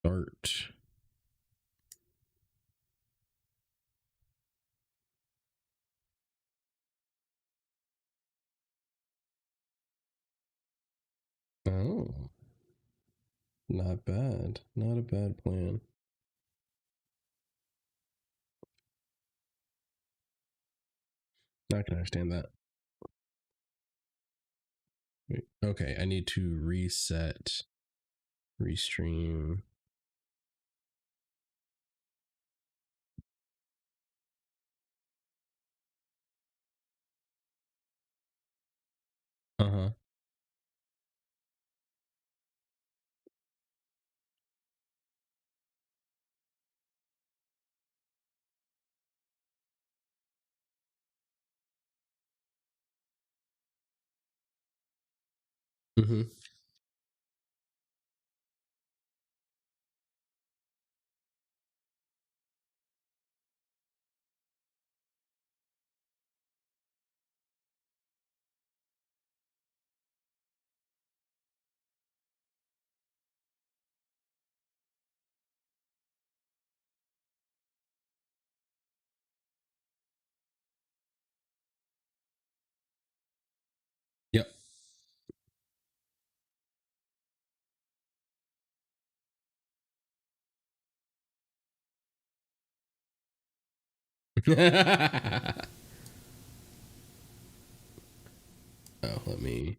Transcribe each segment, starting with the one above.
Start. Oh, not bad. Not a bad plan. I can understand that. Wait, okay, I need to reset, restream. Uh-huh. Mm-hmm. Yep. Oh, let me.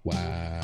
Wow.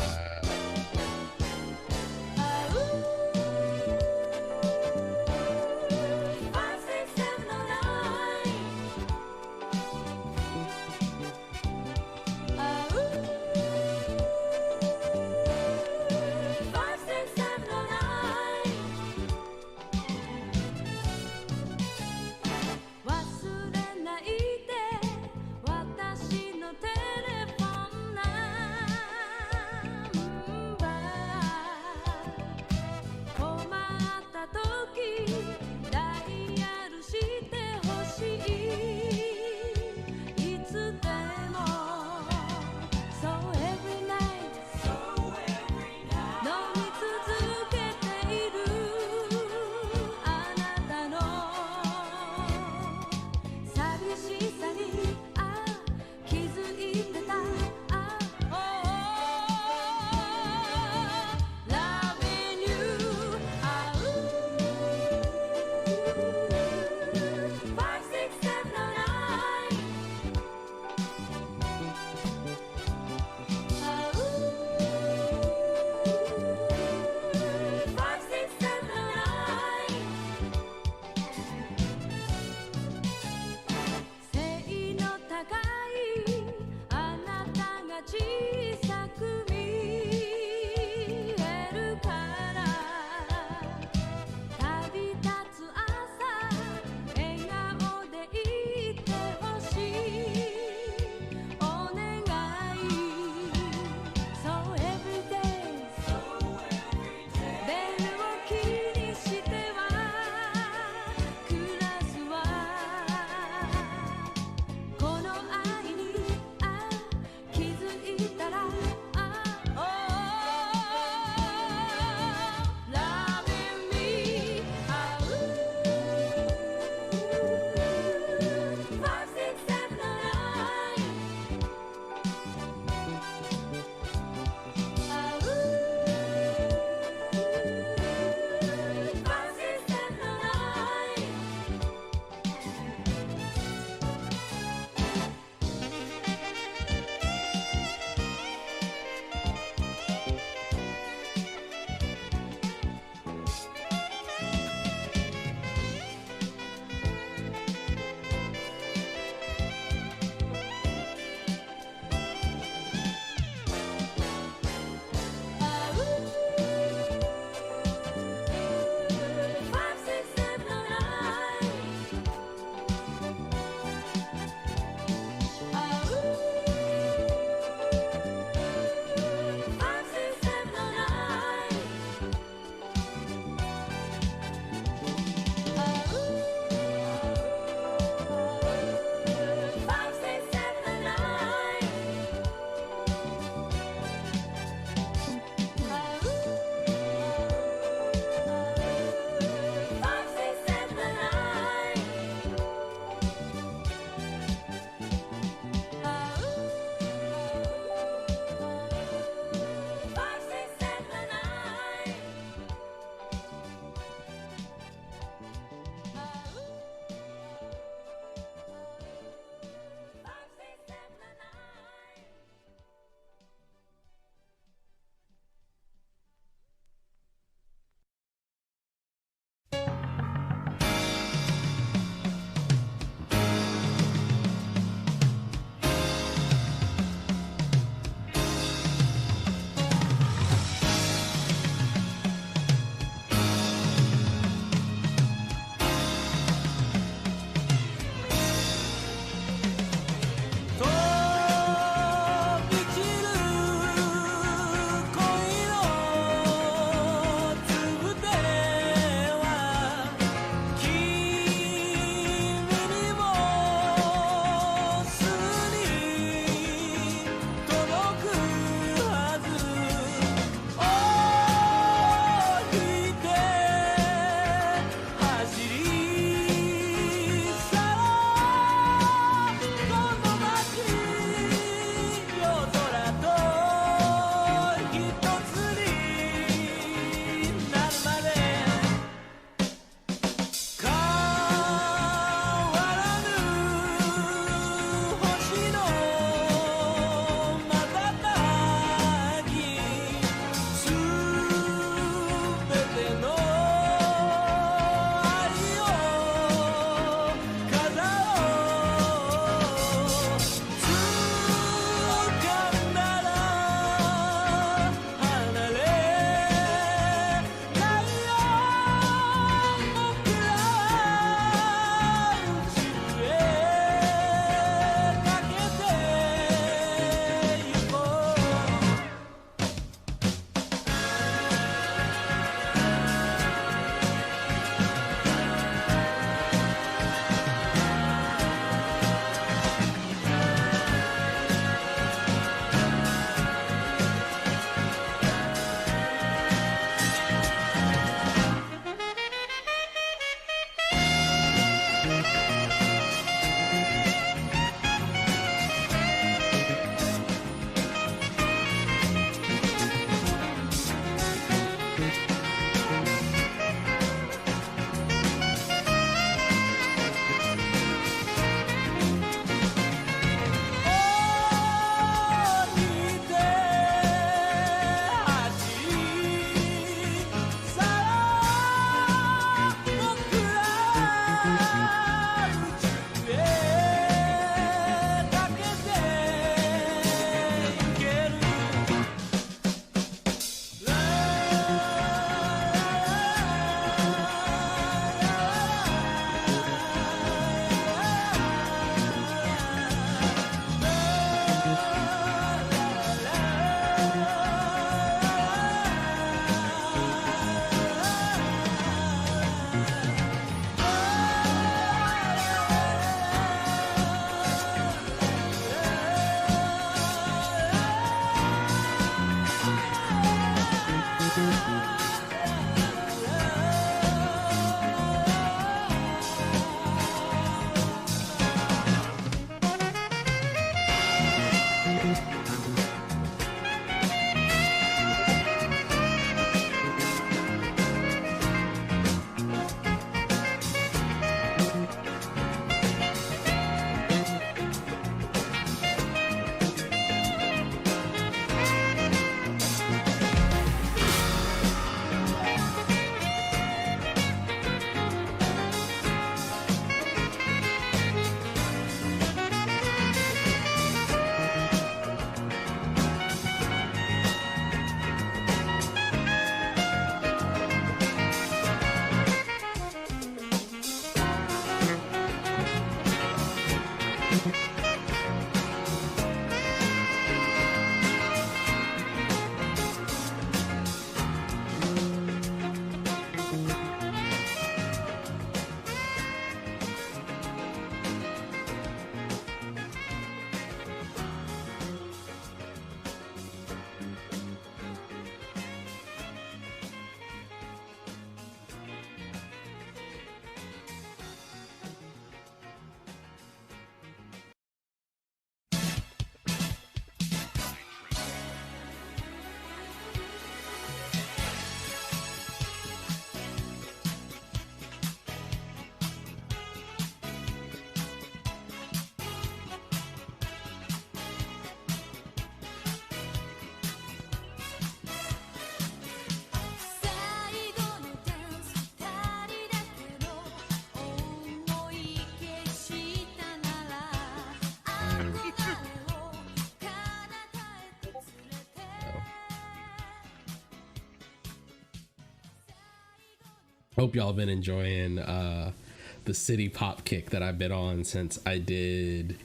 Hope y'all been enjoying the city pop kick that I've been on since I did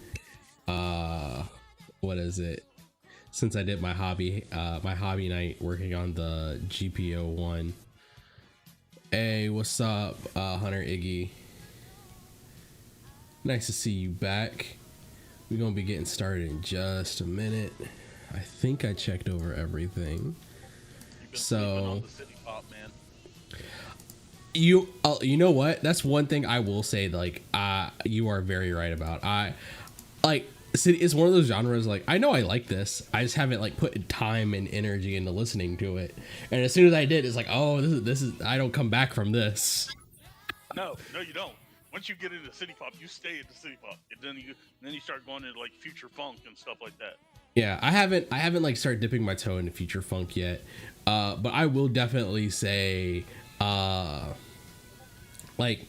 what is it? Since I did my hobby night working on the GPO1. Hey, what's up, Hunter Iggy? Nice to see you back. We're gonna be getting started in just a minute. I think I checked over everything. So the city pop, man. You know what? That's one thing I will say. Like, you are very right about. It's one of those genres. Like, I know I like this. I just haven't like put time and energy into listening to it. And as soon as I did, it's like, oh, this is. I don't come back from this. No, you don't. Once you get into city pop, you stay at the city pop, and then you start going into like future funk and stuff like that. Yeah, I haven't like started dipping my toe into future funk yet. But I will definitely say, like,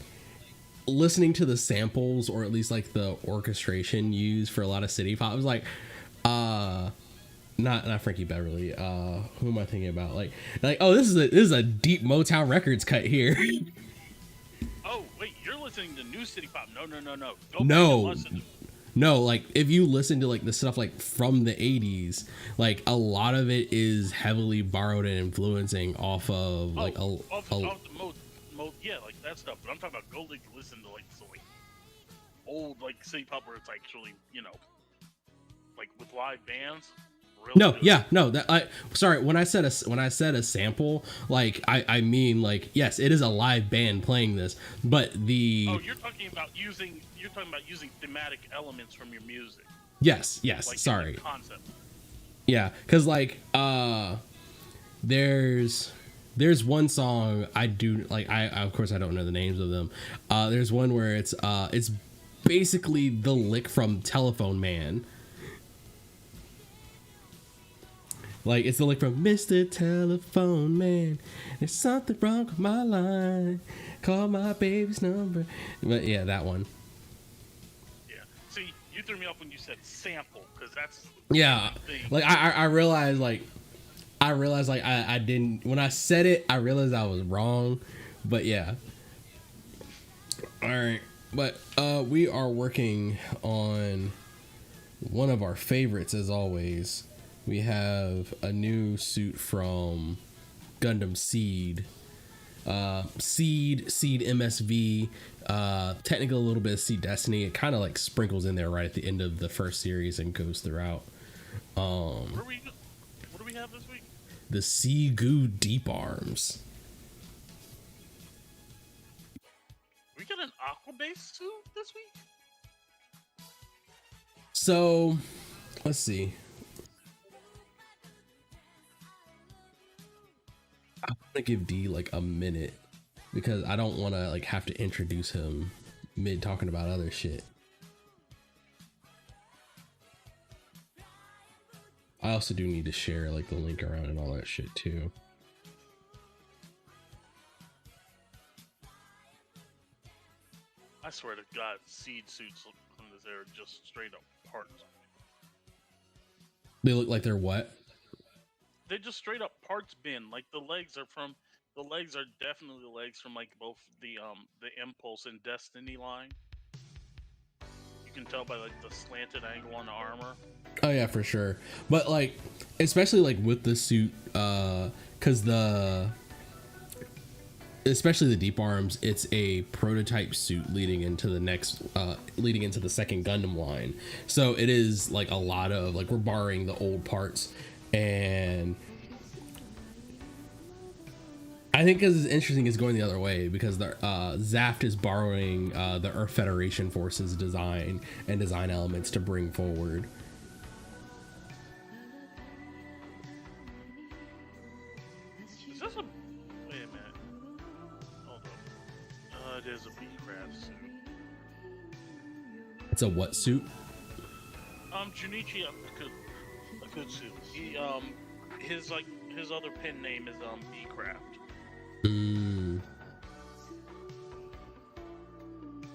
listening to the samples, or at least like the orchestration used for a lot of city pop, I was like, not Frankie Beverly. Who am I thinking about? Like, oh, this is a deep Motown Records cut here. Oh wait, you're listening to new city pop? No. No, like if you listen to like the stuff like from the 80s, like a lot of it is heavily borrowed and influencing off of like yeah, like that stuff. But I'm talking about go like listen to like old like city pop where it's actually, you know, like with live bands. No, yeah, no. Sorry, when I said a sample, like I mean like, yes, it is a live band playing this, but the you're talking about using thematic elements from your music. Yes. Like Sorry. Concept. Yeah, because like there's one song I do like. I of course I don't know the names of them. There's one where it's basically the lick from Telephone Man. Like, it's the lick from Mr. Telephone Man. There's something wrong with my line. Call my baby's number. But yeah, that one. Yeah. See, you threw me off when you said sample, because that's like I realized I didn't, when I said it, I realized I was wrong. But yeah. All right. But we are working on one of our favorites as always. We have a new suit from Gundam Seed. Seed MSV, technically a little bit of Seed Destiny. It kind of like sprinkles in there right at the end of the first series and goes throughout. What do we have this week? The CGUE Deep Arms. We got an aqua-based suit this week? So, let's see. I want to give D like a minute because I don't want to like have to introduce him mid talking about other shit. I also do need to share like the link around and all that shit too. I swear to God, Seed suits from this era just straight up parts. They look like they're what? They just straight up parts bin. Like the legs are definitely the legs from like both the Impulse and Destiny line. You can tell by like the slanted angle on the armor. Oh yeah, for sure. But like, especially like with the suit, because especially the Deep Arms, it's a prototype suit leading into the second Gundam line. So it is like a lot of like, we're borrowing the old parts. And I think because it's interesting, it's going the other way because the Zaft is borrowing the Earth Federation Forces design and design elements to bring forward. Is this a... Wait a minute. Hold on. It is a B-Craft suit. It's a what suit? Junichi Akutsu. He his other pen name is B-Craft.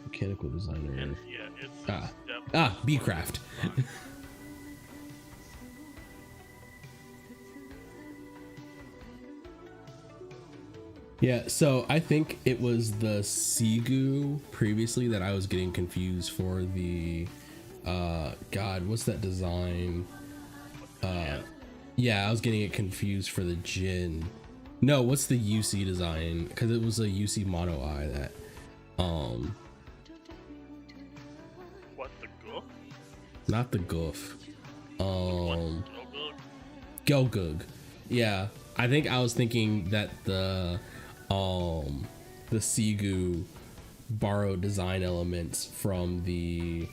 Mechanical designer. And yeah, it's B-Craft. Yeah, so I think it was the CGUE previously that I was getting confused for the God, what's that design? Yeah, I was getting it confused for the Jin. No, what's the UC design? Because it was a UC mono eye that What, the goof? not the goof. What? Gelgug. Yeah, I think I was thinking that the CGUE borrowed design elements from the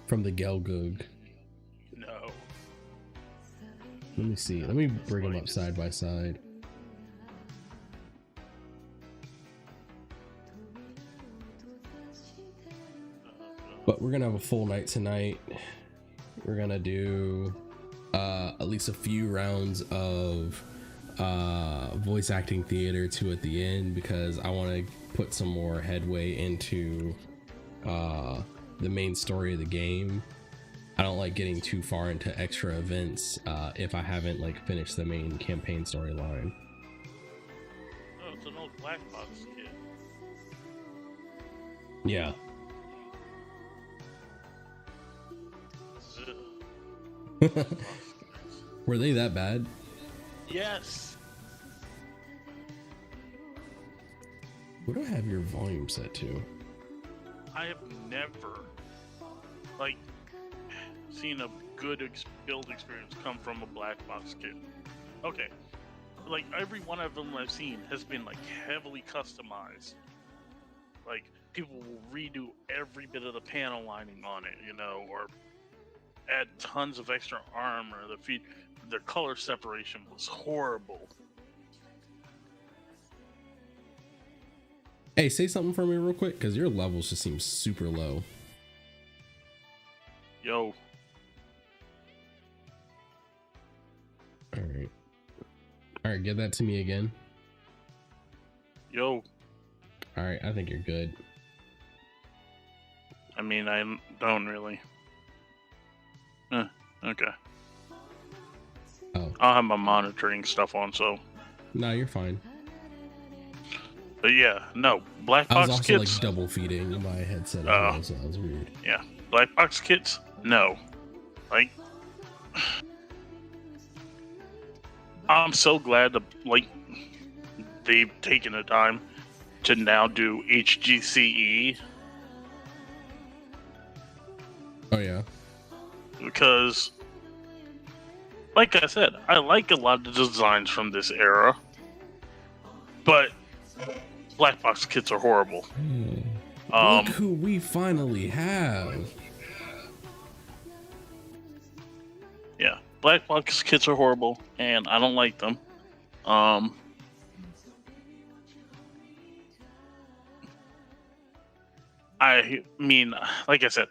Gelgug. No. Let me see. Let me bring them up side by side. But we're gonna have a full night tonight. We're gonna do at least a few rounds of voice acting theater too at the end, because I want to put some more headway into the main story of the game. I don't like getting too far into extra events if I haven't like finished the main campaign storyline. Oh, it's an old black box kid. Yeah. Were they that bad? Yes. What do I have your volume set to? I have never, like, seen a good build experience come from a black box kit. Okay, like every one of them I've seen has been like heavily customized. Like people will redo every bit of the panel lining on it, you know, or add tons of extra armor. Their color separation was horrible. Hey, say something for me real quick, because your levels just seem super low. Yo. All right, give that to me again. Yo. All right, I think you're good. I mean, I don't really. Okay. Oh. I'll have my monitoring stuff on, so. No, you're fine. But yeah, no. Black I was box also kits. like double feeding my headset as well, so that was weird. Yeah, black box kits. No, like. I'm so glad that they've taken the time to now do HGCE. Oh yeah. Because, like I said, I like a lot of the designs from this era, but black box kits are horrible. Look who we finally have. Yeah, black box kits are horrible, and I don't like them. I mean, like I said,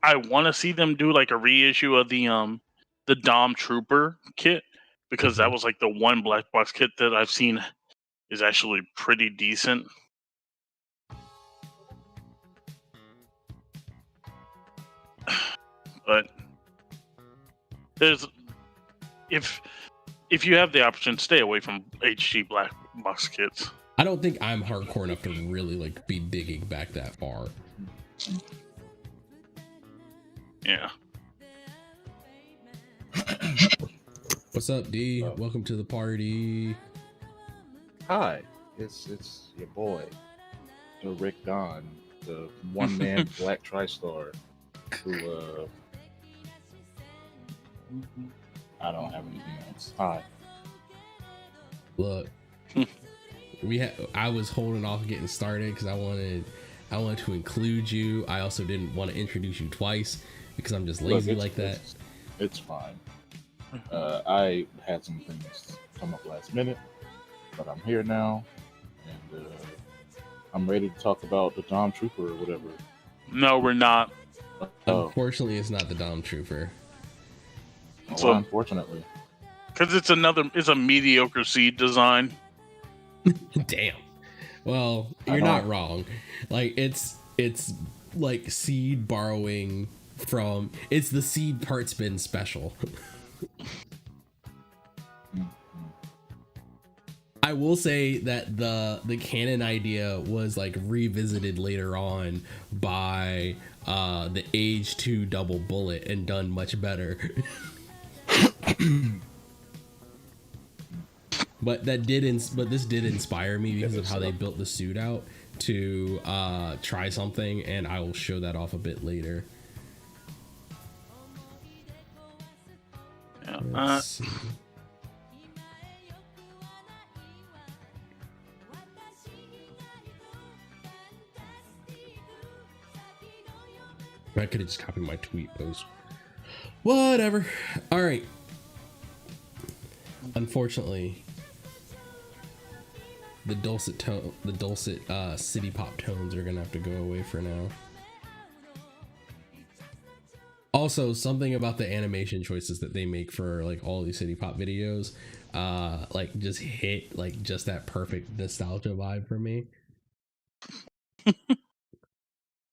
I want to see them do like a reissue of the Dom Trooper kit, because that was like the one black box kit that I've seen is actually pretty decent. But there's if you have the option, stay away from HG black box kits. I don't think I'm hardcore enough to really like be digging back that far. Yeah. What's up, D? Oh. Welcome to the party. Hi, it's your boy, the Rick Don, the one man Black TriStar, who I don't have anything else. Hi. Look, I was holding off getting started because I wanted to include you. I also didn't want to introduce you twice because I'm just lazy like that. It's fine. I had some things come up last minute, but I'm here now, and I'm ready to talk about the Dom Trooper or whatever. No, we're not. Unfortunately, it's not the Dom Trooper. Well, unfortunately, because it's a mediocre seed design. Damn. Well, you're not wrong. Like it's like Seed borrowing from. It's the Seed parts bin special. I will say that the canon idea was like revisited later on by the Age 2 double bullet and done much better. But this did inspire me because of how they built the suit out to try something, and I will show that off a bit later. Let's see. I could have just copied my tweet post. Whatever. All right. Unfortunately, the dulcet city pop tones are gonna have to go away for now. Also, something about the animation choices that they make for like all these city pop videos, like just hit like just that perfect nostalgia vibe for me.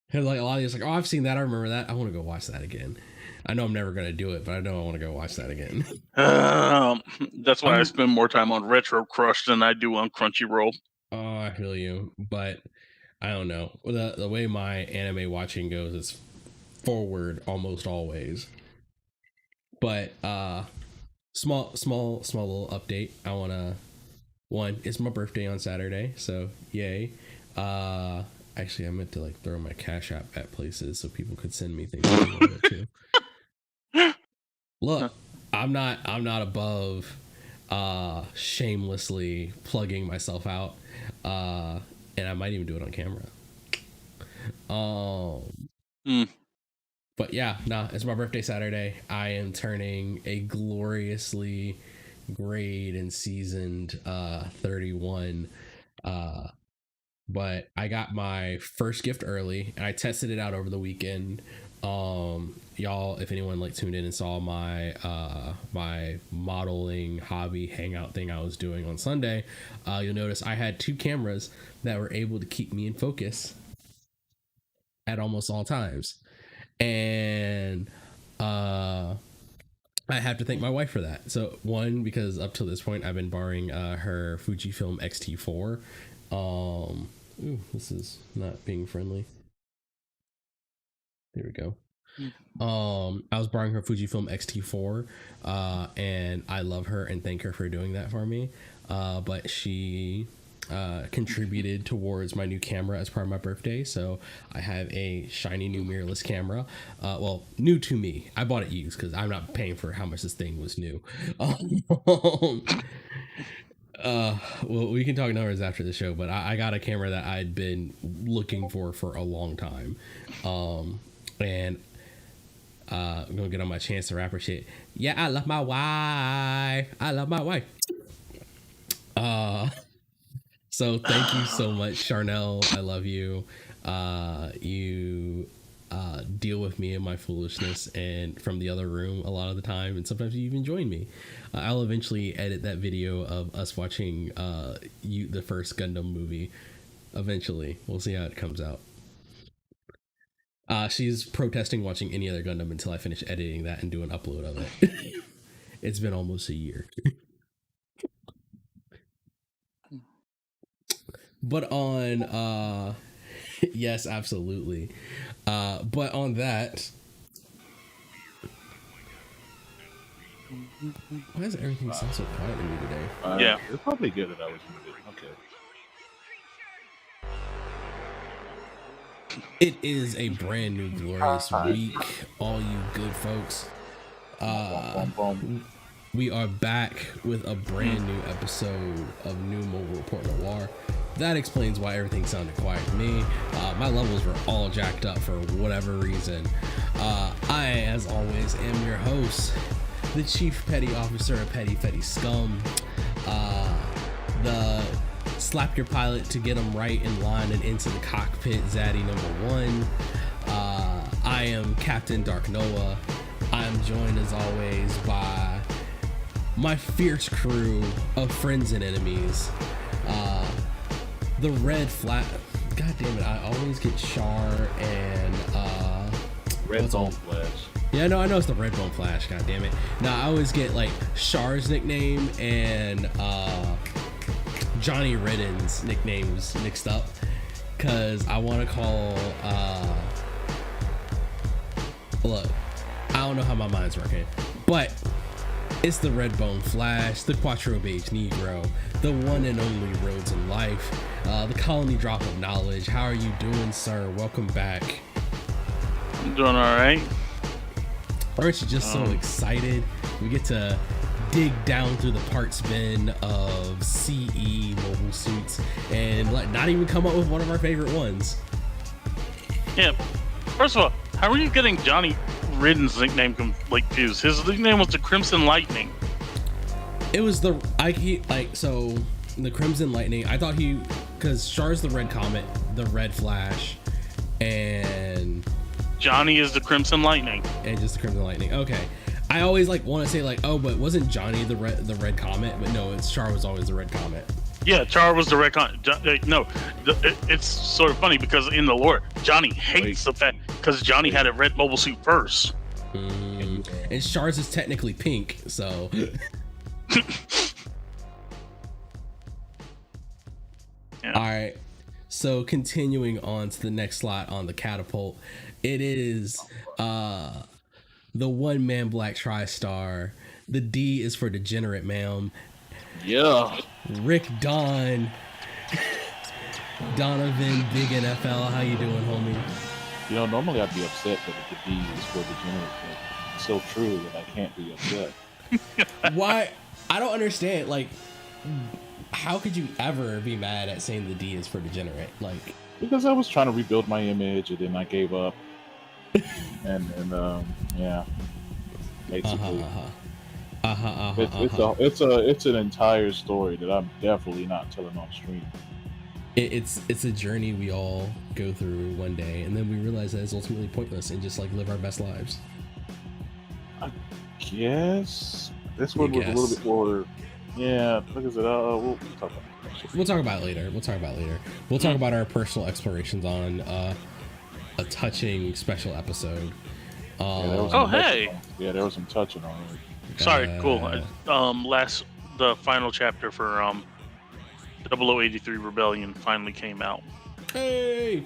Cause like a lot of these, like, oh, I've seen that, I remember that, I want to go watch that again. I know I'm never gonna do it, but I know I want to go watch that again. That's why I spend more time on Retro Crush than I do on Crunchyroll. Oh, I feel you, but I don't know. The way my anime watching goes is forward almost always. But small little update. I wanna it's my birthday on Saturday, so yay. Actually, I meant to like throw my Cash App at places so people could send me things they wanted to. Look, I'm not above shamelessly plugging myself out, and I might even do it on camera. But yeah, it's my birthday Saturday. I am turning a gloriously grayed and seasoned 31. But I got my first gift early, and I tested it out over the weekend. Y'all, if anyone like tuned in and saw my my modeling hobby hangout thing I was doing on Sunday, you'll notice I had 2 cameras that were able to keep me in focus at almost all times. And I have to thank my wife for that. So one, because up till this point I've been borrowing her Fujifilm X-T4. Ooh, this is not being friendly. There we go. I was borrowing her Fujifilm X-T4, and I love her and thank her for doing that for me. But she contributed towards my new camera as part of my birthday, so I have a shiny new mirrorless camera. Well, new to me. I bought it used because I'm not paying for how much this thing was new. Well, we can talk numbers after the show, but I got a camera that I'd been looking for a long time. And I'm gonna get on my Chance the Rapper shit. Yeah, I love my wife. I love my wife. So thank you so much, Charnel. I love you. You deal with me and my foolishness and from the other room a lot of the time, and sometimes you even join me. I'll eventually edit that video of us watching the first Gundam movie. Eventually, we'll see how it comes out. She's protesting watching any other Gundam until I finish editing that and do an upload of it. It's been almost a year. But on yes, absolutely. But on that, why does everything sound so quiet to me today? Yeah, it's probably good that I was muted. Okay. It is a brand new glorious week, all you good folks. We are back with a brand new episode of New Mobile Report Noir. That explains why everything sounded quiet to me. My levels were all jacked up for whatever reason. I, as always, am your host, the Chief Petty Officer of Petty Fetty Scum, the slap your pilot to get him right in line and into the cockpit, Zaddy #1. I am Captain Dark Noah. I am joined, as always, by my fierce crew of friends and enemies. The red flat. God damn it! I always get Char and Red Bone Flash. Yeah, no, I know it's the Red Bone Flash. God damn it! Now I always get like Char's nickname and Johnny Ridden's nicknames mixed up because I want to call. Look, I don't know how my mind's working, but it's the Redbone Flash, the Quattro Beige Negro, the one and only Rhodes in Life, the Colony Drop of Knowledge. How are you doing, sir? Welcome back. I'm doing all right. Aren't you just so excited? We get to dig down through the parts bin of CE mobile suits and not even come up with one of our favorite ones. Yeah. First of all, how are you getting Johnny Ridden's nickname confused? His nickname was the Crimson Lightning. It was the Crimson Lightning. I thought because Char's the Red Comet, the Red Flash, and Johnny is the Crimson Lightning. And just the Crimson Lightning. Okay. I always want to say but wasn't Johnny the Red Comet? But no, Char was always the Red Comet. Yeah, Char was the Red Comet. It's sort of funny because in the lore, Johnny hates the fact because Johnny had a red mobile suit first. And Char's is technically pink, so. Yeah. All right. So continuing on to the next slot on the catapult, it is the one-man Black TriStar. The D is for Degenerate, ma'am. Yeah. Rick Donovan, Big NFL. How you doing, homie? Normally I'd be upset that the D is for Degenerate, but it's so true that I can't be upset. Why? I don't understand. How could you ever be mad at saying the D is for Degenerate? Because I was trying to rebuild my image and then I gave up. and yeah, basically, it's an entire story that I'm definitely not telling on stream. It's a journey we all go through one day, and then we realize that it's ultimately pointless and just live our best lives. I guess this one was a little bit more. Yeah, like I said, we'll talk about it. We'll talk about it later. We'll talk about our personal explorations on a touching special episode. Hey! Yeah, there was some touching on it. Sorry, cool. The final chapter for 0083 Rebellion finally came out. Hey!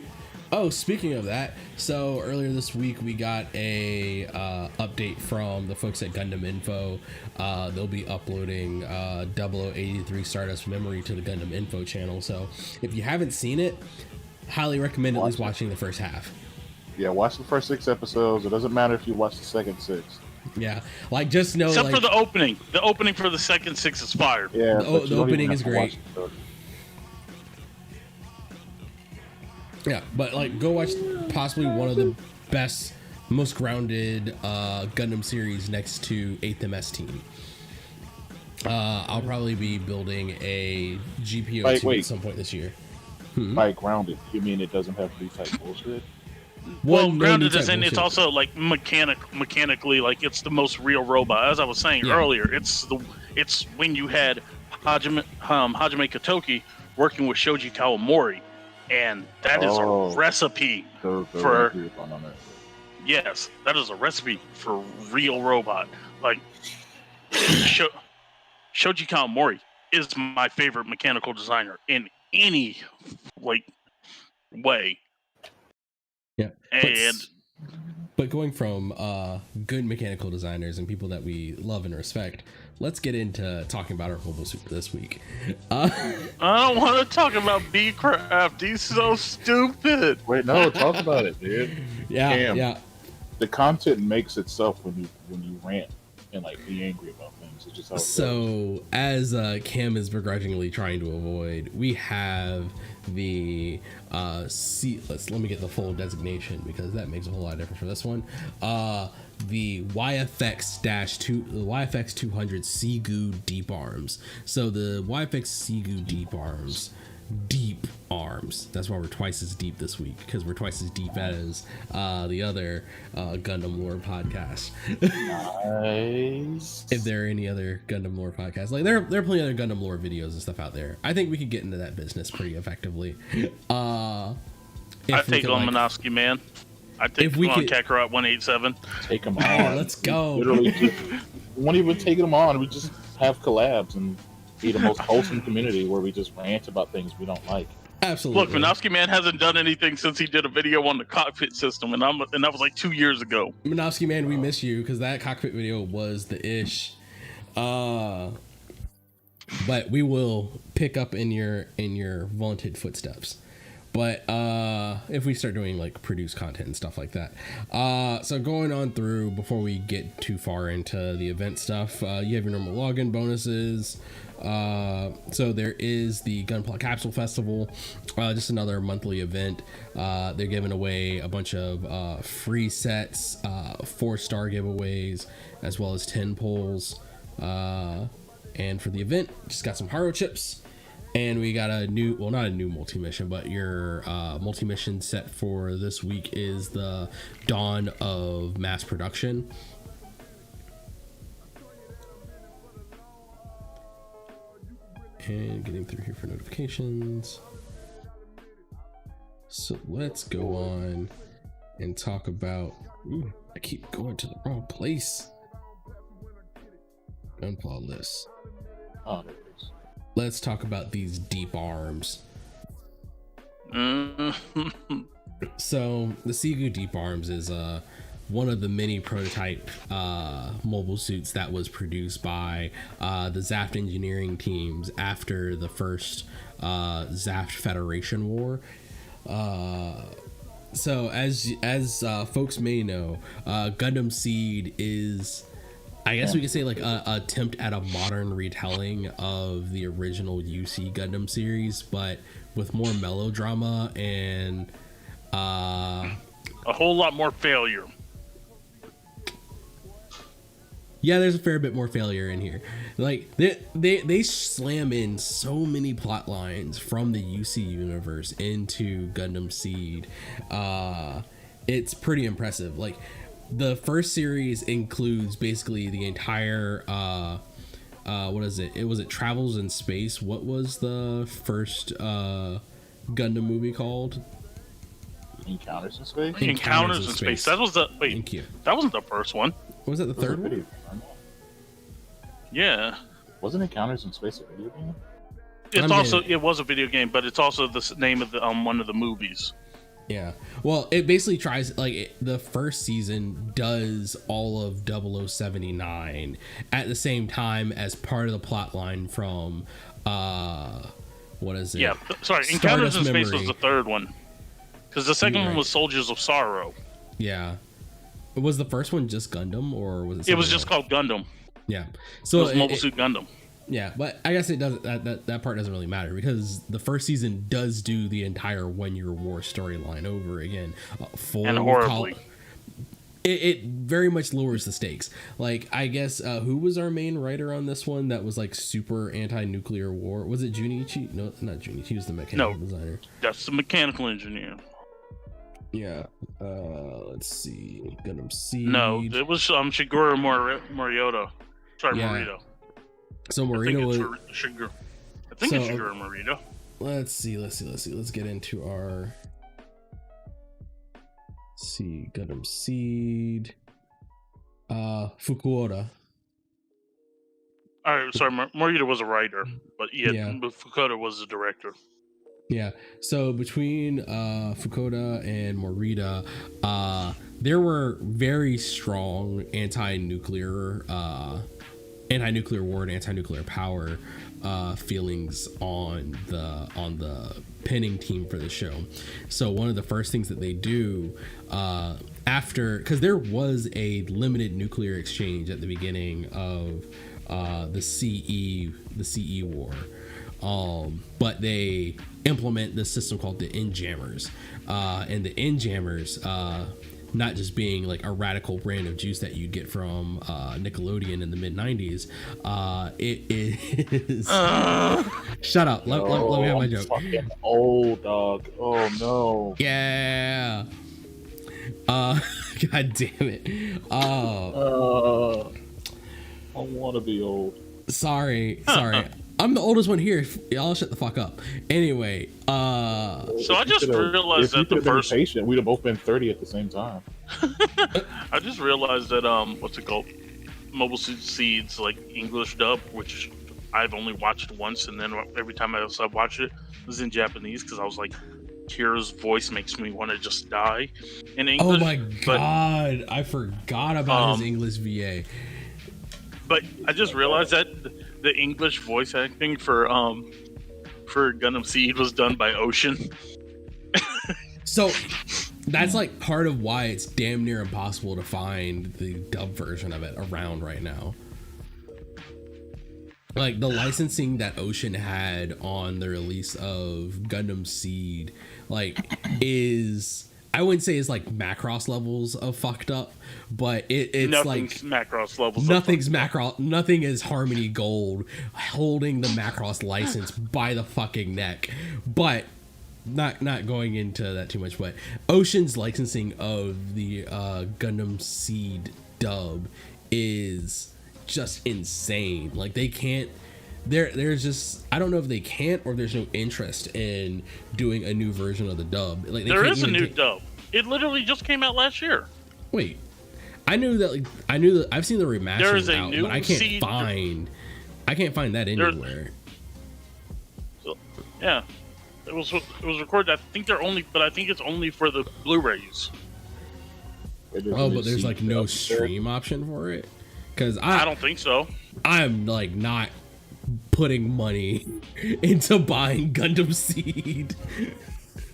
Oh, speaking of that, so earlier this week we got a update from the folks at Gundam Info. They'll be uploading 0083 Stardust Memory to the Gundam Info channel. So if you haven't seen it, highly recommend at least watching the first half. Yeah, watch the first 6 episodes. It doesn't matter if you watch the second 6. Yeah, just know. Except for the opening. The opening for the second 6 is fire. Yeah, the opening is great. Yeah, but go watch possibly one of the best, most grounded Gundam series next to 8th MS Team. I'll probably be building a GPO2 at some point this year. By grounded, you mean it doesn't have B-type bullshit? Well, grounded is in. It's also mechanically it's the most real robot. As I was saying earlier, it's when you had Hajime Katoki working with Shoji Kawamori. And that is a recipe for. Yes, that is a recipe for real robot. Shoji Kawamori is my favorite mechanical designer in any way. Yeah, and but going from good mechanical designers and people that we love and respect, let's get into talking about our mobile suit this week. I don't want to talk about B-Craft. He's so stupid. Wait, no, talk about it, dude. Yeah, yeah. The content makes itself when you rant and be angry about things. It's just how it goes. As Cam is begrudgingly trying to avoid, we have the let me get the full designation because that makes a whole lot of difference for this one. The YFX 200 CGUE Deep Arms. So the YFX CGUE Deep Arms. Deep arms. That's why we're twice as deep this week, because we're twice as deep as the other Gundam Lore podcast. Nice. If there are any other Gundam Lore podcasts, there are plenty of other Gundam Lore videos and stuff out there. I think we could get into that business pretty effectively. I take on Minovsky, man. I take on Kakarot 187. Take them on. Let's go. Literally, we won't even take them on. We just have collabs and be the most wholesome community where we just rant about things we don't like. Absolutely. Look, Minovsky Man hasn't done anything since he did a video on the cockpit system, and that was like 2 years ago. Minovsky Man, we miss you because that cockpit video was the ish. But we will pick up in your vaunted footsteps. But if we start doing like produced content and stuff like that. So going on through before we get too far into the event stuff, you have your normal login bonuses. So there is the GUNPLA Capsule Festival, just another monthly event. They're giving away a bunch of free sets, 4-star giveaways, as well as 10 pulls. And for the event, just got some haro chips. And we got a new, well, not a new multi-mission, but your multi-mission set for this week is the Dawn of Mass Production. And getting through here for notifications. So let's go on and talk about, ooh, I keep going to the wrong place. GUNPLA list. Oh, there it is. Let's talk about these deep arms. So the CGUE Deep Arms is one of the many prototype mobile suits that was produced by the Zaft engineering teams after the first Zaft Federation War. So as folks may know, Gundam Seed is, I guess we could say, like a attempt at a modern retelling of the original UC Gundam series, but with more melodrama and a whole lot more failure. Yeah, there's a fair bit more failure in here. Like they slam in so many plot lines from the UC universe into Gundam Seed. It's pretty impressive. Like, the first series includes basically the entire what is it? It Travels in Space. What was the first Gundam movie called? Encounters in Space? Encounters in Space. That was the Thank you. That wasn't the first one. Was that the third one? Yeah. Wasn't Encounters in Space a video game? It was a video game, but it's also the name of the one of the movies. Yeah. Well, it basically tries, like, the first season does all of 0079 at the same time as part of the plot line from what is it? Yeah, sorry, Encounters in Space was the third one. Because the second one was Soldiers of Sorrow. Yeah. Was the first one just Gundam, or was it? It was just called Gundam. Yeah. So it was Mobile Suit Gundam. Yeah, but I guess it doesn't. That part doesn't really matter because the first season does do the entire One-Year War storyline over again, full and horribly. It very much lowers the stakes. Like, I guess who was our main writer on this one that was like super anti-nuclear war? Was it Junichi? No, not Junichi. He was the mechanical designer. That's the mechanical engineer. Yeah. Let's see. Gundam Seed. No, it was Shigeru Morita. Sorry, yeah. Morita. So Morita was. I think it's Shigeru Morita. Let's see. Let's get into our. Let's see, Gundam Seed. Fukuoka. All right, sorry, Morita was a writer, but but Fukuoka was the director. Yeah. So between Fukuoka and Morita, there were very strong anti-nuclear war and anti-nuclear power feelings on the pinning team for the show. So one of the first things that they do after, because there was a limited nuclear exchange at the beginning of the CE war, but they implement this system called the N-Jammers, and the N-Jammers, not just being like a radical brand of juice that you get from Nickelodeon in the mid-90s, it is shut up, let me have my joke. Fucking old, dog. Oh no. Yeah. God damn it. I want to be old. Sorry. I'm the oldest one here. Y'all shut the fuck up. Anyway, so I just realized that the first patient, we'd have both been 30 at the same time. I just realized that what's it called? Mobile Suit Seed's like English dub, which I've only watched once, and then every time I watched it was in Japanese because I was like, Kira's voice makes me want to just die in English. Oh my god, I forgot about his English VA. But I just realized that the English voice acting for Gundam Seed was done by Ocean. So that's like part of why it's damn near impossible to find the dub version of it around right now. Like the licensing that Ocean had on the release of Gundam Seed, like is, I wouldn't say it's like Macross levels of fucked up, but it's nothing's like Macross levels. Nothing is Harmony Gold holding the Macross license by the fucking neck. But not going into that too much, but Ocean's licensing of the Gundam Seed dub is just insane. Like they can't, there's just, I don't know if they can't or there's no interest in doing a new version of the dub. Like there is a new dub. It literally just came out last year. Wait, I knew that I've seen the remaster out, but I can't find that anywhere. So, yeah. It was recorded. I think it's only for the Blu-rays. Oh, but there's like no stream option for it, because I don't think so. I'm like not putting money into buying Gundam Seed.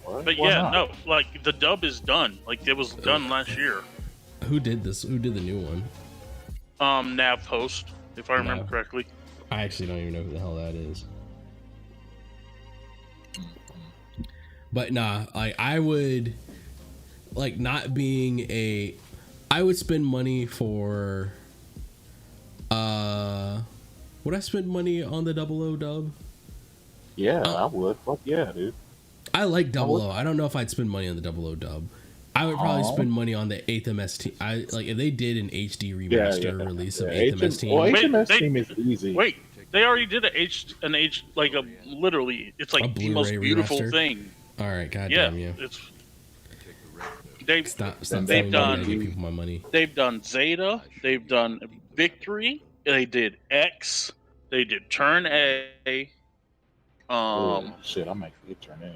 But yeah, no, like the dub is done. Like it was done last year. Who did this? Who did the new one? Nav Post, if I remember correctly. I actually don't even know who the hell that is. But nah, like I would, like not being a, I would spend money for, would I spend money on the 00 dub? Yeah, I would. Fuck yeah, dude. I like 00. I don't know if I'd spend money on the 00 dub. I would probably spend money on the 8th MS team. Like if they did an HD remaster release of 8th MS team. Well, 8th MS team is easy. Wait, they already did literally, it's like the most beautiful remaster thing. All right, goddamn you. Stop they've done. Give people my money. They've done Zeta. They've done Victory. They did X. They did Turn A. Shit, I might forget Turn A.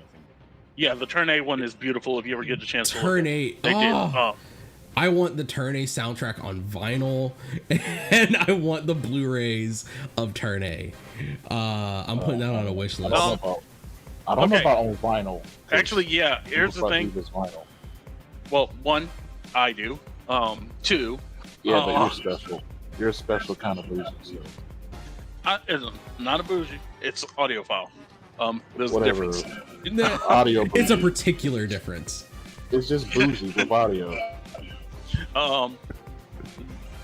Yeah, the Turn A one is beautiful. If you ever get a chance to Turn A. They did. I want the Turn A soundtrack on vinyl, and I want the Blu-rays of Turn A. I'm putting that on a wish list. I don't know about on vinyl. Actually, yeah. Here's the thing. Well, one, I do. Two. Yeah, but you're special. You're a special kind of bougie. So. It's not a bougie. It's audiophile. There's Whatever. a difference. Audio bougie. It's a particular difference. It's just bougie with audio.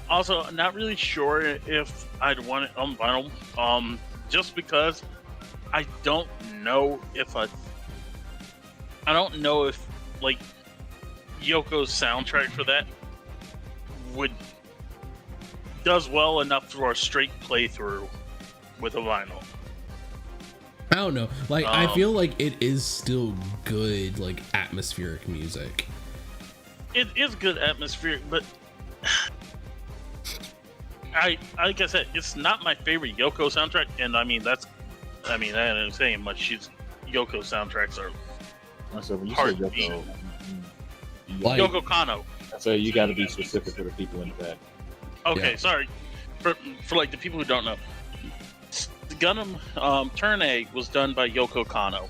Also, not really sure if I'd want it on vinyl. Just because I don't know if like Yoko's soundtrack for that does well enough for a straight playthrough with a vinyl. I don't know. Like I feel like it is still good, like atmospheric music. It is good atmospheric, but like I said, it's not my favorite Yoko soundtrack, and I ain't saying much. Yoko soundtracks are when you hard say to beat. Like, Yoko Kanno. So you got to be specific for the people in the back. Okay, sorry. For like the people who don't know, the Gundam Turn A was done by Yoko Kanno.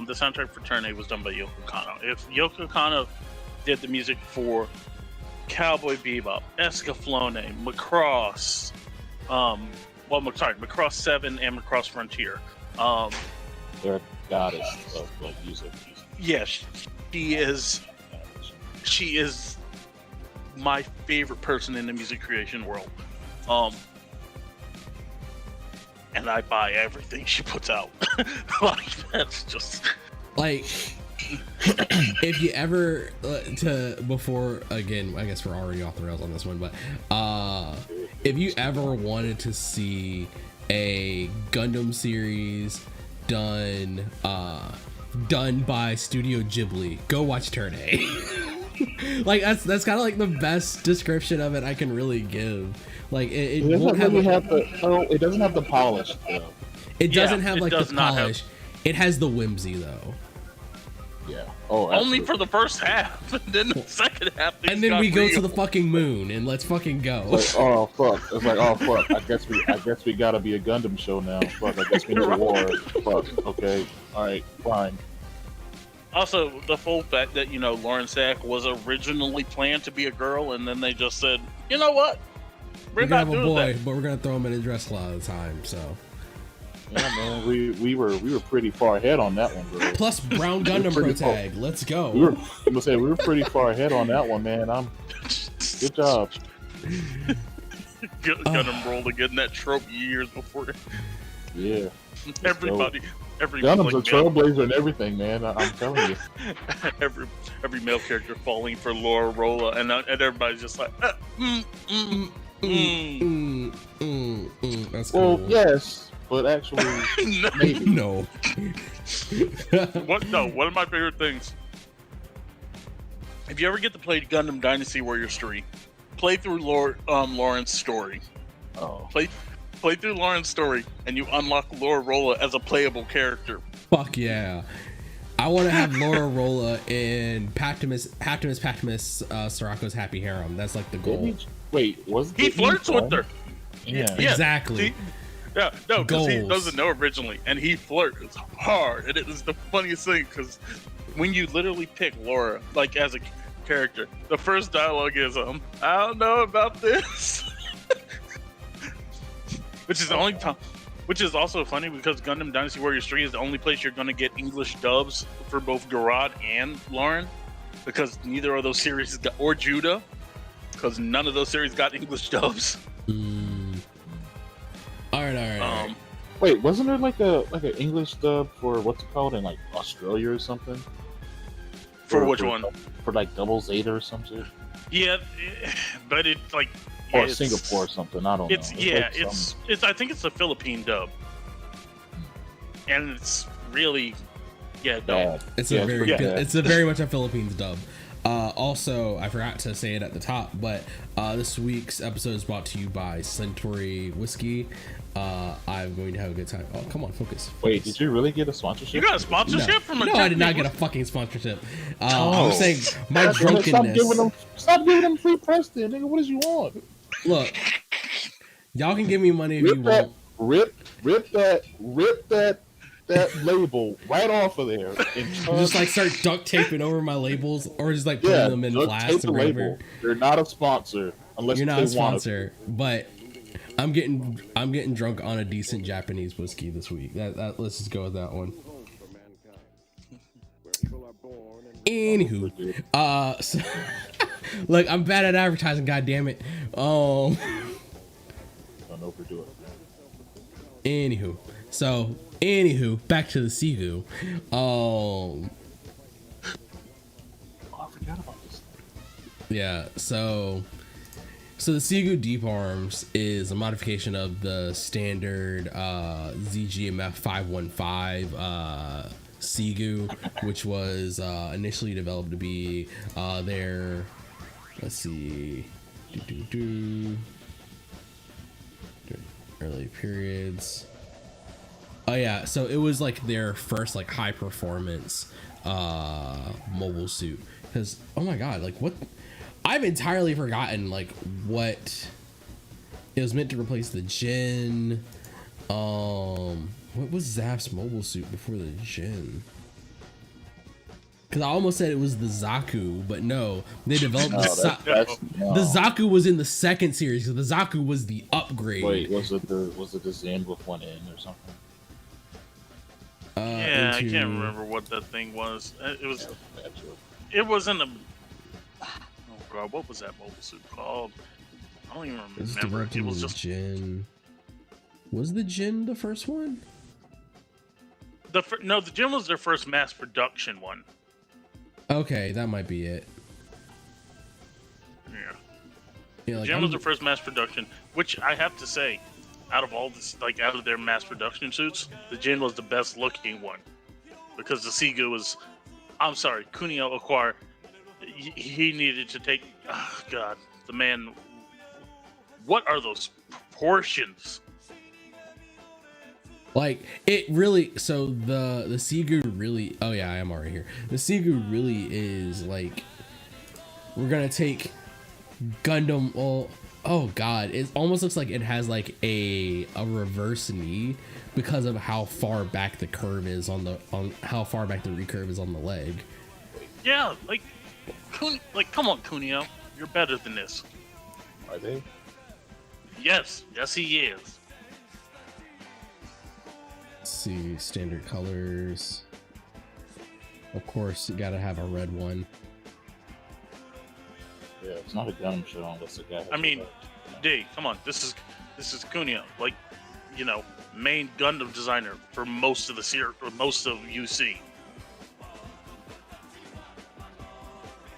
The soundtrack for Turn A was done by Yoko Kanno. If Yoko Kanno did the music for Cowboy Bebop, Escaflowne, Macross, Macross 7 and Macross Frontier. They're a goddess of like music. Yes, she is my favorite person in the music creation world. And I buy everything she puts out. Like that's just like if you ever before again, I guess we're already off the rails on this one, but if you ever wanted to see a Gundam series done by Studio Ghibli, go watch Turn A. Like that's kind of like the best description of it I can really give. Like it It won't doesn't have. really have the. Oh, it doesn't have the polish though. It doesn't have it like the does not have- polish. It has the whimsy though. Yeah. Oh, Only absolutely. for the first half, and then the second half. And then we go to the fucking moon and let's fucking go. Like, oh fuck! It's like, oh fuck! I guess we gotta be a Gundam show now. Fuck! I guess we need a war. Fuck! Okay. All right. Fine. Also, the full fact that Lauren Sack was originally planned to be a girl, and then they just said, you know what, We're not gonna have a doing boy, that. but we're gonna throw him in a dress a lot of the time. So. Yeah, man. We were pretty far ahead on that one, bro. Plus Brown Gundam pretty protag. Let's go. We were pretty far ahead on that one, man. Good job. Got him rolled again that trope years before. Yeah. Everybody Gundam's a trailblazer and everything, man. I'm telling you. every male character falling for Laura Rolla, and everybody's just like, That's cool. Well, yes, but actually, maybe. No. What? No. One of my favorite things. If you ever get to play Gundam Dynasty Warriors 3, play through Lauren's story. Oh. Play through Lauren's story, and you unlock Laura Rolla as a playable character. Fuck yeah. I want to have Laura Rolla in Patimus Siraco's Happy Harem. That's like the goal. Wait, was He flirts with her. Yeah. Exactly. No, because he Goals. doesn't know originally, and he flirts hard, and it was the funniest thing because when you literally pick Laura like as a character, the first dialogue is I don't know about this, which is the only time. Which is also funny because Gundam Dynasty Warriors 3 is the only place you're going to get English dubs for both Garad and Lauren, because neither of those series got, or Judah, because none of those series got English dubs. All right. Wait, wasn't there like an English dub for what's it called in like Australia or something? For which one? For like Double Zeta or something? Yeah, but it like. Or it's- Singapore or something. I don't know. It's I think it's a Philippine dub, and it's really no. Bad. It's Yeah, a very pretty bad. it's a very much a Philippines dub. Also, I forgot to say it at the top, but this week's episode is brought to you by Centauri Whiskey. I'm going to have a good time. Oh, come on, focus. Wait, did you really get a sponsorship? You got a sponsorship from a No, I did not Japanese- get a fucking sponsorship. I'm saying my God damn it, drunkenness. Stop giving them free press then, nigga. What does you want? Look, y'all can give me money if you want. Rip that label right off of there. And Just like start duct taping over my labels, or just like putting them in duct glass tape and the whatever. label. They're not a sponsor unless You're not they a want sponsor, but I'm getting drunk on a decent Japanese whiskey this week. Let's just go with that one. Anywho, so, look, I'm bad at advertising. God damn it. Don't overdo it. Anywho, back to the CGUE. Oh, I forgot about this. Yeah, so the CGUE Deep Arms is a modification of the standard ZGMF 515 CGUE, which was initially developed to be their, let's see, early periods. Oh yeah, so it was like their first like high performance mobile suit. Because oh my god, like what? I've entirely forgotten like what it was meant to replace the Jin. What was Zaf's mobile suit before the Jin? Because I almost said it was the Zaku, but no, they developed the Zaku was in the second series. So the Zaku was the upgrade. Wait, was it the Zen with one N or something? Yeah, I can't remember what that thing was. It wasn't a. Oh god, what was that mobile suit called? I don't even It's remember. directed It was with just Jin. Was the Jin the first one? no. The Jin was their first mass production one. Okay, that might be it. Yeah. Yeah, like, Jin was their first mass production, which I have to say, out of all this, like out of their mass production suits, the Jin was the best looking one, because the CGUE was, I'm sorry, Kunio Aquar he needed to take. Oh God, the man. What are those proportions? Like it really. So the CGUE really. Oh yeah, I am already here. The CGUE really is like we're gonna take Gundam. Well, oh God, it almost looks like it has like a reverse knee because of how far back the curve is on how far back the recurve is on the leg. Yeah, like come on, Kunio, you're better than this. Are they? Yes, he is. Let's see, standard colors. Of course, you gotta have a red one. Yeah, it's not a Gundam show unless the guy has I mean, a D, come on, this is Kunio, like, you know, main Gundam designer for most of the series, or most of UC.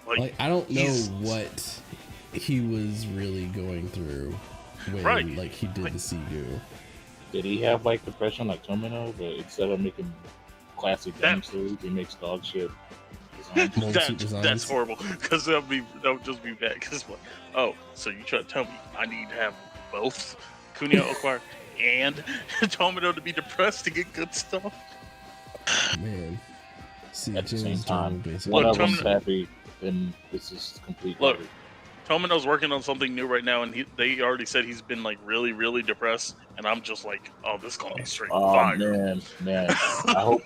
Like I don't know what he was really going through when like he did the CGUE. Did he have like depression like Tomino, but instead of making classic Gundam Seed, he makes dog shit designs? That's horrible, because that would just be bad. Because what? Oh, so you try to tell me I need to have both Kunio acquire and Tomino to be depressed to get good stuff? Man, see, at the same time, basically. one of them's happy, and this is complete. Look, Tomino's working on something new right now, and they already said he's been like really, really depressed, and I'm just like, oh, this gonna be straight fire. Man, I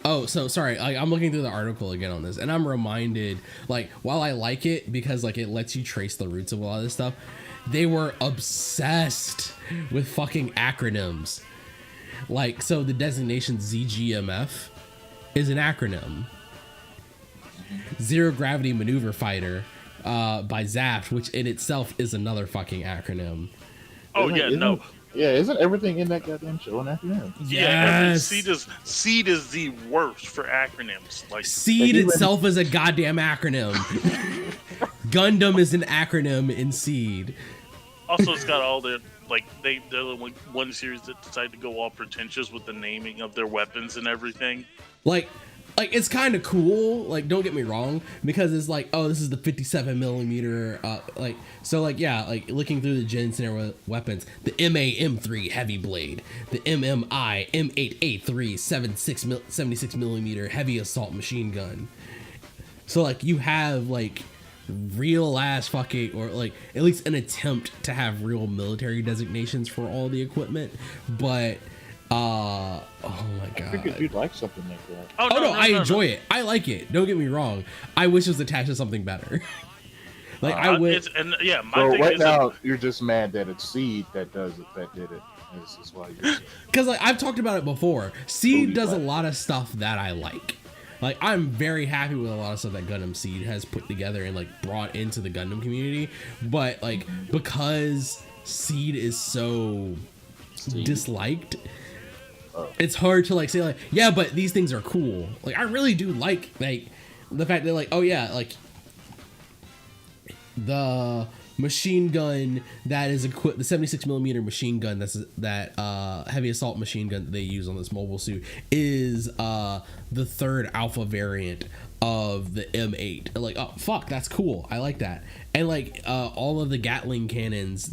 hope. So sorry. Like, I'm looking through the article again on this, and I'm reminded, like, while I like it because like it lets you trace the roots of a lot of this stuff, they were obsessed with fucking acronyms. Like, so the designation ZGMF is an acronym. Zero Gravity Maneuver Fighter by Zaft, which in itself is another fucking acronym. Oh isn't everything in that goddamn show an acronym? Yes. Seed is the worst for acronyms. Like Seed itself is a goddamn acronym. Gundam is an acronym in Seed. Also, it's got all the they're the one series that decided to go all pretentious with the naming of their weapons and everything. Like it's kind of cool, like, don't get me wrong, because it's like, oh, this is the 57 millimeter, looking through the Gen Center weapons, the MA-M3 heavy blade, the MMI M8A3 76 millimeter heavy assault machine gun. So like you have like real ass fucking, or like at least an attempt to have real military designations for all the equipment, but oh my god, I figured you'd like something like that. Oh no, I enjoy it. I like it, don't get me wrong. I wish it was attached to something better. Like I would. So right now you're just mad that it's Seed that did it. This is why you're because like I've talked about it before. Seed does a lot of stuff that I like. Like, I'm very happy with a lot of stuff that Gundam Seed has put together and like brought into the Gundam community, but like because Seed is so disliked, it's hard to like say like, yeah, but these things are cool. Like I really do like the fact that like, oh yeah, like the machine gun that is equipped, the 76 millimeter machine gun that heavy assault machine gun that they use on this mobile suit is the third alpha variant of the M8. Like, oh fuck, that's cool, I like that. And like all the Gatling cannons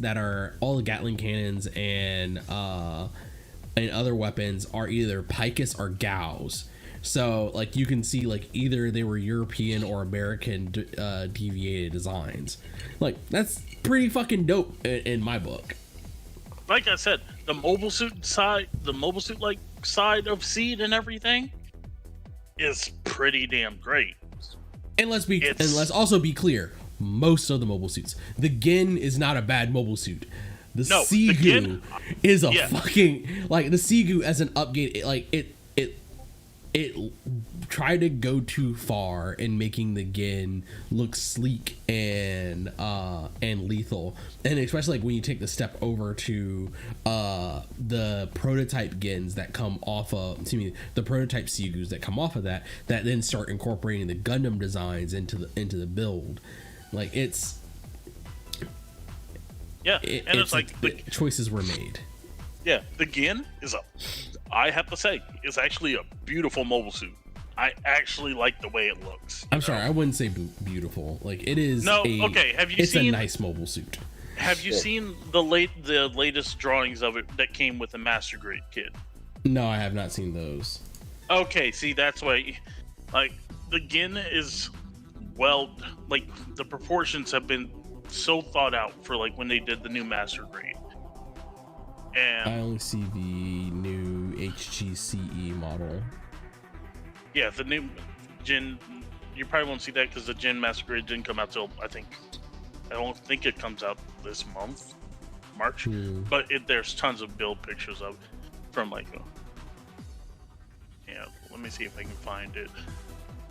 and other weapons are either Picus or Gauss. So like you can see like either they were European or American deviated designs. Like that's pretty fucking dope in my book. Like I said, the mobile suit side of Seed and everything is pretty damn great. And let's also be clear, most of the mobile suits. The Gin is not a bad mobile suit. The CGUE is a fucking, like, the CGUE as an upgrade, like it tried to go too far in making the Gin look sleek and lethal, and especially like when you take the step over to the prototype Gins that come off of, the prototype CGUEs that come off of that then start incorporating the Gundam designs into the build. Like it's it's like the choices were made. Yeah, the Gin is I have to say, it's actually a beautiful mobile suit. I actually like the way it looks. I'm sorry, I wouldn't say beautiful. Like it is. Okay. Have you it's seen? a nice mobile suit. Have you seen the latest drawings of it that came with the Master Grade kit? No, I have not seen those. Okay, see that's why, like the Gin is like the proportions have been so thought out for like when they did the new Master Grade. And I only see the new HGCE model. yeah, the new Gin, you probably won't see that because the Gin Master Grade didn't come out till I don't think it comes out this month, March. But there's tons of build pictures of from like, yeah. Let me see if I can find it.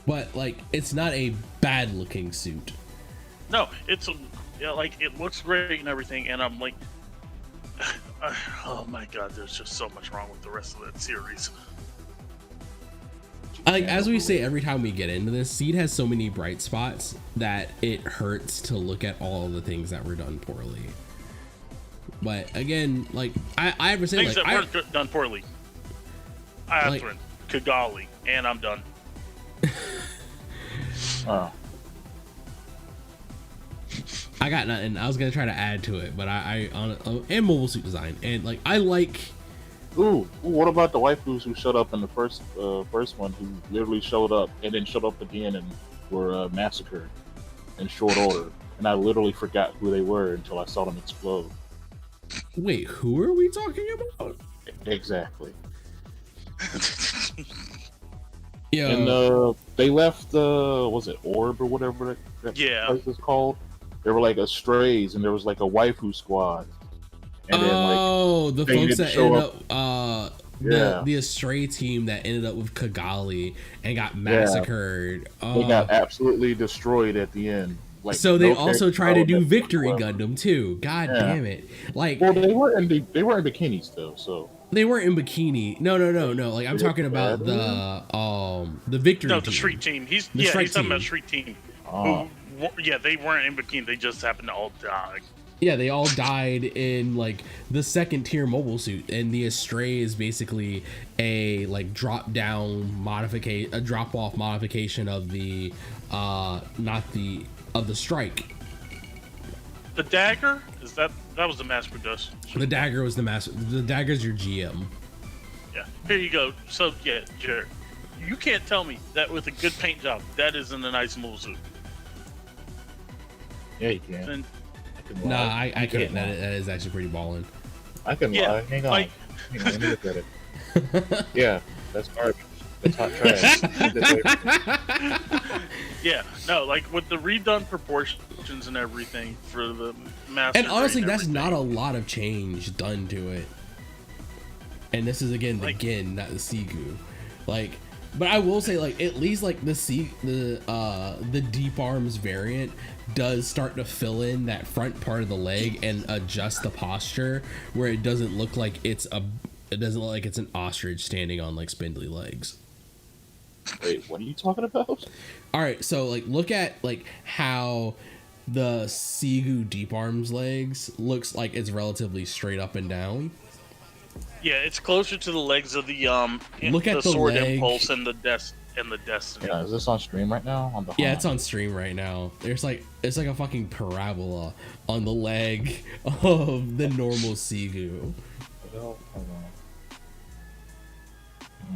But like, it's not a bad looking suit. No, it's like it looks great and everything, and I'm like, oh my god, there's just so much wrong with the rest of that series. Like as we say every time we get into this, Seed has so many bright spots that it hurts to look at all the things that were done poorly. But again, like I ever say things like, that weren't done poorly. Athrun, Kigali, and I'm done. I got nothing. I was gonna try to add to it, but and mobile suit design, and like I like. Ooh, what about the waifus who showed up in the first one, who literally showed up and then showed up again and were massacred in short order? And I literally forgot who they were until I saw them explode. Wait, who are we talking about? Exactly. Yeah. And they left was it Orb or whatever that place is called? They were like strays, and there was like a waifu squad. And then, the folks that ended up the Astray team that ended up with Kigali and got massacred. They got absolutely destroyed at the end. Like, so they also tried to do Victory Gundam too. God damn it! Like, well, they were in bikinis though, so they weren't in bikini. No. Like I'm talking about the Victory. No, team. the Street team. He's talking about Street team. They weren't in bikini. They just happened to all die. Yeah, they all died in like the second tier mobile suit, and the Astray is basically a like drop off modification of the of the Strike. The Dagger that was the mass production. The Dagger was the Dagger's your GM. Yeah, here you go. So yeah, Jared, you can't tell me that with a good paint job that isn't a nice mobile suit. Yeah, you can. And, nah, I can't. That is actually pretty ballin'. I can lie. Hang on. Let me look at it. Yeah, that's garbage. That's hot trash. Yeah, no, like with the redone proportions and everything for the master. And honestly, that's not a lot of change done to it. And this is again the Gin, not the CGUE. Like, but I will say, like, at least like the Deep Arms variant does start to fill in that front part of the leg and adjust the posture where it doesn't look like it's an ostrich standing on like spindly legs. Wait, what are you talking about? All right, so like look at like how the CGUE Deep Arms legs looks like it's relatively straight up and down. Yeah, it's closer to the legs of the look at the Sword leg. Impulse and the Destiny. Yeah, is this on stream right now? Yeah, it's on stream right now. It's like a fucking parabola on the leg of the normal CGUE. Hold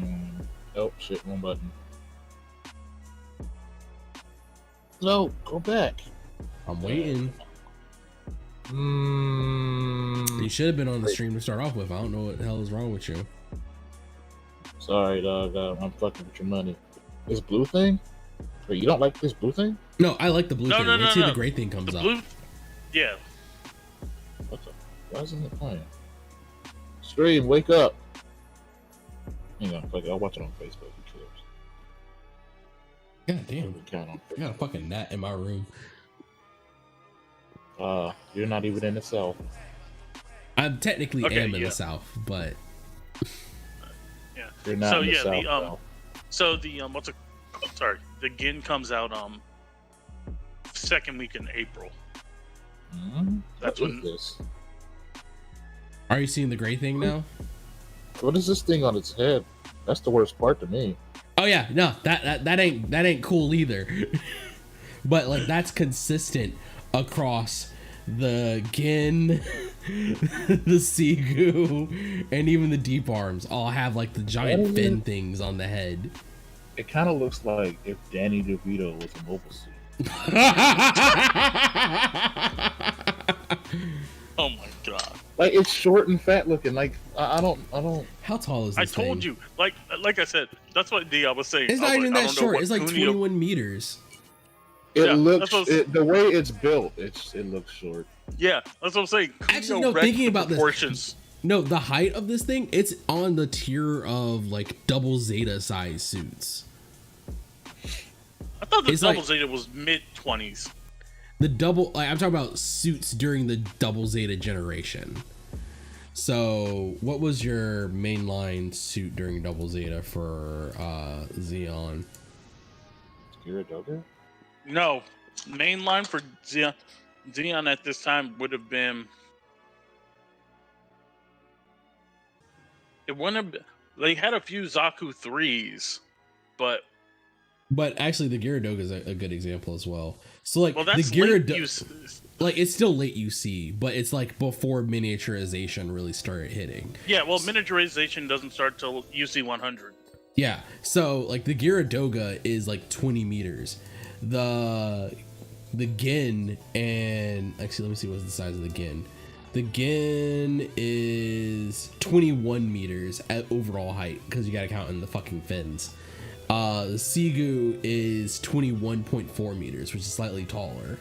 on. Oh shit, wrong button. No, go back. I'm waiting. You should have been on the stream to start off with. I don't know what the hell is wrong with you. Sorry, dog. I'm fucking with your money. This blue thing? Wait, you don't like this blue thing? No, I like the blue thing. Let's see the gray thing comes the up. Blue, yeah. What the? Why isn't it playing? Stream, wake up. Hang on, I'll watch it on Facebook. Who cares? God damn. I got a fucking gnat in my room. You're not even in the South. I'm technically am in the South, but yeah. You're not in the South. The Gin comes out second week in April. That's when this. Are you seeing the gray thing now? What is this thing on its head? That's the worst part to me. Oh yeah, no, that ain't cool either. But like that's consistent across the Gin, the CGUE, and even the deep arms all have like the giant fin things on the head. It kind of looks like if Danny DeVito was a mobile suit. Oh my god! Like it's short and fat looking. Like I don't. How tall is this I told thing? you, like I said, that's what I was saying. It's not even that short. It's like Cuneo... 21 meters. It looks the way it's built. It looks short. Yeah, that's what I'm saying. Actually, no. Thinking about this, no, the height of this thing, it's on the tier of like double Zeta size suits. I thought the double Zeta was mid-20s. The double, like I'm talking about suits during the double Zeta generation. So, what was your mainline suit during double Zeta for Xeon? Gyaradoga? No, mainline for Xeon at this time would have been. It wouldn't have been, they had a few Zaku 3s, but actually the Gyaradoga is a good example as well. So like the Gyaradoga, like it's still late UC, but it's like before miniaturization really started hitting. Yeah, well, miniaturization doesn't start till UC 100. Yeah, so like the Gyaradoga is like 20 meters. The Gin, and actually let me see what's the size of the Gin. The Gin is 21 meters at overall height because you gotta count in the fucking fins. The CGUE is 21.4 meters, which is slightly taller.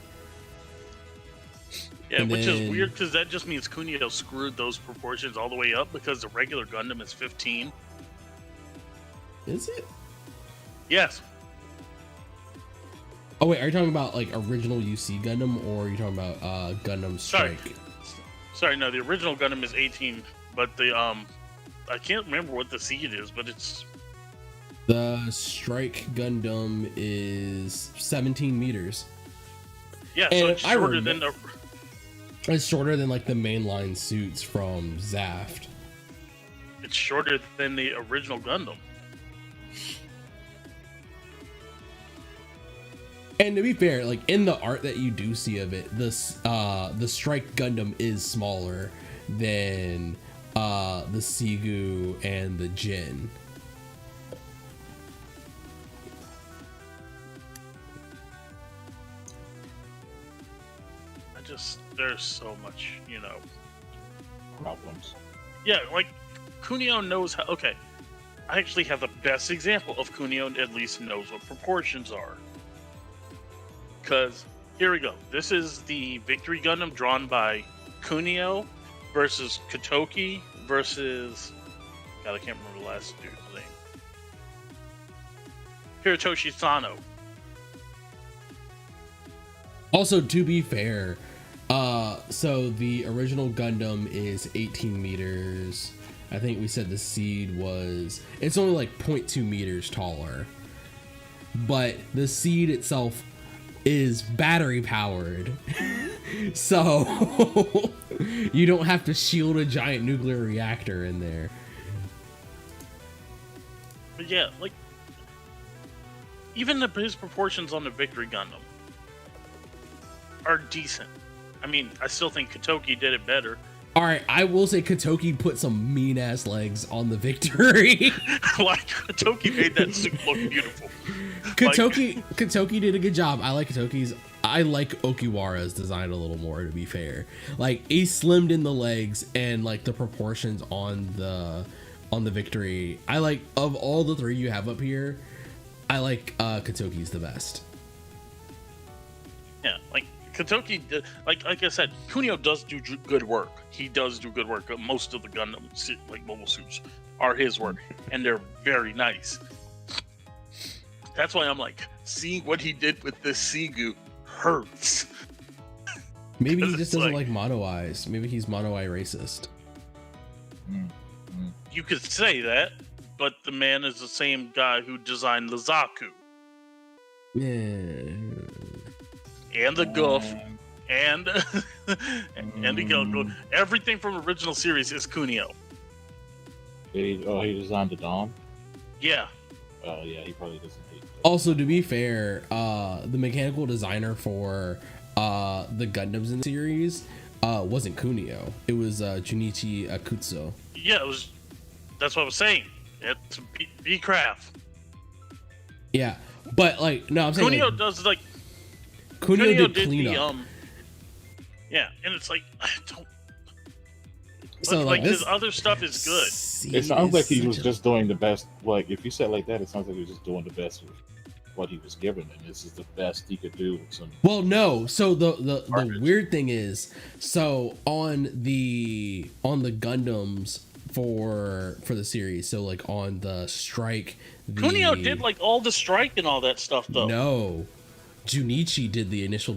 Yeah, which is weird because that just means Cuneo screwed those proportions all the way up because the regular Gundam is 15. Is it? Yes. Oh wait, are you talking about like original UC Gundam, or are you talking about Gundam Strike? Sorry, no, the original Gundam is 18, but the I can't remember what the Seed is, but it's the Strike Gundam is 17 meters. Yeah, so it's shorter than the. It's shorter than like the mainline suits from Zaft. It's shorter than the original Gundam. And to be fair, like in the art that you do see of it, this the Strike Gundam is smaller than the CGUE and the Jin. There's so much, problems. Yeah, like Cuneo knows how. Okay, I actually have the best example of Cuneo at least knows what proportions are. Because here we go. This is the Victory Gundam drawn by Cuneo versus Kotoki versus. God, I can't remember the last dude's name. Hirotoshi Sano. Also, to be fair, so the original Gundam is 18 meters. I think we said the Seed was, it's only like 0.2 meters taller. But the Seed itself is battery powered. So you don't have to shield a giant nuclear reactor in there. But yeah, like, even his proportions on the Victory Gundam are decent. I mean, I still think Kotoki did it better. All right, I will say Kotoki put some mean ass legs on the Victory. Like Kotoki made that suit look beautiful. Kotoki did a good job. I like Kotoki's. I like Okiwara's design a little more, to be fair. Like he slimmed in the legs and like the proportions on the Victory. I like, of all the three you have up here, I like Kotoki's the best. Yeah, like Kotoki, like I said, Cuneo does do good work. He does do good work. Most of the Gundam, like mobile suits, are his work, and they're very nice. That's why I'm like, seeing what he did with this CGUE hurts. Maybe he just doesn't like mono eyes. Maybe he's mono eye racist. You could say that, but the man is the same guy who designed the Zaku. Yeah. And the Goof, and the Gilgo. Everything from original series is Cuneo. He designed the Dom? Yeah. Oh yeah, he probably doesn't hate that. Also, to be fair, the mechanical designer for the Gundams in the series wasn't Kunio. It was Junichi Akutsu. Yeah, it was. That's what I was saying. It's B-Craft. Yeah, but like no, I'm saying Kunio like, does like Kunio did the cleanup. Yeah, and it's like I don't. So like this his other stuff is good. It sounds like he was just doing the best. Like if you said like that, it sounds like he was just doing the best with what he was given, and this is the best he could do with some. Well, no. So the Garbage. weird thing is, so on the Gundams for the series, so like on the Strike, Kunio did like all the strike and all that stuff though. No, Junichi did the initial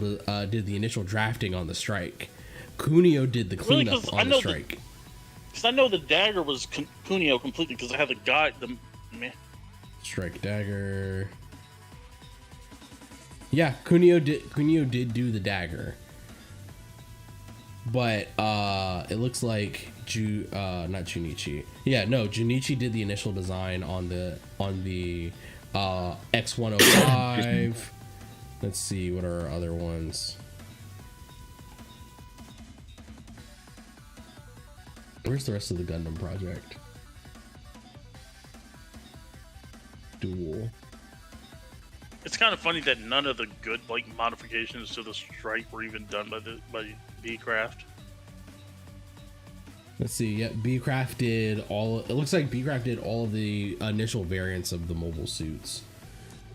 drafting on the Strike. Kunio did the Really, cleanup 'cause I on know the Strike. Because I know the dagger was Kunio completely because I had the guy. Strike dagger. Yeah, Kunio did do the dagger. But it looks like not Junichi. Yeah, no, Junichi did the initial design on the X105. Let's see, what are our other ones? Where's the rest of the Gundam project? Duel. It's kind of funny that none of the good like modifications to the strike were even done by B-Craft. Let's see. Yeah, B-Craft did all. It looks like B-Craft did all of the initial variants of the mobile suits,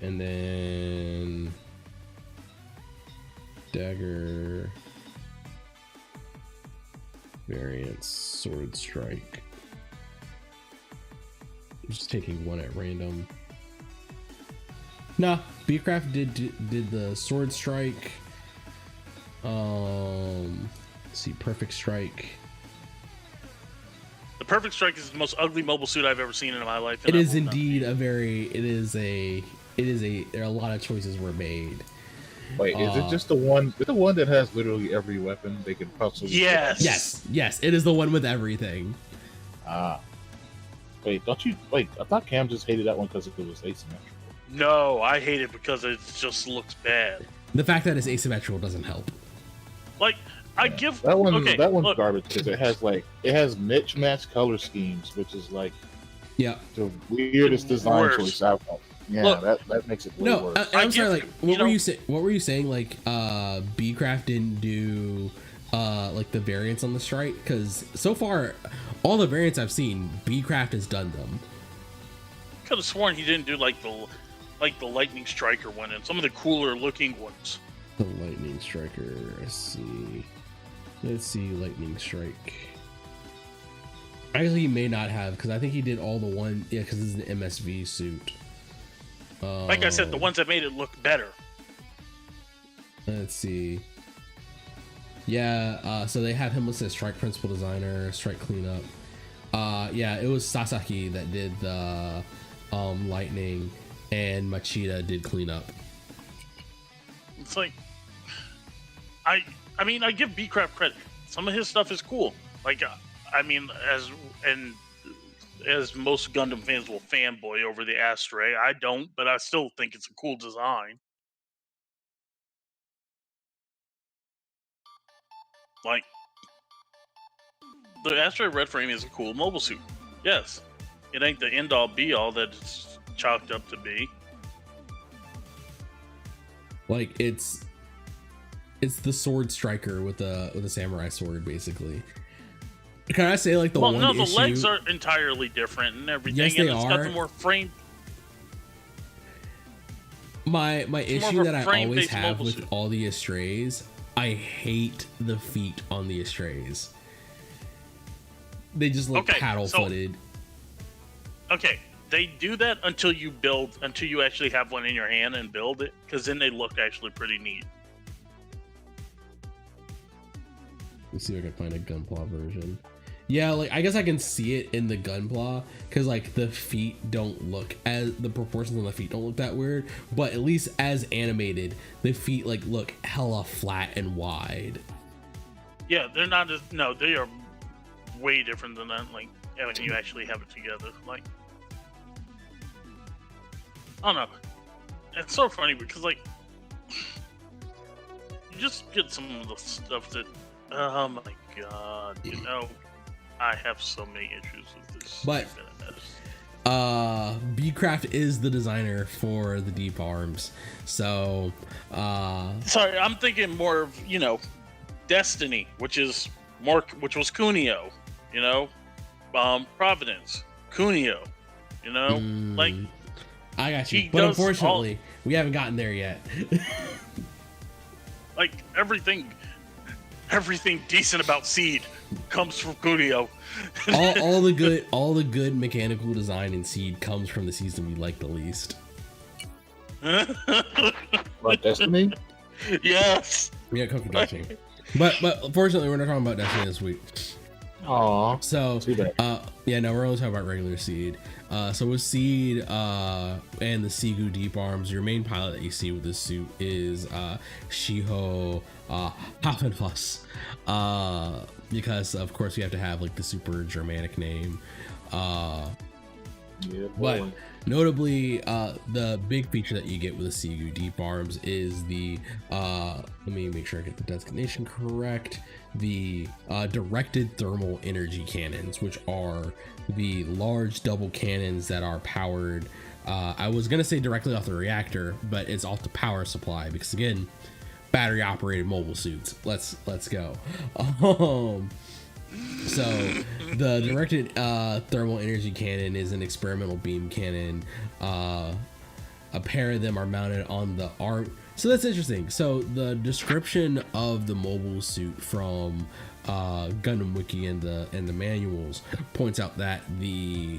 and then dagger variants, sword strike. I'm just taking one at random. Nah, B-Craft did the sword strike. Let's see, perfect strike. The perfect strike is the most ugly mobile suit I've ever seen in my life. It is indeed a there are a lot of choices were made. Wait, is it just the one? Is it the one that has literally every weapon they could possibly? Yes. It is the one with everything. Wait, don't you? Wait, I thought Cam just hated that one because it was asymmetrical. No, I hate it because it just looks bad. The fact that it's asymmetrical doesn't help. Like, I give that one. Okay, that one's look, garbage because it has mismatched color schemes, which is like Yeah. the weirdest design Worst. choice out. Yeah, Look, that makes it way No, worse. I'm sorry. Like, what were know- you saying? What were you saying? Like, B-Craft didn't do like the variants on the strike, because so far all the variants I've seen, B-Craft has done them. Could have sworn he didn't do like the lightning striker one and some of the cooler looking ones. The lightning striker. Let's see, lightning strike. Actually, he may not have, because I think he did all the one. Yeah, because it's an MSV suit. Like I said, the ones that made it look better. Let's see. Yeah, so they have him listed as strike principal designer, strike cleanup. Yeah, it was Sasaki that did the lightning, and Machida did cleanup. It's like, I mean, I give B-Craft credit. Some of his stuff is cool. Like, I mean, as most Gundam fans will fanboy over the Astray, I don't, but I still think it's a cool design. Like, the Astray Red Frame is a cool mobile suit. Yes, it ain't the end-all be-all that it's chalked up to be. Like, it's the sword striker with a samurai sword, basically. Can I say, like, the one the issue? legs are entirely different and everything, Yes, and they it's got are. the more frame. My more issue of a that I always frame-based have mobile with suit. all the Astrays, I hate the feet on the Astrays. They just look paddle-footed. Okay, they do that until you actually have one in your hand and build it, because then they look actually pretty neat. Let's see if I can find a Gunpla version. Yeah, like, I guess I can see it in the Gunpla, because, like, the feet don't look the proportions on the feet don't look that weird, but at least as animated, the feet, like, look hella flat and wide. Yeah, they're not as they are way different than that. Like when you actually have it together, like I don't know. It's so funny because like you just get some of the stuff that, oh my god, you know, I have so many issues with this. But Bcraft is the designer for the Deep Arms, so sorry, I'm thinking more of, you know, Destiny, which was Cuneo, you know, Providence, Cuneo, you know, like I got you, but unfortunately we haven't gotten there yet. Like everything decent about Seed comes from Cuneo. all the good mechanical design in Seed comes from the season we like the least. Like Destiny? Yes. Yeah, it comes from Destiny. But unfortunately we're not talking about Destiny this week. Aww. So too bad. yeah, no, we're only talking about regular Seed. So with Seed and the CGUE Deep Arms, your main pilot that you see with this suit is Shiho Hoffenfuss. Because of course you have to have like the super Germanic name. Yeah, But boy. notably, the big feature that you get with the CGUE Deep Arms is the let me make sure I get the designation correct. The directed thermal energy cannons, which are the large double cannons that are powered. I was gonna say directly off the reactor, but it's off the power supply because again, battery operated mobile suits. Let's go. So the directed thermal energy cannon is an experimental beam cannon. A pair of them are mounted on the arm. So that's interesting. So the description of the mobile suit from Gundam Wiki and the manuals points out that the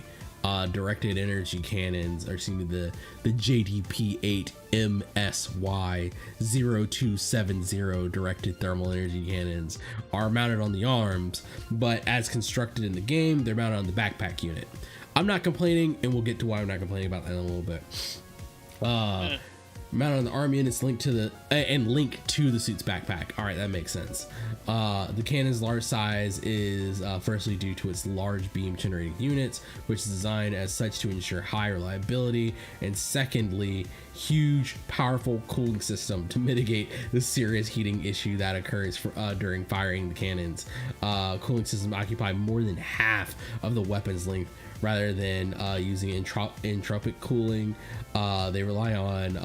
directed energy cannons, or excuse me, the JDP-8 MSY0270 directed thermal energy cannons are mounted on the arms, but as constructed in the game, they're mounted on the backpack unit. I'm not complaining, and we'll get to why I'm not complaining about that in a little bit. Mounted on the arm units linked to the suit's backpack. All right, that makes sense. The cannon's large size is firstly due to its large beam generating units, which is designed as such to ensure high reliability, and secondly, huge powerful cooling system to mitigate the serious heating issue that occurs during firing the cannons. Cooling systems occupy more than half of the weapon's length. Rather than using entropic cooling, they rely on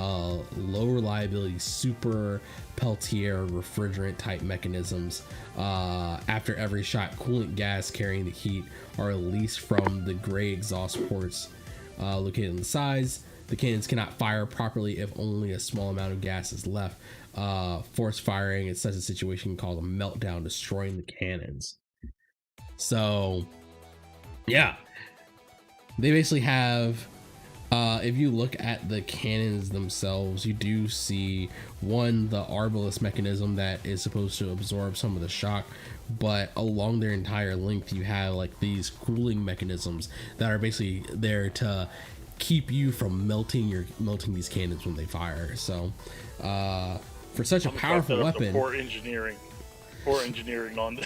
low reliability super Peltier refrigerant type mechanisms. After every shot, coolant gas carrying the heat are released from the gray exhaust ports located on the sides. The cannons cannot fire properly if only a small amount of gas is left. Forced firing in such a situation can cause a meltdown, destroying the cannons. So, yeah. They basically have, if you look at the cannons themselves, you do see one, the Arbalest mechanism that is supposed to absorb some of the shock, but along their entire length, you have like these cooling mechanisms that are basically there to keep you from melting these cannons when they fire. So, for such a powerful weapon, poor engineering on the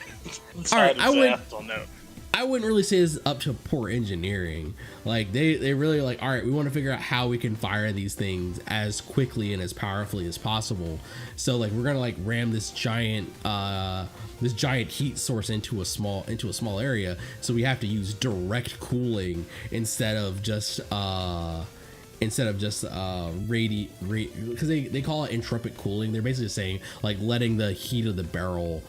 side of Zaft on that. I wouldn't really say it's up to poor engineering. Like they really like, all right, we want to figure out how we can fire these things as quickly and as powerfully as possible. So like we're gonna like ram this giant heat source into a small area. So we have to use direct cooling instead of just because they call it entropic cooling. They're basically saying like letting the heat of the barrel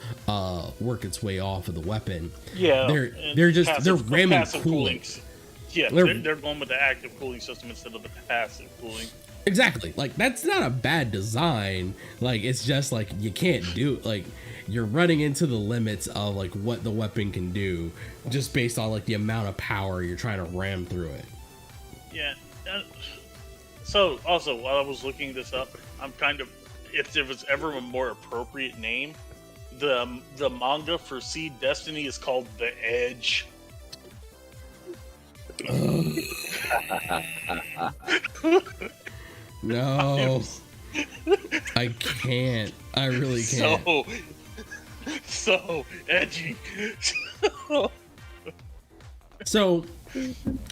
work its way off of the weapon. Yeah, they're ramming cooling. Yeah, they're going with the active cooling system instead of the passive cooling. Exactly. Like that's not a bad design. Like it's just like you can't do like you're running into the limits of like what the weapon can do just based on like the amount of power you're trying to ram through it. Yeah. So, also, while I was looking this up, I'm kind of, if there was ever a more appropriate name, the manga for Seed Destiny is called The Edge. No, I can't. I really can't. So edgy. So,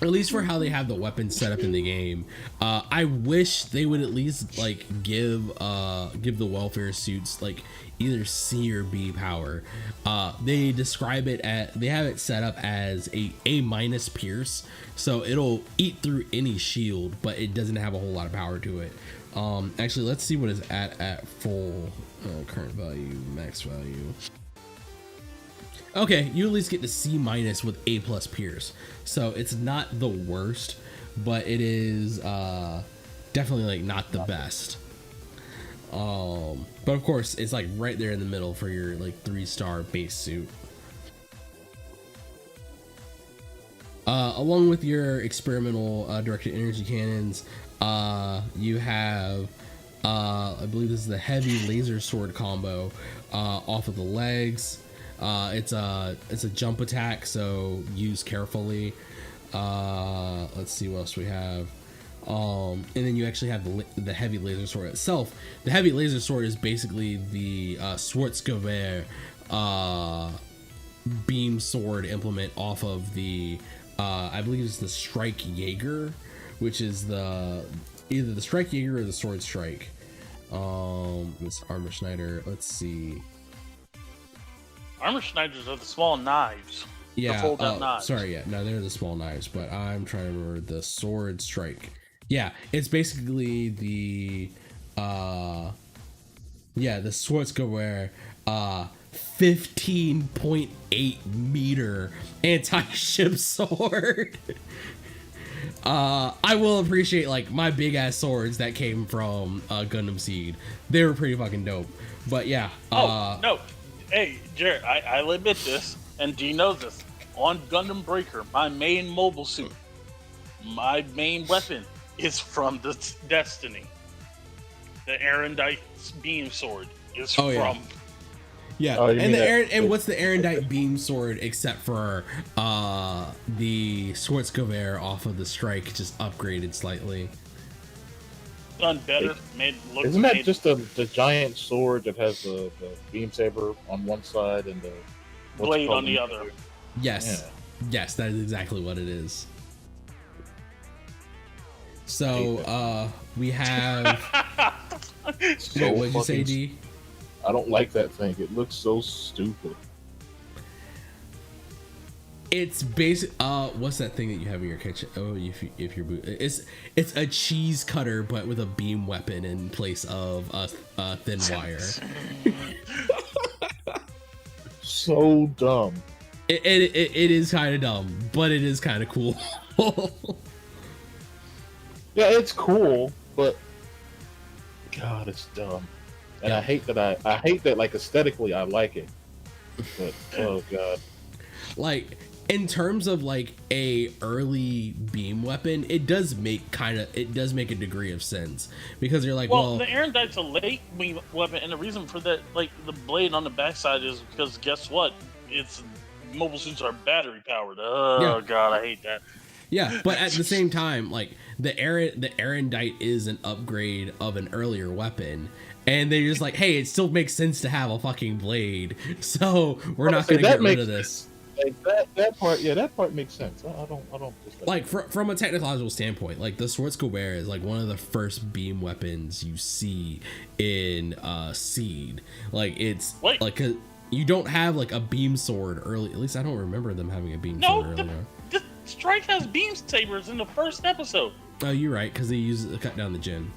at least for how they have the weapons set up in the game, I wish they would at least like give the welfare suits like either C or B power. They describe it they have it set up as A minus pierce, so it'll eat through any shield, but it doesn't have a whole lot of power to it. Actually, let's see what is at full current value, max value. Okay, you at least get to C minus with A plus pierce, so it's not the worst, but it is definitely like not the best. But of course, it's like right there in the middle for your like 3-star base suit. Along with your experimental directed energy cannons, you have I believe this is the heavy laser sword combo off of the legs. It's a jump attack, so use carefully. Let's see what else we have. And then you actually have the heavy laser sword itself. The heavy laser sword is basically the Schwarzgewehr beam sword implement off of the I believe it's the Strike Jaeger, which is either the Strike Jaeger or the Sword Strike. This Armor Schneider. Let's see. Armor Schneiders are the small knives. Yeah. The fold-out knives. Sorry, yeah. No, they're the small knives, but I'm trying to remember the Sword Strike. Yeah, it's basically the the Schwarzgewehr 15.8 meter anti-ship sword. I will appreciate like my big ass swords that came from Gundam Seed. They were pretty fucking dope. But yeah. No. Hey, Jared, I'll admit this, and Dee knows this. On Gundam Breaker, my main mobile suit, my main weapon is from the Destiny. The Erendite beam sword is from. Yeah, and what's the Erendite beam sword except for the Schwarzgewehr off of the Strike, just upgraded slightly. Done better, Isn't that just the giant sword that has the beam saber on one side and the blade on the other? Yes, yes, that is exactly what it is. So we have. So what'd you say, D? I don't like that thing. It looks so stupid. It's basic. What's that thing that you have in your kitchen? Oh, if you're it's a cheese cutter, but with a beam weapon in place of a thin wire. So dumb. It is kind of dumb, but it is kind of cool. Yeah, it's cool, but God, it's dumb. And yeah. I hate that like aesthetically I like it. But oh god. Like in terms of like a early beam weapon, it does make a degree of sense because you're like, well, the Erendite's a late beam weapon, and the reason for that, like the blade on the backside, is because guess what? It's mobile suits are battery powered. Oh god, I hate that. Yeah, but at the same time, like the Erendite is an upgrade of an earlier weapon, and they're just like, hey, it still makes sense to have a fucking blade, so we're not going to get rid of this. Like that part makes sense. I don't like from a technological standpoint, like the Schwarzgewehr is like one of the first beam weapons you see in Seed. Like it's like you don't have like a beam sword early. At least I don't remember them having a beam sword earlier. Strike has beam sabers in the first episode. Oh, you're right, because they use it to cut down the gen.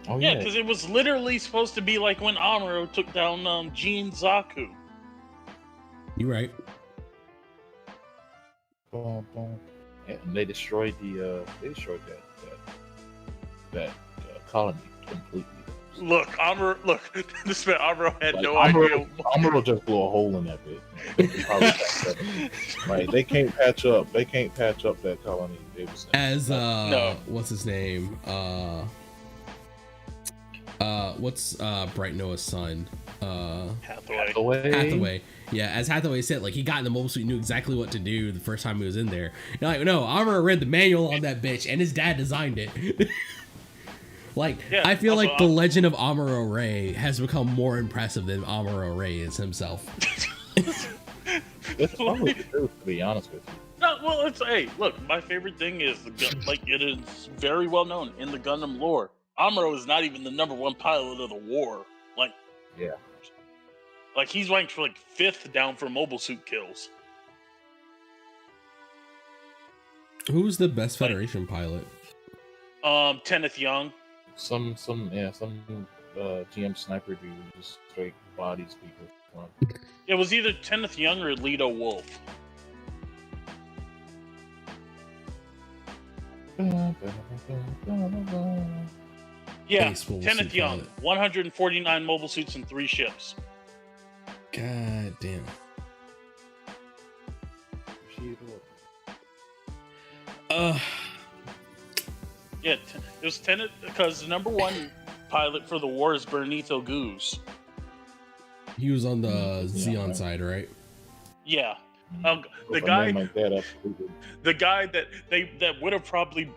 Oh yeah, because it was literally supposed to be like when Amuro took down Jin Zaku. You're right. Boom, boom. And they destroyed that colony completely. Look, this man Amuro had like, no idea. Amuro just blew a hole in that bit. Right, they can't patch up. They can't patch up that colony. As what's his name? What's Bright Noah's son? Hathaway. Yeah, as Hathaway said, like he got in the mobile suit, knew exactly what to do the first time he was in there. You're like, no, Amuro read the manual on that bitch, and his dad designed it. Like, yeah, I feel like the legend of Amuro Ray has become more impressive than Amuro Ray is himself. It's probably the truth, to be honest with you. No, well, hey, look, my favorite thing is like it is very well known in the Gundam lore. Amuro is not even the #1 pilot of the war. Like, Yeah. Like he's ranked for like 5th down for mobile suit kills. Who's the best Federation pilot? Kenneth Young. Some GM sniper dude just straight bodies people. It was either Kenneth Young or Leto Wolf. Yeah, Tasteful Kenneth Young. pilot. 149 mobile suits and 3 ships. God damn. Yeah, it was because the #1 pilot for the war is Benito Goose. He was on the Xeon side, right? Yeah, the If a guy, name like that, absolutely. the guy that would have probably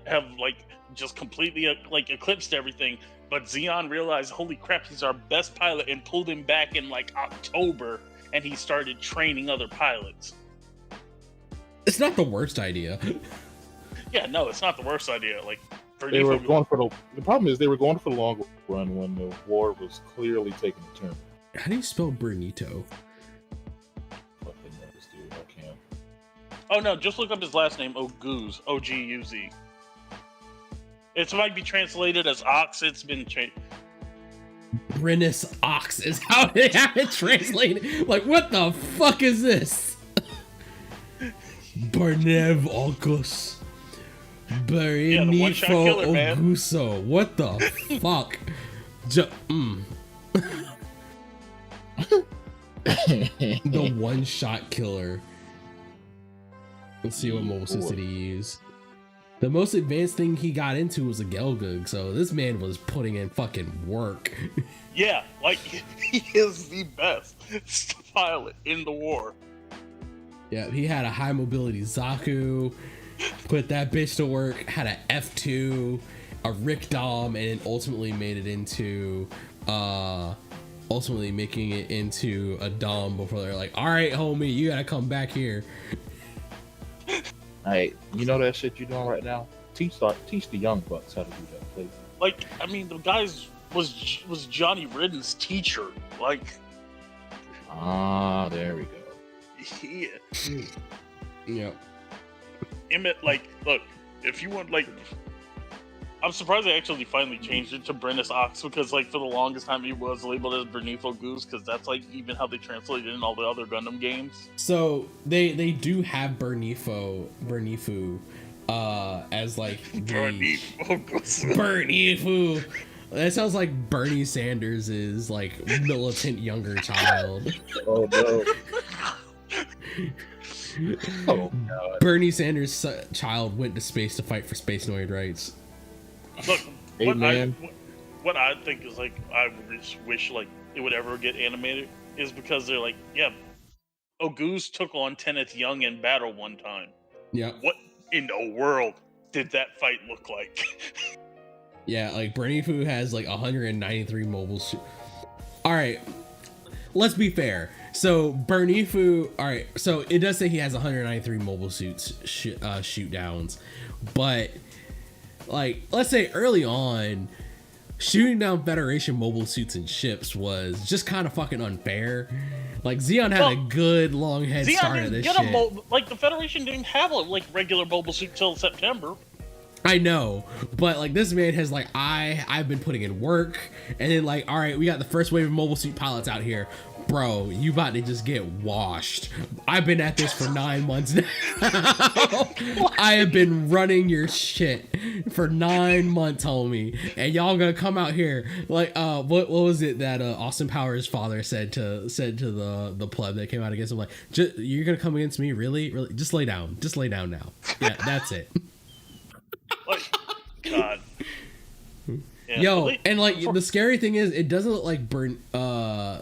have like just completely like eclipsed everything, but Xeon realized, holy crap, he's our best pilot, and pulled him back in like October, and he started training other pilots. It's not the worst idea. Yeah, no, it's not the worst idea. Like, They were going for the problem is they were going for the long run when the war was clearly taking a turn. How do you spell Bernito? Fucking knows, dude. I can't. Oh no, just look up his last name, Oguz, O-G-U-Z. It might be translated as Ox. It's been changed. Brennis Ox is how they have it translated. Like, what the fuck is this? Barnev Ogus. the one-shot Bernifo killer, man. Oguso. What the fuck? The one-shot killer. Let's see what mobile suits did he use. The most advanced thing he got into was a Gelgug, so this man was putting in fucking work. Yeah, like, he is the best pilot in the war. Yeah, he had a high mobility Zaku, put that bitch to work, had a F2, a Rick Dom, and ultimately made it into, making it into a Dom before they're like, all right, homie, you gotta come back here. Hey, you know that shit you're doing right now? Teach the young bucks how to do that, please. Like, I mean, the guy's was Johnny Ridden's teacher. Like, there we go. yeah. Yep. Emmett, like, look, if you want, like, I'm surprised they actually finally changed it to Brennis Ox, because, like, for the longest time he was labeled as Bernifo Goose, because that's, like, even how they translated it in all the other Gundam games. So they do have Bernifu, as like Bernifu. That sounds like Bernie Sanders is like militant younger child. Oh no. Oh god. Bernie Sanders' child went to space to fight for space noid rights. Look, Hey, man. what I think is, like, I just wish, like, it would ever get animated is because they're like, yeah, Oguz took on Kenneth Young in battle one time. Yeah. What in the world did that fight look like? Yeah, like Bernifu has like 193 mobile suits. All right, let's be fair. So Bernifu, all right, so it does say he has 193 mobile suits shoot downs, but like, let's say early on, shooting down Federation mobile suits and ships was just kind of fucking unfair. Like, Xeon had a good long head start of this shit. Like, the Federation didn't have a regular mobile suit till September. I know, but like, this man has like, I've been putting in work, and then like, all right, we got the first wave of mobile suit pilots out here. Bro, you about to just get washed. I've been at this for 9 months now. I have been running your shit for 9 months, homie, and y'all gonna come out here like, what was it that Austin Powers' father said to the pleb that came out against him, like, you're gonna come against me, really? Just lay down now. Yeah, that's it. Like, God. Yeah, Yo, and like, the scary thing is, it doesn't look like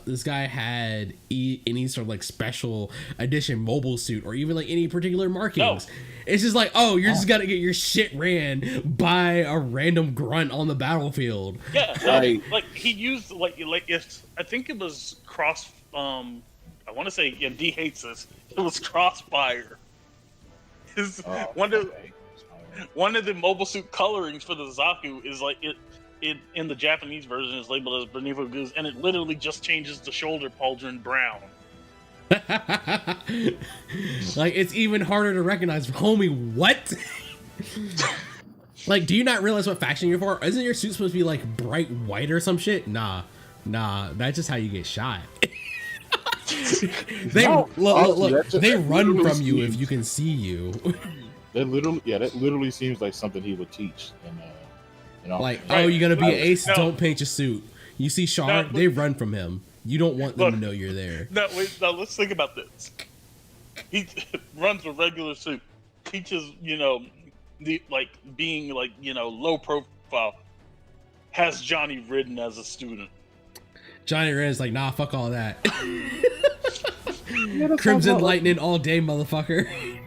this guy had any sort of like special edition mobile suit or even like any particular markings. No. It's just like, oh, you're just gotta get your shit ran by a random grunt on the battlefield. Yeah, like he used like if I think it was cross. I want to say, yeah, D hates this. It was Crossfire. His, Oh, one of okay. one of the mobile suit colorings for the Zaku is like it in the Japanese version is labeled as Benevo Goose, and it literally just changes the shoulder pauldron brown. Like, it's even harder to recognize. Homie, what? Like, do you not realize what faction you're for? Isn't your suit supposed to be like bright white or some shit? Nah, that's just how you get shot. They look, they run from you if you can see you. That literally seems like something he would teach. And like, Right. oh, you're gonna be an ace? No. Don't paint your suit. You see Char, No, they run from him. You don't want them to know you're there. No, wait, now let's think about this. He runs a regular suit, teaches, the being low profile, has Johnny Ridden as a student. Johnny Red's like, nah, fuck all that. Crimson Lightning all day, motherfucker.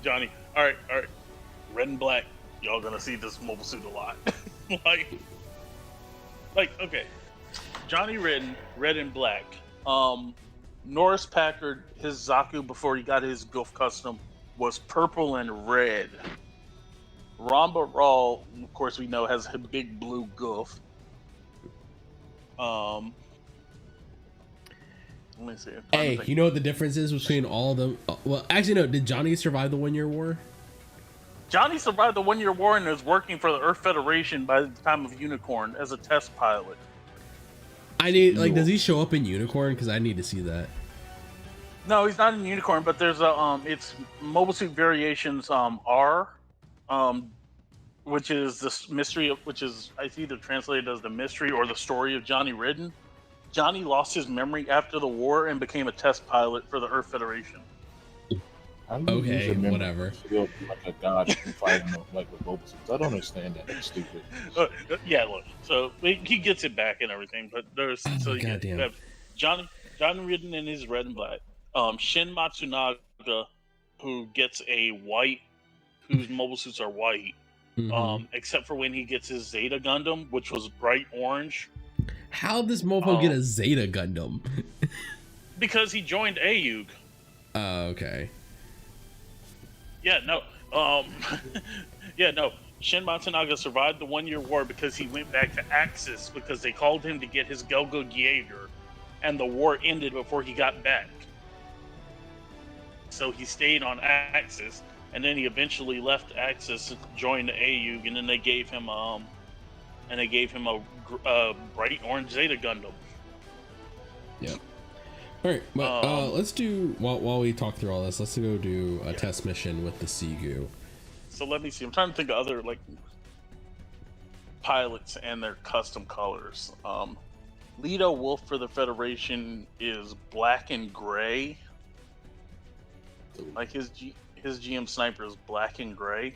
Johnny, all right, red and black. Y'all gonna see this mobile suit a lot. Okay, Johnny Ridden, red and black. Norris Packard, his Zaku before he got his Goof custom was purple and red. Ramba Raw, of course, we know has a big blue Goof. Let me see. Hey, you know what the difference is between all of them? Well, actually, no. Did Johnny survive the 1 year war? Johnny survived the 1 year war and is working for the Earth Federation by the time of Unicorn as a test pilot. I need, like, does he show up in Unicorn? Because I need to see that. No, he's not in Unicorn, but there's a it's Mobile Suit Variations R, which is this mystery of, which is it's either translated as the mystery or the story of Johnny Ridden. Johnny lost his memory after the war and became a test pilot for the Earth Federation. Okay, whatever. Like a god fighting like with mobile suits. I don't understand that. That's stupid. Yeah, look. So he gets it back and everything, but there's so you have Johnny Ridden in his red and black. Shin Matsunaga, who gets a white, whose mobile suits are white, except for when he gets his Zeta Gundam, which was bright orange. How'd this mofo get a Zeta Gundam? Because he joined AUG. Oh, okay. Yeah, no. Shin Matsunaga survived the 1 year war because he went back to Axis because they called him to get his Gelgo Jaeger, and the war ended before he got back. So he stayed on Axis, and then he eventually left Axis, joined the AUG, and then they gave him a bright orange Zeta Gundam. Yeah. All right, but let's do while we talk through all this. Let's go do a test mission with the CGUE. So let me see. I'm trying to think of other pilots and their custom colors. Leto Wolf for the Federation is black and gray. Like his GM sniper is black and gray.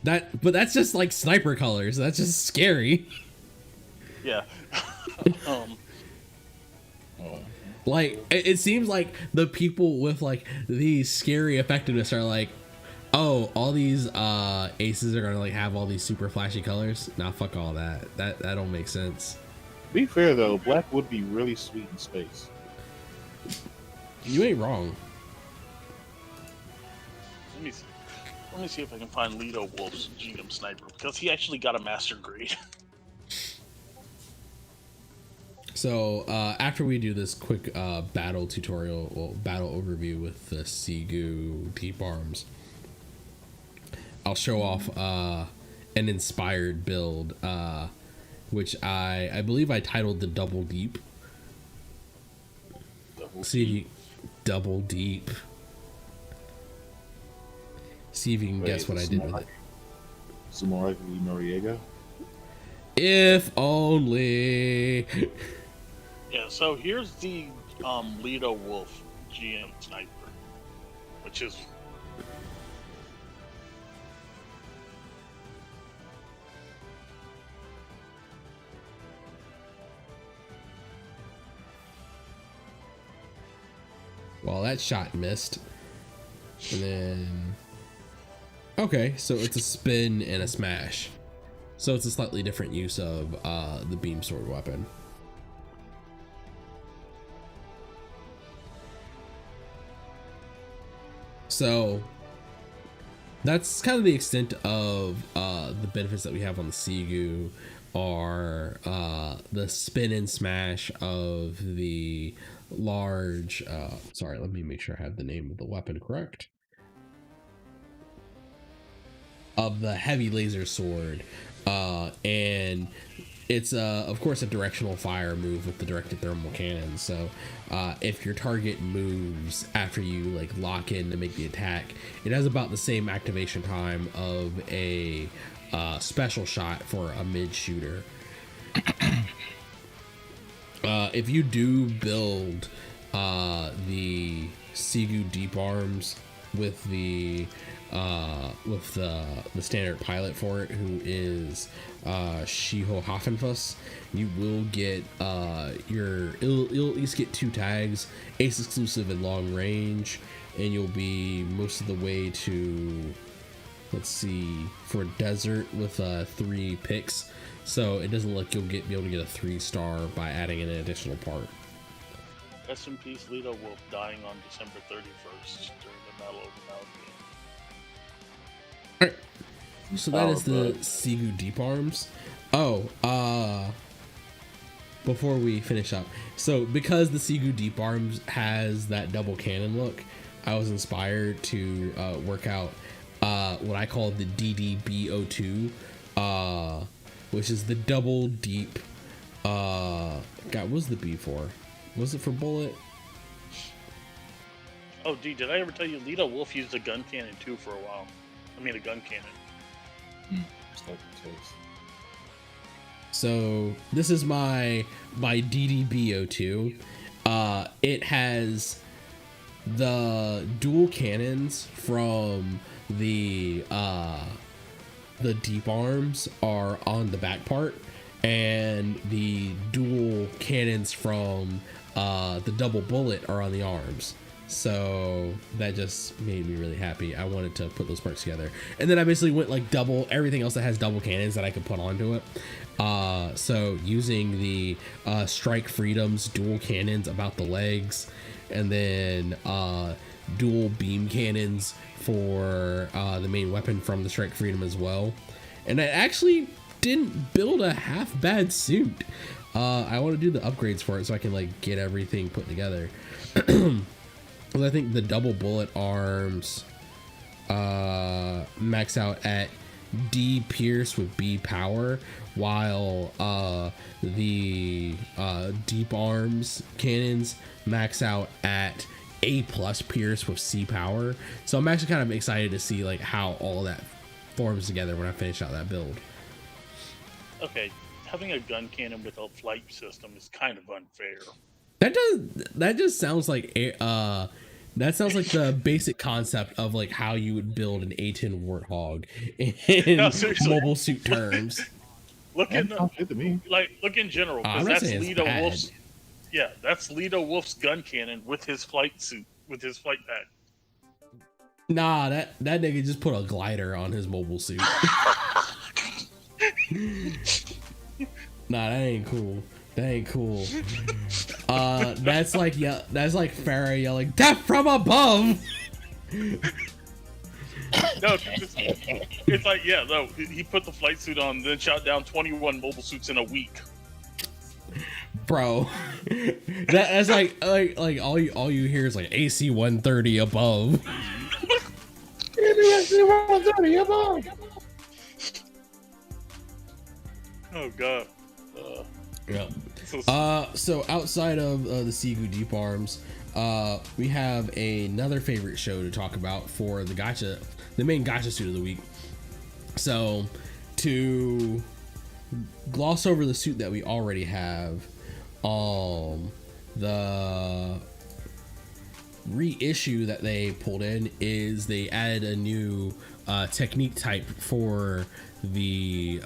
But that's just like sniper colors. That's just scary. Yeah. Like, it seems like the people with like these scary effectiveness are like, oh, all these aces are gonna like have all these super flashy colors. Nah, fuck all that. That don't make sense. Be fair though, black would be really sweet in space. You ain't wrong. Let me see if I can find Leto Wolf's GM sniper, because he actually got a master grade. So after we do this quick battle tutorial, battle overview with the CGUE Deep Arms, I'll show off an inspired build, which I believe I titled the Double Deep. Double Deep. See if you can guess what I did with it. Samurai Noriega? If only. Yeah, so here's the Leto Wolf GM sniper, which is well, that shot missed. And then okay, so it's a spin and a smash. So it's a slightly different use of the beam sword weapon. So that's kind of the extent of the benefits that we have on the CGUE, are the spin and smash of the large sorry, let me make sure I have the name of the weapon correct, of the heavy laser sword, and it's of course a directional fire move with the directed thermal cannon. So if your target moves after you like lock in to make the attack, it has about the same activation time of a special shot for a mid shooter. If you do build the CGUE deep arms with the standard pilot for it, who is Shiho Hoffenfuss, you will get you'll at least get 2 tags, ace exclusive and long range, and you'll be most of the way to, let's see, for desert with 3 picks. So it doesn't look you'll be able to get a 3-star by adding in an additional part. Rest in peace, Lito Wolf, dying on December 31st during the Battle of Malvia. Alright, so that is the CGUE deep arms. Before we finish up, so because the CGUE deep arms has that double cannon look, I was inspired to work out what I call the DDB02, which is the double deep. God, what was the B for? Was it for bullet? Oh, D, did I ever tell you Lito Wolf used a gun cannon too for a while? I mean, a gun cannon. So this is my DDB02. It has the dual cannons from the deep arms are on the back part, and the dual cannons from the double bullet are on the arms. So that just made me really happy. I wanted to put those parts together, and then I basically went like double everything else that has double cannons that I could put onto it. So using the Strike Freedom's dual cannons about the legs, and then dual beam cannons for the main weapon from the Strike Freedom as well. And I actually didn't build a half bad suit. I want to do the upgrades for it so I can like get everything put together. I think the double bullet arms max out at D Pierce with B power, while the deep arms cannons max out at A plus Pierce with C power. So I'm actually kind of excited to see like how all that forms together when I finish out that build. Okay, having a gun cannon with a flight system is kind of unfair. That just sounds like that sounds like the basic concept of like how you would build an A10 Warthog in mobile suit terms. Look in general, because that's Lito Wolf's. Yeah, that's Lito Wolf's gun cannon with his flight suit, with his flight pad. Nah, that nigga just put a glider on his mobile suit. Nah, that ain't cool. That ain't cool. That's like Farrah yelling, "Death from above!" No, it's like, yeah, no, he put the flight suit on, then shot down 21 mobile suits in a week. Bro, that's like all you hear is like AC 130 above. AC 130 above. Oh god. Yeah. So outside of the CGUE deep arms, we have another favorite show to talk about for the main gacha suit of the week. So to gloss over the suit that we already have, the reissue that they pulled in is they added a new technique type for the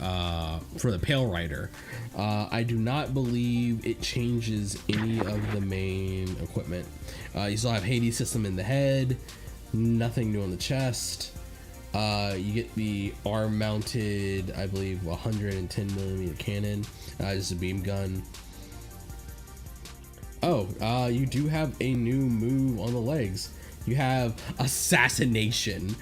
Pale Rider. I do not believe it changes any of the main equipment. You still have Hades system in the head, nothing new on the chest. You get the arm mounted, I believe, 110mm cannon, just a beam gun. You do have a new move on the legs. You have assassination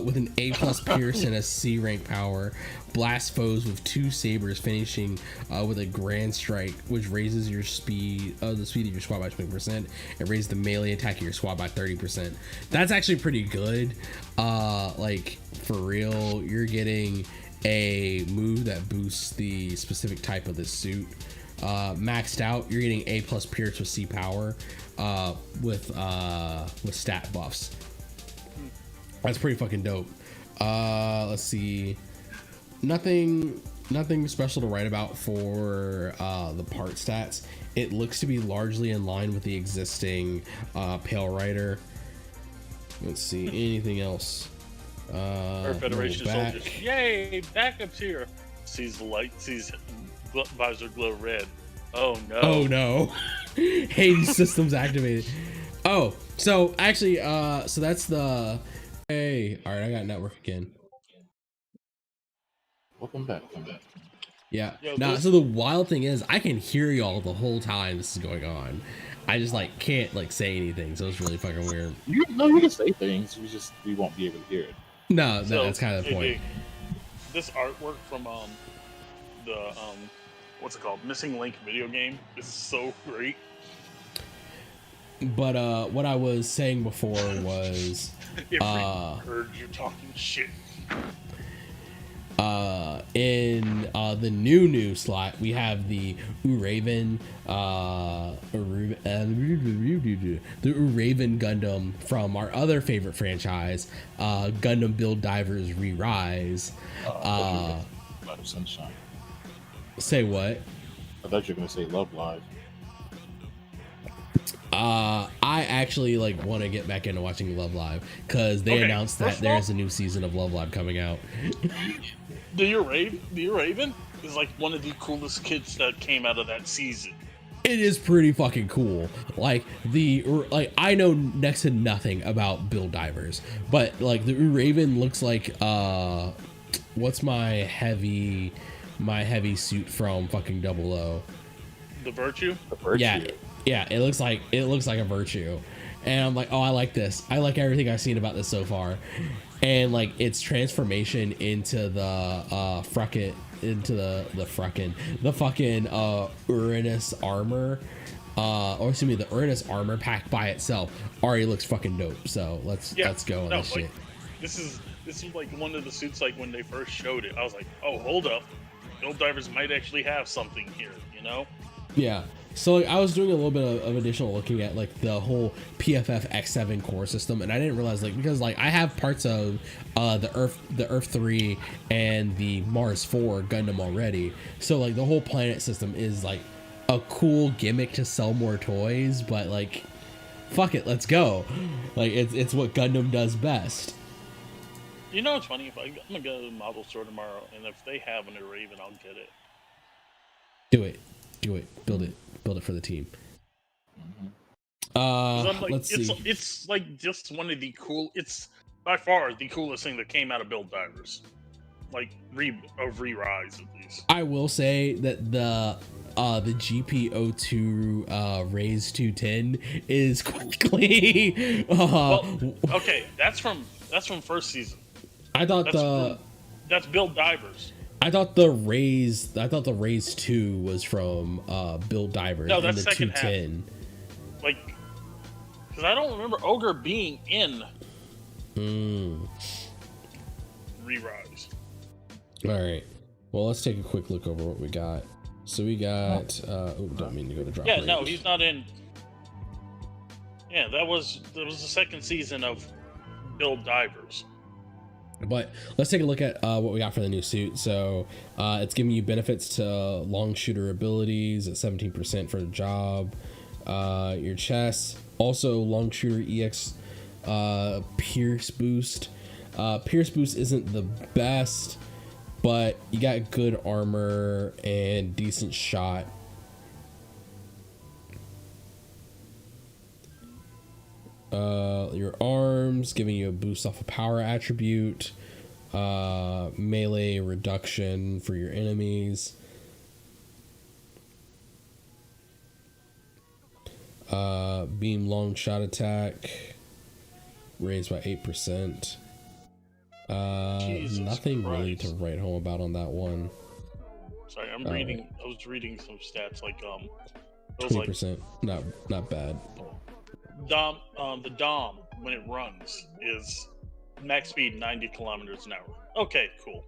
with an A+ pierce and a C rank power. Blast foes with 2 sabers, finishing with a grand strike, which raises your speed, the speed of your squad by 20%. It raises the melee attack of your squad by 30%. That's actually pretty good. Like for real, you're getting a move that boosts the specific type of the suit. Maxed out, you're getting A+ pierce with C power, with stat buffs. That's pretty fucking dope. Let's see. Nothing special to write about for the part stats. It looks to be largely in line with the existing Pale Rider. Let's see, anything else? Our Federation soldiers. Yay, backup's here. Sees the light, sees visor glow red. Oh no. Oh no. Hades systems activated. Oh, so actually, so that's the. Hey, all right, I got network again. Welcome back. Yeah. Now, so the wild thing is, I can hear y'all the whole time this is going on. I just like can't like say anything, so it's really fucking weird. You can say things. We won't be able to hear it. No, that's kind of the point. This artwork from the what's it called? Missing Link video game is so great. But what I was saying before was heard you talking shit. In the new slot, we have the Uraven, the Uraven Gundam from our other favorite franchise, Gundam Build Divers Re-Rise. Sunshine. Say what? I thought you were gonna say Love Live. I actually like want to get back into watching Love Live because they announced that there's a new season of Love Live coming out. The Uraven is like one of the coolest kids that came out of that season. It is pretty fucking cool. Like I know next to nothing about Build Divers, but like the Uraven looks like what's my heavy suit from fucking 00? The Virtue? Yeah, it looks like a Virtue, and I'm like, oh, I like this. I like everything I've seen about this so far, and like its transformation into the fucking Uranus armor, or excuse me, the Uranus armor pack by itself already looks fucking dope. So let's go on this shit. This is like one of the suits. Like when they first showed it, I was like, oh, hold up, Build Divers might actually have something here, you know? Yeah. So like, I was doing a little bit of additional looking at like the whole PFF X7 core system, and I didn't realize like because like I have parts of the Earth 3 and the Mars 4 Gundam already, so like the whole planet system is like a cool gimmick to sell more toys, but like fuck it, let's go. Like it's what Gundam does best. You know, it's funny, if I'm gonna go to the model store tomorrow, and if they have an Raven, I'll get it. Do it, build it for the team. Like, let's see. It's like just one of the cool. It's by far the coolest thing that came out of Build Divers, like Re-Rise at least. I will say that the GP02 Raise 210 is quickly. Okay, that's from first season. I thought that's Build Divers. I thought the Raise 2 was from Build Divers. No, that's and the second 210. half. Like, because I don't remember Ogre being in Re-Rise. All right. Well, let's take a quick look over what we got. So we got. Don't mean to go to drop. Yeah, range. no, he's not in. Yeah, that was the second season of Build Divers. But let's take a look at what we got for the new suit. So it's giving you benefits to long shooter abilities at 17% for the job. Your chest, also long shooter EX Pierce boost. Pierce boost isn't the best, but you got good armor and decent shot. Your arms, giving you a boost off a power attribute, melee reduction for your enemies, beam long shot attack, raised by 8%. Jesus Nothing Christ. really to write home about on that one. Sorry, I'm reading. I was reading some stats like it was 20%, not bad. the Dom when it runs is max speed 90 kilometers an hour. Okay, cool.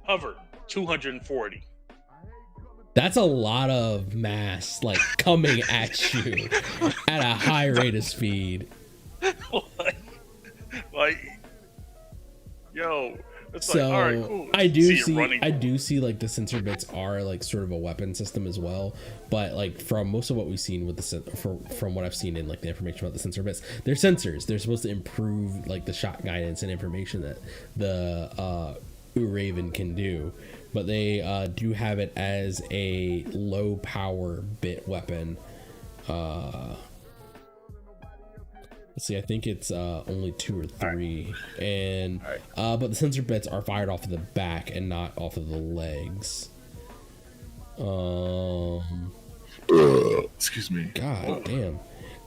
Hover 240. That's a lot of mass like coming at you at a high rate of speed. like, yo, it's So like, all right, cool. I it do see like the sensor bits are like sort of a weapon system as well, but like from most of what we've seen with from what I've seen in like the information about the sensor bits, they're sensors. They're supposed to improve like the shot guidance and information that the Raven can do, but they do have it as a low power bit weapon. Let's see, I think it's only 2 or 3, and but the sensor bits are fired off of the back and not off of the legs. Excuse me. God damn.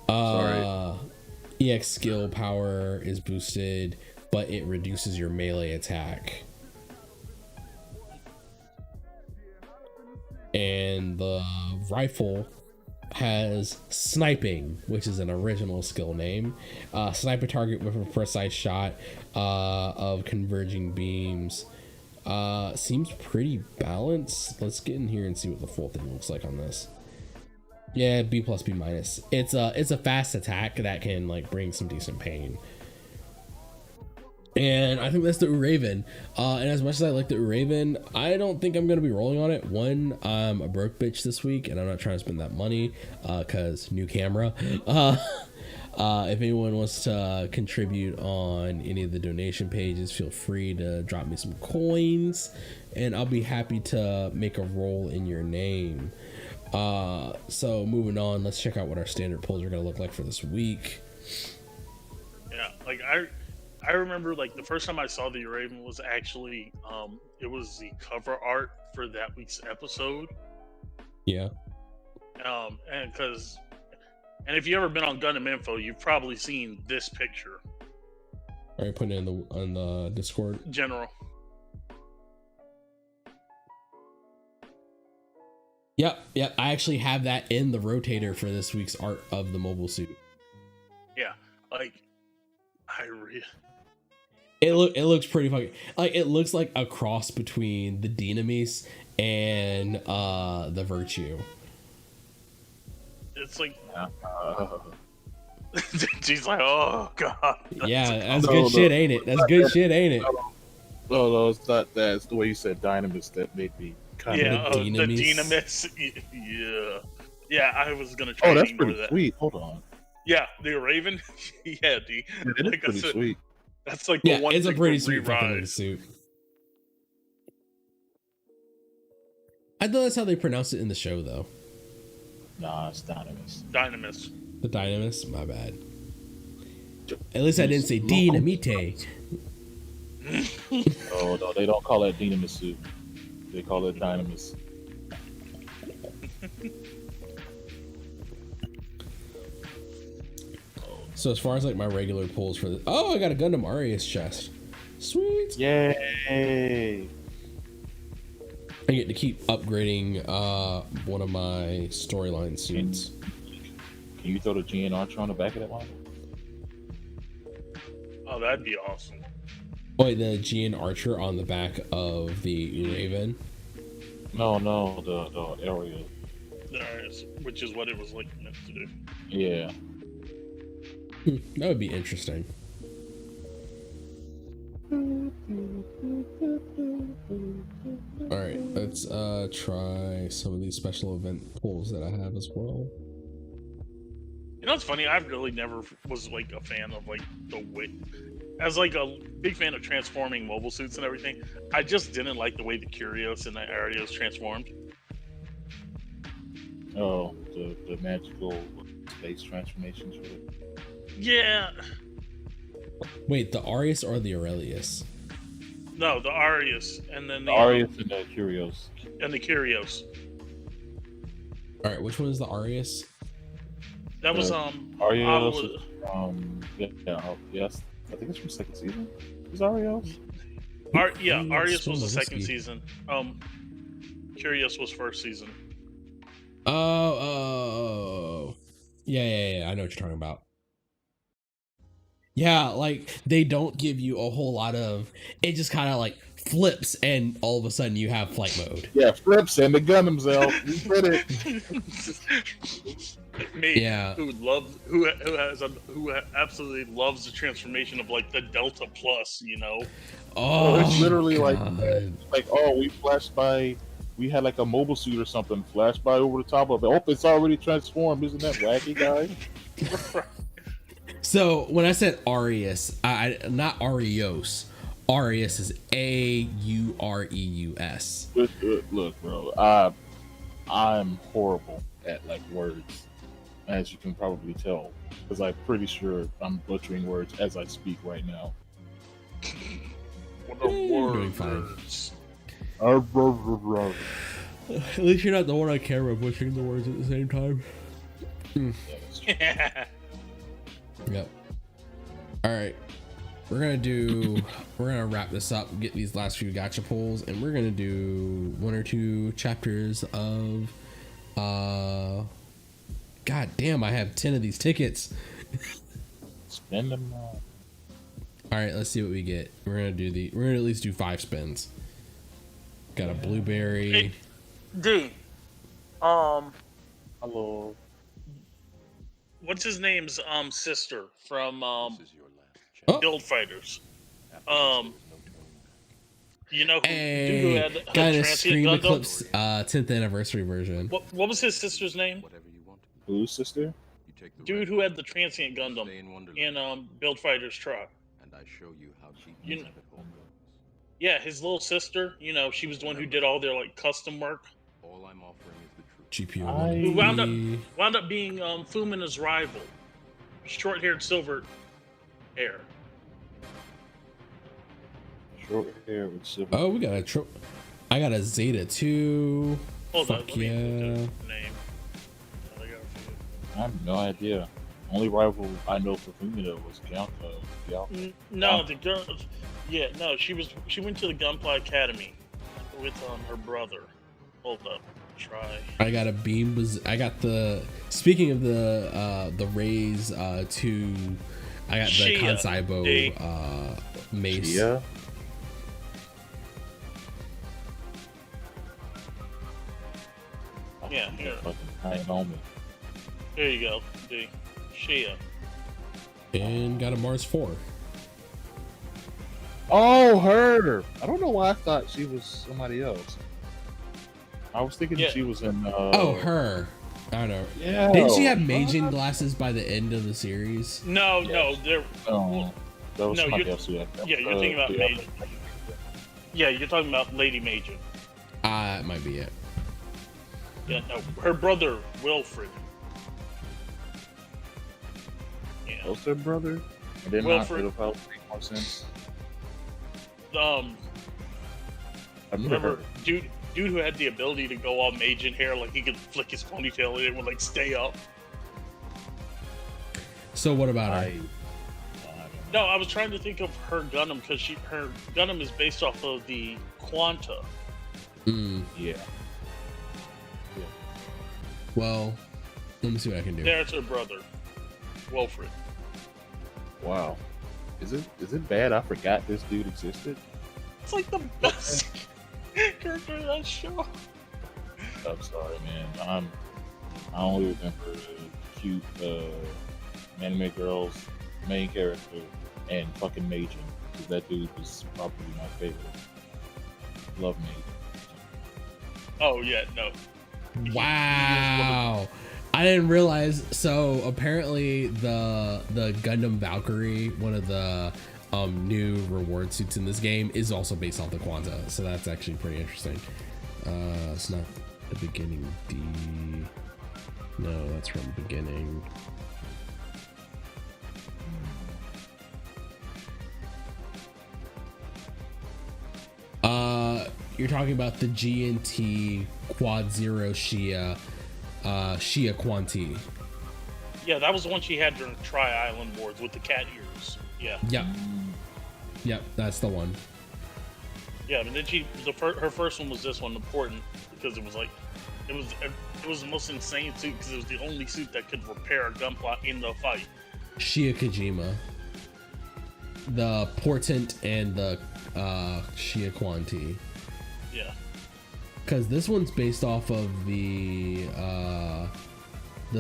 Sorry. EX skill power is boosted, but it reduces your melee attack. And the rifle has sniping, which is an original skill name. Snipe a target with a precise shot of converging beams. Seems pretty balanced. Let's get in here and see what the full thing looks like on this. Yeah, B plus B minus. It's a fast attack that can like bring some decent pain. And I think that's the Raven. And as much as I like the Raven, I don't think I'm gonna be rolling on it. One, I'm a broke bitch this week, and I'm not trying to spend that money because new camera. If anyone wants to contribute on any of the donation pages, feel free to drop me some coins, and I'll be happy to make a roll in your name. So moving on, let's check out what our standard pulls are gonna look like for this week. Yeah, like I remember like the first time I saw the Raven was actually it was the cover art for that week's episode. Yeah. And if you've ever been on Gundam Info, you've probably seen this picture. All right, putting it on the Discord. General. Yep. I actually have that in the rotator for this week's art of the mobile suit. Yeah, like It looks pretty fucking like it looks like a cross between the Dynamis and the Virtue. It's like she's like, oh god. Yeah, that's good shit, ain't it? That's good shit, ain't it? No, it's not that. It's the way you said Dynamis that made me kind of the Dynamis. Yeah, I was gonna try. Oh, that's pretty sweet. Hold on. Yeah, the Raven. Yeah, D. It is pretty sweet. That's like the one. It's a pretty sweet fucking suit. I thought that's how they pronounce it in the show, though. Nah, it's Dynamis. Dynamis. The Dynamis? My bad. At least I didn't say Dynamite. Oh no, they don't call it Dynamis suit. They call it Dynamis. So as far as like my regular pulls for this, I got a Gundam Arius chest. Sweet. Yay. I get to keep upgrading one of my storyline suits. Can you throw the GN Archer on the back of that one? Oh, that'd be awesome. Wait, the GN Archer on the back of the Raven? No, the area. Which is what it was like meant to do. Yeah. That would be interesting. Alright, let's try some of these special event pulls that I have as well. You know what's funny? I really never was like a fan of like the way, as like a big fan of transforming mobile suits and everything. I just didn't like the way the Curios and the Arios transformed. Oh, the magical space transformations for it. Yeah. Wait, the Arius or the Aurelius? No, the Arius, and then the Arius and the Curios. And the Curios. All right, which one is the Arius? That was Arius Yes. I think it's from second season. Is Arios? Arius was the second season. Curious was first season. Oh. Yeah. I know what you're talking about. Yeah, like they don't give you a whole lot of. It just kind of like flips, and all of a sudden you have flight mode. Yeah, flips and the Gundams out. We did it. Me, who absolutely loves the transformation of like the Delta Plus, you know. Oh, it's literally like we flashed by. We had like a mobile suit or something flashed by over the top of it. Oh, it's already transformed. Isn't that wacky, guys? So when I said Arius, I not Arios. Arius is Aureus. Look, bro. I'm horrible at like words, as you can probably tell, because I'm pretty sure I'm butchering words as I speak right now. What are words? Doing fine. At least you're not the one on camera butchering the words at the same time. Yeah. Yep. All right. We're gonna wrap this up, get these last few gacha pulls, and we're gonna do 1 or 2 chapters of God damn, I have 10 of these tickets. Spend them all. All right, let's see what we get. We're gonna at least do 5 spins. Got a blueberry. Hey, dude. Hello. What's his name's sister from Build Fighters? You know who had got a Transient Scream Gundam? Eclipse 10th anniversary version. What was his sister's name? Whose sister? Dude who had the Transient Gundam in Build Fighters Try. And I show you how You know, yeah, his little sister. You know, she was the one who did all their like custom work. all I'm offering is the truth. GPU. Who wound up being Fumina's rival, short-haired silver hair. Short hair with silver. Oh, we got I got a Zeta 2. Hold on, Fuck let me yeah. look at his name. I have no idea. Only rival I know for Fumina was Galka. No, the girl. Yeah, no, she went to the GUNPLA Academy with her brother. Hold up, try. I got a beam. I got the. Speaking of the Rays 2, I got the Kansaibo mace. Yeah. Yeah, here. Hang on me. There you go, D. Shia. And got a Mars 4. Oh, her! I don't know why I thought she was somebody else. I was thinking she was in. Oh, her. I don't know. Yeah. Didn't she have Meijin glasses by the end of the series? No, there. No, that was somebody you're else. thinking about Meijin. Yeah, you're talking about Lady Meijin. It might be it. Yeah, no, her brother Wilfred. Yeah. Was their brother? And then Wilfred. would have make more sense. I've never heard. Dude who had the ability to go all Meijin hair, like he could flick his ponytail and it would like stay up. So what about her? No, I was trying to think of her Gundam because her Gundam is based off of the Quanta. Yeah. Well, let me see what I can do. There's her brother, Wilfred. Wow. Is it bad I forgot this dude existed? It's like the best character in that show. I'm sorry, man. I only remember the cute anime girl's main character and fucking Meijin, because that dude was probably my favorite. Love Meijin. Oh yeah, no. Wow. I didn't realize. So apparently the Gundam Valkyrie, one of the new reward suits in this game, is also based off the Quanta. So that's actually pretty interesting. It's not the beginning D. No, that's from the beginning. You're talking about the GNT Quad Zero Shia Quanti. Yeah, that was the one she had during Tri-Island Wars with the cat ears. Yeah. Yep, that's the one. Yeah, and then her first one was this one, important, because it was like, it was the most insane suit because it was the only suit that could repair a gunpla in the fight. Shia Kojima, the Portent and the Shia Quanti. Yeah. Because this one's based off of the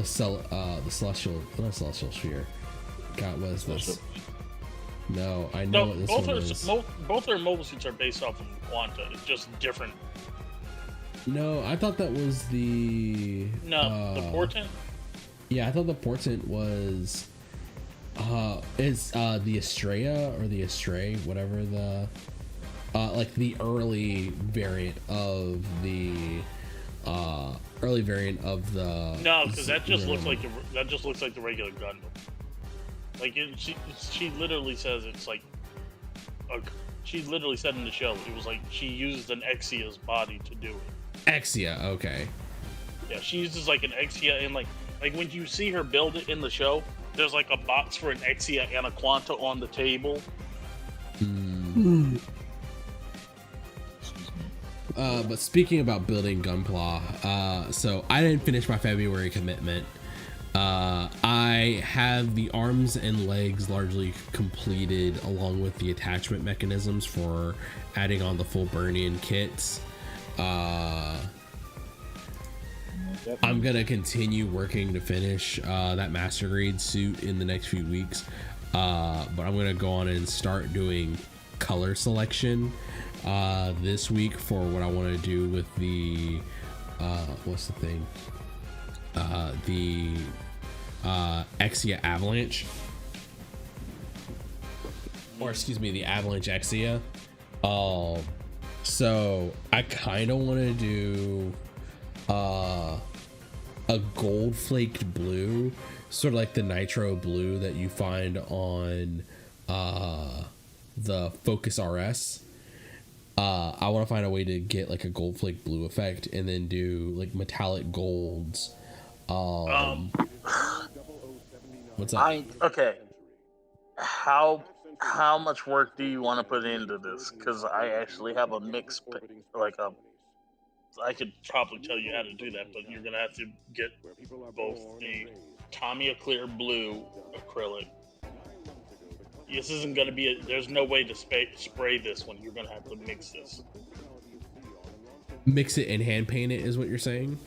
celestial, not celestial sphere. God, what is this? No, I know what this one is. Both their mobile suits are based off of Quanta. It's just different. No, I thought that was the... No, the Portent? Yeah, I thought the Portent was... is the Estrella or the Astray, whatever the... like the early variant of the... No, because that just looks like the regular Gundam. Like she literally says it's like, she literally said in the show it was like she used an Exia's body to do it. Exia, okay. Yeah, she uses like an Exia, and like when you see her build it in the show, there's like a box for an Exia and a Quanta on the table. But speaking about building Gunpla, so I didn't finish my February commitment. I have the arms and legs largely completed, along with the attachment mechanisms for adding on the full Burnian kits. I'm gonna continue working to finish that master grade suit in the next few weeks, but I'm gonna go on and start doing color selection this week for what I want to do with the what's the thing, the Exia Avalanche, or excuse me, the Avalanche Exia. So I kind of want to do a gold flaked blue, sort of like the nitro blue that you find on the Focus RS. I want to find a way to get like a gold flake blue effect and then do like metallic golds. What's up? Okay. How much work do you want to put into this? Because I actually have a mix, I could probably tell you how to do that, but you're gonna have to get both the Tamiya clear blue acrylic. This isn't gonna be there's no way to spray this one. You're gonna have to mix this. Mix it and hand paint it is what you're saying?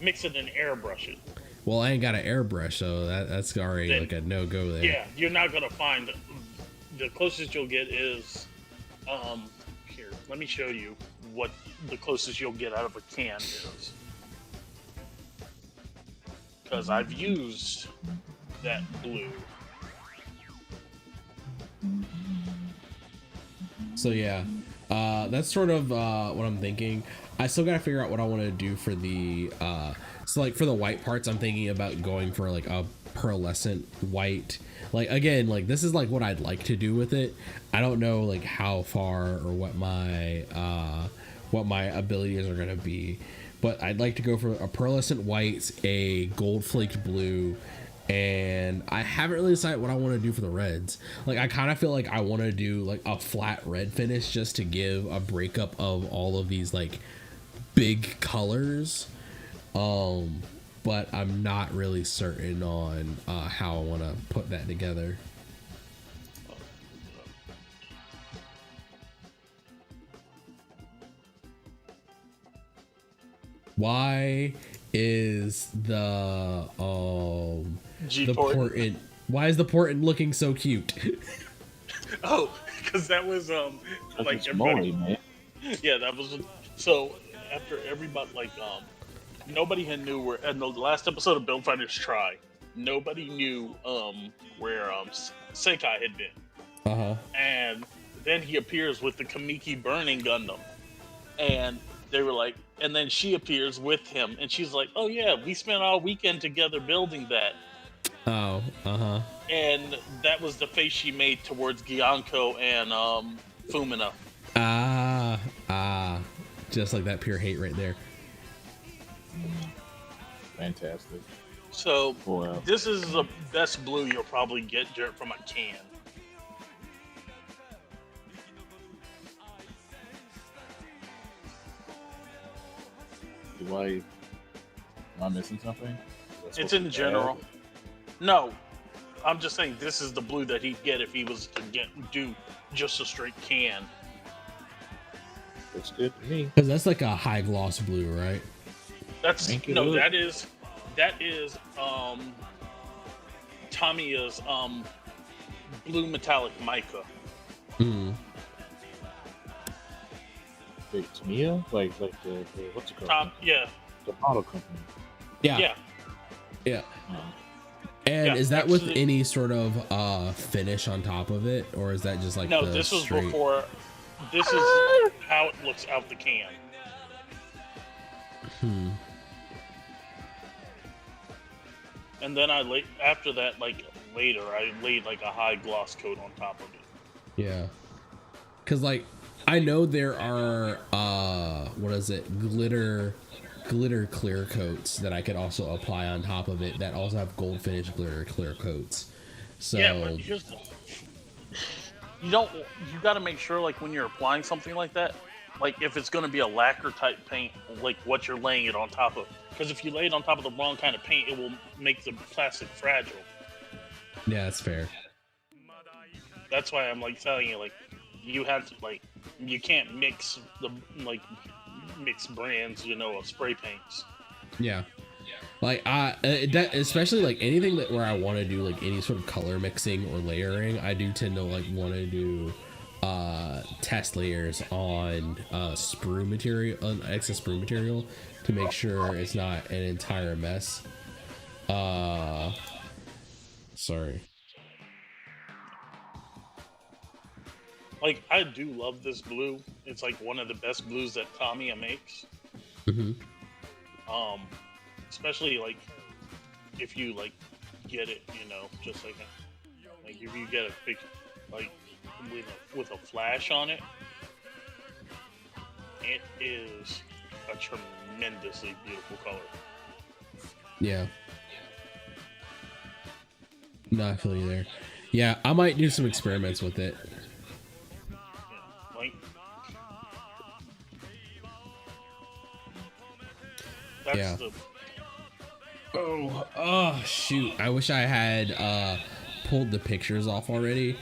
Mix it and airbrush it. Well, I ain't got an airbrush, so that's already Then, like a no-go there. Yeah, you're not gonna find the closest you'll get is here. Let me show you what the closest you'll get out of a can is. Because I've used that blue. So yeah, that's sort of what I'm thinking. I still gotta figure out what I want to do for the so like for the white parts, I'm thinking about going for like a pearlescent white. Like again, like this is like what I'd like to do with it. I don't know like how far or what my abilities are gonna be, but I'd like to go for a pearlescent white, a gold flaked blue, and I haven't really decided what I want to do for the reds. Like I kind of feel like I want to do like a flat red finish just to give a breakup of all of these like big colors, but I'm not really certain on how I want to put that together. Why is the portent? Why is the portent looking so cute? Oh, because that was like everybody. Man. Yeah, that was so. After everybody nobody had knew where. In the last episode of Build Fighters Try, nobody knew where Sekai had been. And then he appears with the Kamiki burning Gundam, and they were like, and then she appears with him, and she's like, "Oh yeah, we spent all weekend together building that." Oh, And that was the face she made towards Gyanko and Fumina. Just like that pure hate right there. Fantastic. So Wow. this is the best blue you'll probably get from a can. Am I missing something? It's in general. No, I'm just saying this is the blue that he'd get if he was to do just a straight can. Looks good to me. Because that's like a high gloss blue, right? That's Thank you. no, that is Tamiya's blue metallic mica. Hmm. Wait, Tamiya? Like the what's it called? Yeah. The model company. Yeah. Yeah. And Yeah, is that with actually- any sort of finish on top of it, or is that just like No, the this was straight... before. This is how it looks out the can. Hmm. And then after that, like later, I laid like a high gloss coat on top of it. Yeah. Because like I know there are what is it, glitter clear coats that I could also apply on top of it that also have gold finish glitter clear coats. So Yeah, but you got to make sure, like when you're applying something like that, like if it's going to be a lacquer type paint, like what you're laying it on top of. Because if you lay it on top of the wrong kind of paint, it will make the plastic fragile. yeah, that's fair. That's why I'm like telling you, like you have to, like, you can't mix mix brands, of spray paints. Yeah. Like that, especially like anything where I want to do like any sort of color mixing or layering, I do tend to like want to do test layers on sprue material, on excess sprue material, to make sure it's not an entire mess. Sorry. Like, I do love this blue. It's like one of the best blues that Tamiya makes. Mm-hmm. Especially like if you like get it, just like if you get a picture like with a flash on it, it is a tremendously beautiful color. Yeah. No, I feel you there. Yeah, I might do some experiments with it. Like that's Yeah. the Oh shoot, I wish I had pulled the pictures off already.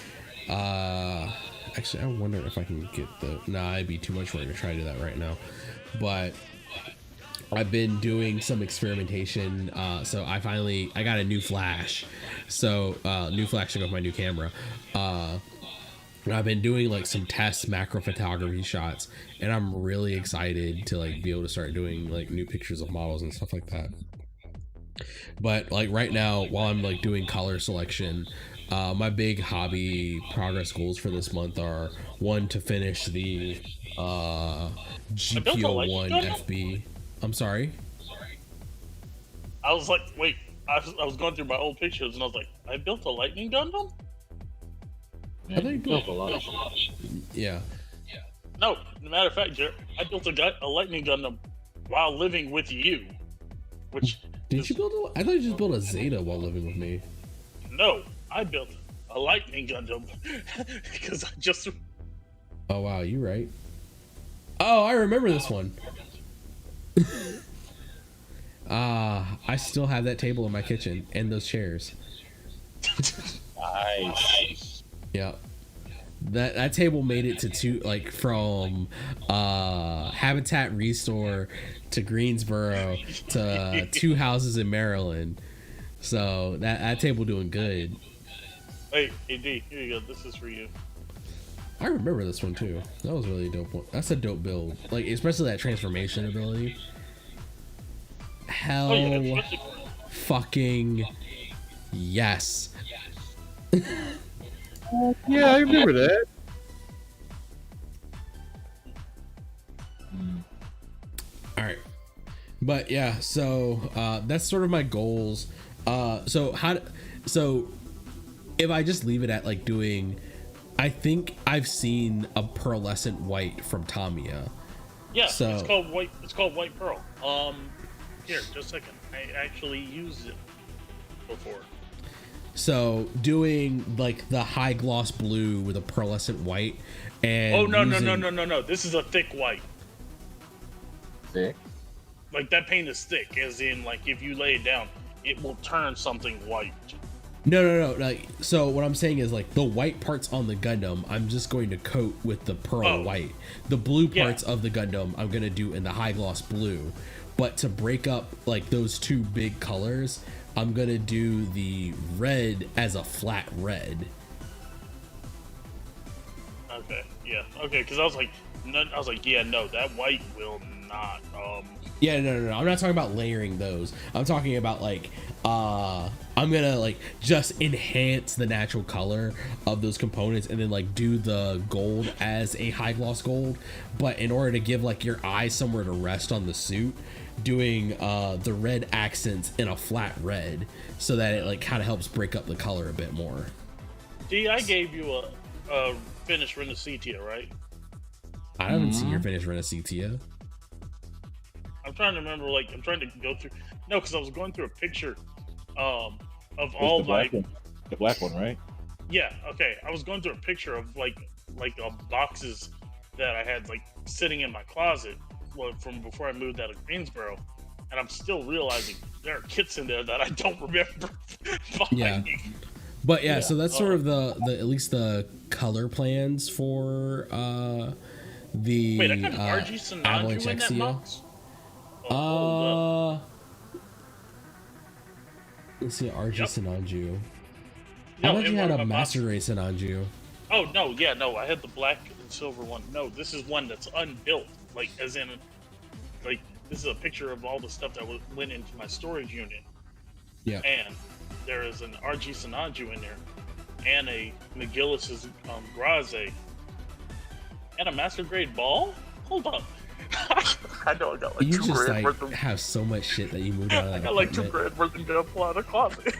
Actually, I wonder if I can get it'd be too much work to try to do that right now, but I've been doing some experimentation. So I got a new flash, so new flash to go with my new camera. And I've been doing like some test macro photography shots, and I'm really excited to like be able to start doing like new pictures of models and stuff like that. But like right now, while I'm like doing color selection, my big hobby progress goals for this month are: one, to finish the GPO1 FB. I'm sorry. I was like, wait, I was going through my old pictures and I was like, I built a lightning Gundam? Man, I think you built a lot of shit. Yeah. No, as a matter of fact, Jared, I built a lightning Gundam while living with you. Which Did you build I thought you just built a Zeta while living with me. No, I built a lightning Gundam because I just. Oh wow, you right. Oh, I remember this one. I still have that table in my kitchen and those chairs. Nice. Yeah. That table made it to from Habitat Restore to Greensboro to 2 houses in Maryland. So that table doing good. Hey, D, here you go. This is for you. I remember this one too. That was really a dope one. That's a dope build. Like, especially that transformation ability. Hell fucking yes. Yeah, I remember that. All right. But yeah, so that's sort of my goals. So if I just leave it at like doing, I think I've seen a pearlescent white from Tamiya. Yeah, So- it's called white. It's called white pearl. Here, just a second. I actually used it before. So doing like the high gloss blue with a pearlescent white, and Oh no! This is a thick white. Thick? Like that paint is thick, as in like if you lay it down, it will turn something white. No. Like, so what I'm saying is like the white parts on the Gundam, I'm just going to coat with the pearl white. The blue parts of the Gundam, I'm gonna do in the high gloss blue. But to break up like those two big colors, I'm gonna do the red as a flat red. Okay, yeah, okay, because I was like, no, that white will not. Yeah, no. I'm not talking about layering those. I'm talking about like, I'm gonna like just enhance the natural color of those components and then like do the gold as a high gloss gold. But in order to give like your eyes somewhere to rest on the suit, doing the red accents in a flat red so that it like kind of helps break up the color a bit more. D, I gave you a finished Renacetia, right? I haven't seen your finished Renacetia. I'm trying to remember, like, I'm trying to go through. No, because I was going through a picture of all the black one. The black one, right? Yeah, okay. I was going through a picture of like boxes that I had like sitting in my closet from before I moved out of Greensboro, and I'm still realizing there are kits in there that I don't remember buying. Yeah. But yeah, so that's sort of the at least the color plans for the Wait, I got RG Sinanju in that box? Let's see, RG Sinanju. No, I thought you had a box. Master Race Sinanju. Oh no, I had the black and silver one. No, this is one that's unbuilt, like as in, like this is a picture of all the stuff that went into my storage unit. Yeah. And there is an RG Sinanju in there, and a McGillis's Graze, and a Master Grade Ball. Hold up. I know I got like you $2 just grand like worth of. have so much shit that you moved out of that I got like apartment. $2 grand worth of GUNPLA in the closet.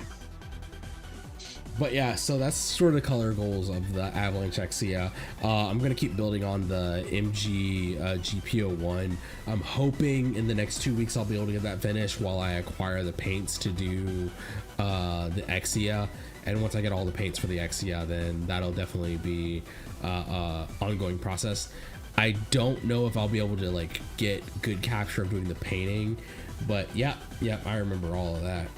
But yeah, so that's sort of the color goals of the Avalanche Exia. I'm gonna keep building on the MG GPO1. I'm hoping in the next 2 weeks I'll be able to get that finished while I acquire the paints to do the Exia. And once I get all the paints for the Exia, then that'll definitely be ongoing process. I don't know if I'll be able to like get good capture of doing the painting, but yeah, I remember all of that.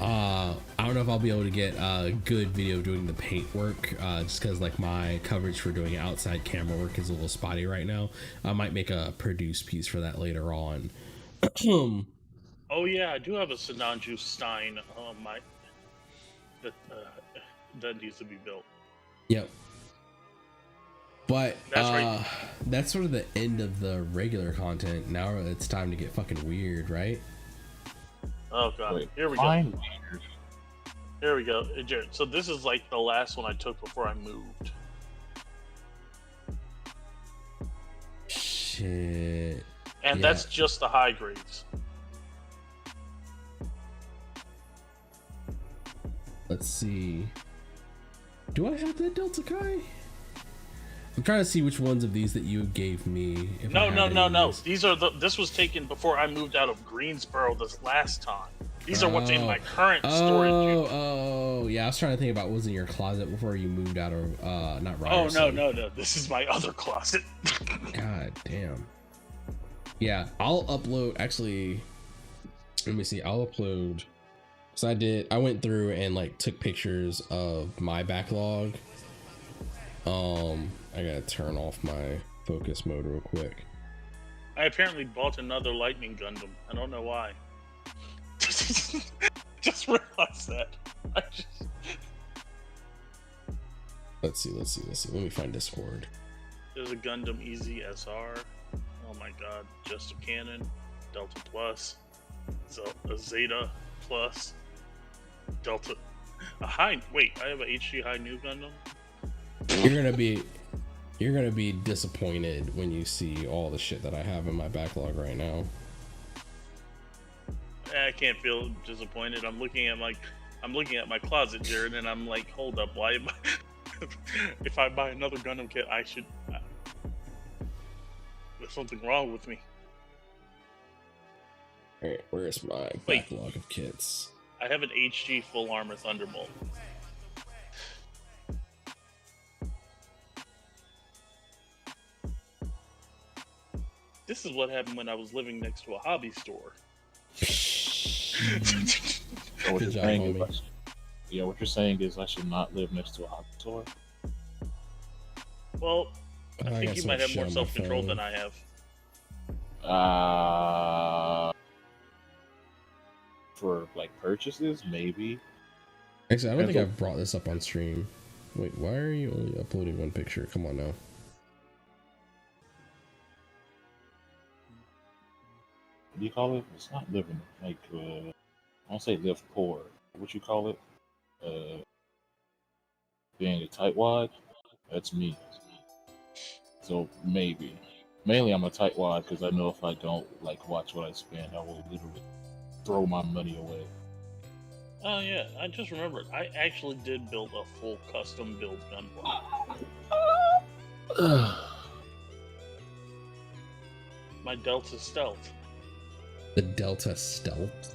I don't know if I'll be able to get a good video doing the paint work, just because like my coverage for doing outside camera work is a little spotty right now. I might make a produced piece for that later on. Oh yeah, I do have a Sinanju Stein. That needs to be built. Yep. But That's right. That's sort of the end of the regular content. Now it's time to get fucking weird, right? Oh god, Wait, here we go. fine. Here we go, Jared. So this is like the last one I took before I moved. Shit. And that's just the high grades. Let's see. Do I have that Delta Chi? I'm trying to see which ones of these that you gave me. If I have any of No. these. These are this was taken before I moved out of Greensboro this last time. These are what's in my current storage unit. Oh, yeah. I was trying to think about what was in your closet before you moved out of not Oh Ryerson. no. This is my other closet. God damn. Yeah, I'll upload. Actually, let me see. I'll upload. So I went through and like took pictures of my backlog. I gotta turn off my focus mode real quick. I apparently bought another Lightning Gundam. I don't know why. Just realized that. Let's see. Let me find Discord. There's a Gundam Easy SR. Oh my god. Just a Cannon. Delta Plus. A Zeta Plus. Delta. Wait, I have a HG High New Gundam? You're gonna be disappointed when you see all the shit that I have in my backlog right now. I can't feel disappointed. I'm looking at my closet, Jared, and I'm like, hold up, why? If I buy another Gundam kit, I should. There's something wrong with me. All right, where's my backlog of kits? I have an HG full armor Thunderbolt. This is what happened when I was living next to a hobby store. So what Good you're job, saying homie. is, what you're saying is I should not live next to a hobby store. Well, I I think got you so might much have more shit on my self-control phone. than I have. For like purchases, maybe. Actually, I don't think Pencil. I've brought this up on stream. Wait, why are you only uploading one picture? Come on now. What do you call it? It's not living like I don't say live poor. What you call it? Being a tightwad. That's me. So maybe. Mainly, I'm a tightwad because I know if I don't like watch what I spend, I will literally throw my money away. Oh yeah, I just remembered. I actually did build a full custom build gunpla. My Delta Stealth. The Delta Stealth.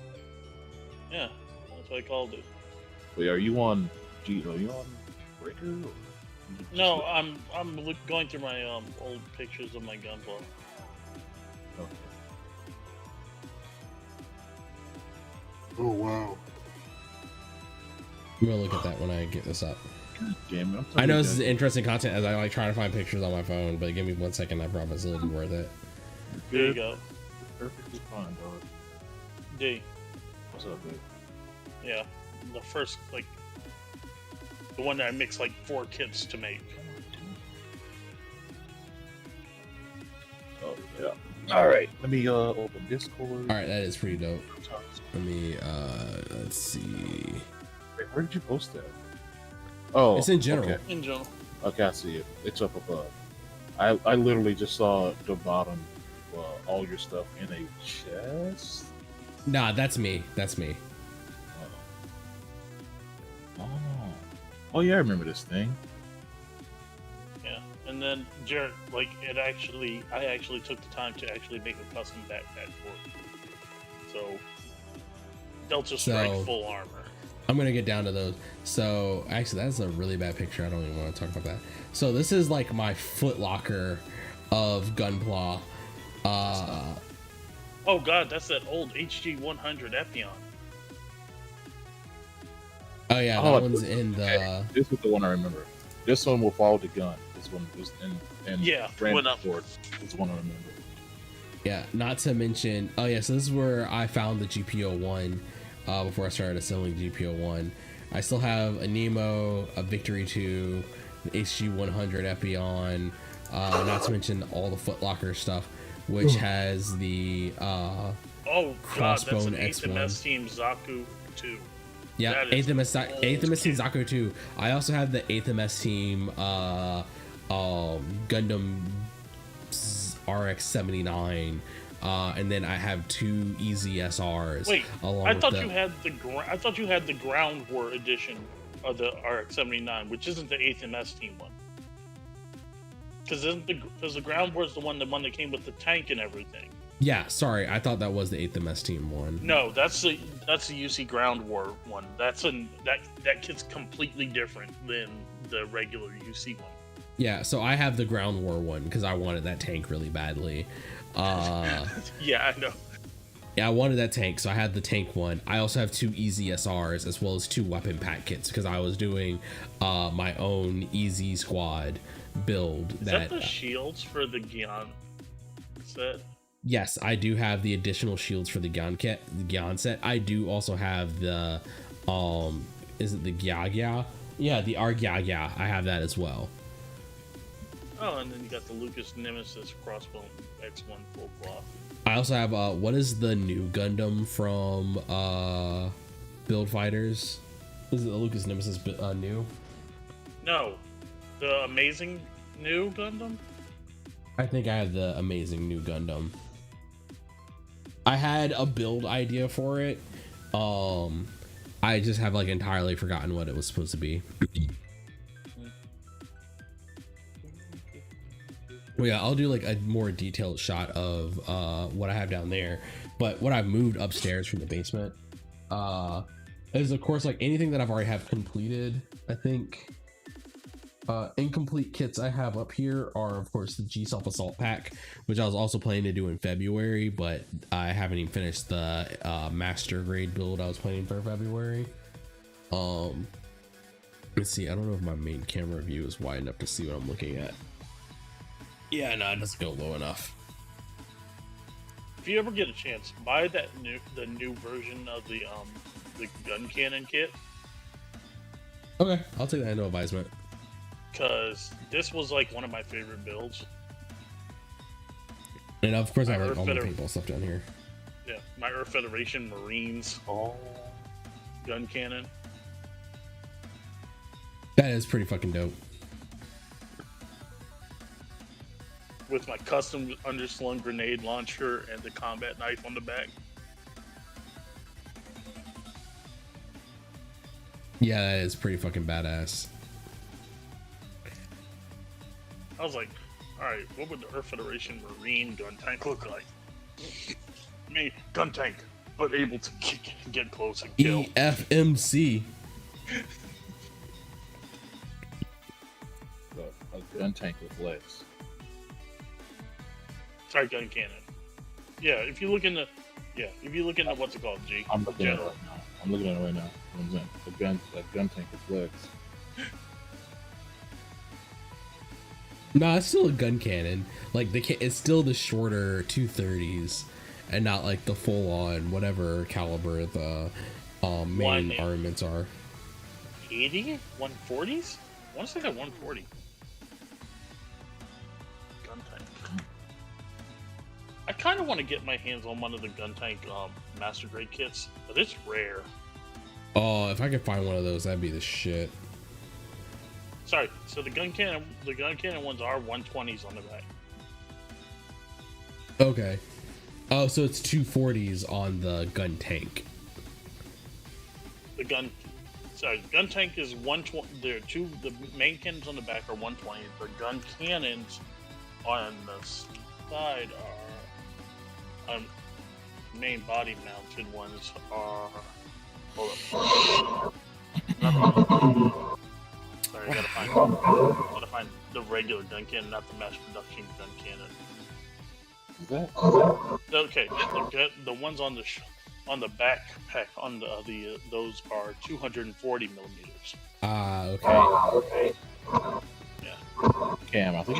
Yeah, that's what I called it. Wait, are you on Are you on Breaker? Or you just No, look- I'm going through my old pictures of my gunpla. Okay. Oh wow. I'm gonna look at that when I get this up. Damn it! I know this is interesting content as I like try to find pictures on my phone, but give me 1 second. I promise it'll be worth it. There you go. Perfectly fine, dog. D. What's up, dude? Yeah, the first the one that I mixed like 4 kits to make. Oh yeah. All right. Let me open Discord. All right, that is pretty dope. Let me let's see. Wait, where did you post that? Oh, It's in general. Okay. In general. Okay, I see it. It's up above. I literally just saw the bottom, all your stuff in a chest. Nah, that's me. That's me. Oh. Oh yeah, I remember this thing. Yeah, and then Jared, I actually took the time to actually make a custom backpack for it. So, Delta Strike So- full armor. I'm gonna get down to those. So actually, that's a really bad picture. I don't even want to talk about that. So this is like my foot locker of Gunpla. Oh god, that's that old HG 100 Epion. Oh yeah, Oh, that one's in the. Okay, this is the one I remember. This one will follow the gun. This one was and Yeah, went up. transport. This is the one I remember. Yeah, not to mention. Oh yeah, so this is where I found the GPO-1 before I started assembling GPO-1. I still have a Nemo, a Victory 2, the HG 100 Epion. Not to mention all the Footlocker stuff, which has the Oh god, that's an Crossbone 8th X1. MS Team Zaku 2. Yeah, That is 8th MS Team Zaku 2. I also have the 8th MS Team Gundam RX-79. And then I have 2 Easy SRs. Wait, along I with thought the, you had I thought you had the Ground War edition of the RX-79, which isn't the 8th MS Team one. Because the Ground War is the one that came with the tank and everything. Yeah, sorry, I thought that was the 8th MS Team one. No, that's the UC Ground War one. That kit's completely different than the regular UC one. Yeah, so I have the Ground War one because I wanted that tank really badly. Yeah, I know. Yeah, I wanted that tank, so I had the tank one. I also have 2 Easy SRs as well as 2 weapon pack kits because I was doing my own Easy Squad build. Is that the shields for the Gyan set? Yes, I do have the additional shields for the Gyan set. I do also have the is it the Gyagya? Yeah, the Argyagya. I have that as well. Oh, and then you got the Lucas Nemesis Crossbone X1 full cloth. I also have what is the new Gundam from Build Fighters? Is it the Lucas Nemesis new? No, the amazing new Gundam. I think I have the amazing new Gundam. I had a build idea for it. I just have like entirely forgotten what it was supposed to be. Well, yeah, I'll do like a more detailed shot of what I have down there. But what I've moved upstairs from the basement is of course like anything that I've already have completed. I think incomplete kits I have up here are of course the G Self Assault pack, which I was also planning to do in February, but I haven't even finished the master grade build I was planning for February. Let's see, I don't know if my main camera view is wide enough to see what I'm looking at. Yeah, no, it doesn't go low enough. If you ever get a chance, buy the new version of the gun cannon kit. Okay, I'll take that into advisement. Because this was like one of my favorite builds. And of course I like all the paintball stuff down here. Yeah, my Earth Federation Marines gun cannon. That is pretty fucking dope. With my custom underslung grenade launcher and the combat knife on the back. Yeah, that is pretty fucking badass. I was like, alright, what would the Earth Federation Marine gun tank look like? Me, gun tank, but able to get close and kill. EFMC. A gun tank with legs. Sorry, gun cannon. Yeah, if you look in the, what's it called, G? I'm looking at it right now. I'm looking at it right now. A gun tank with legs. No, it's still a gun cannon. Like it's still the shorter 230s, and not like the full on whatever caliber the main armaments are. 80? 140s? I want to say that 140. Gun tank. I kind of want to get my hands on one of the gun tank master grade kits, but it's rare. Oh, if I could find one of those, that'd be the shit. Sorry, so the gun cannon ones are 120s on the back. Okay. Oh, so it's 240s on the gun tank. The gun tank is 120. There are two. The main cannons on the back are 120. The gun cannons on the side are main body mounted ones are. Hold up. Sorry, I gotta find the regular gun cannon, not the mass production gun cannon. Okay, the ones on the backpack on the those are 240 millimeters. Okay. Yeah. Cam, I think.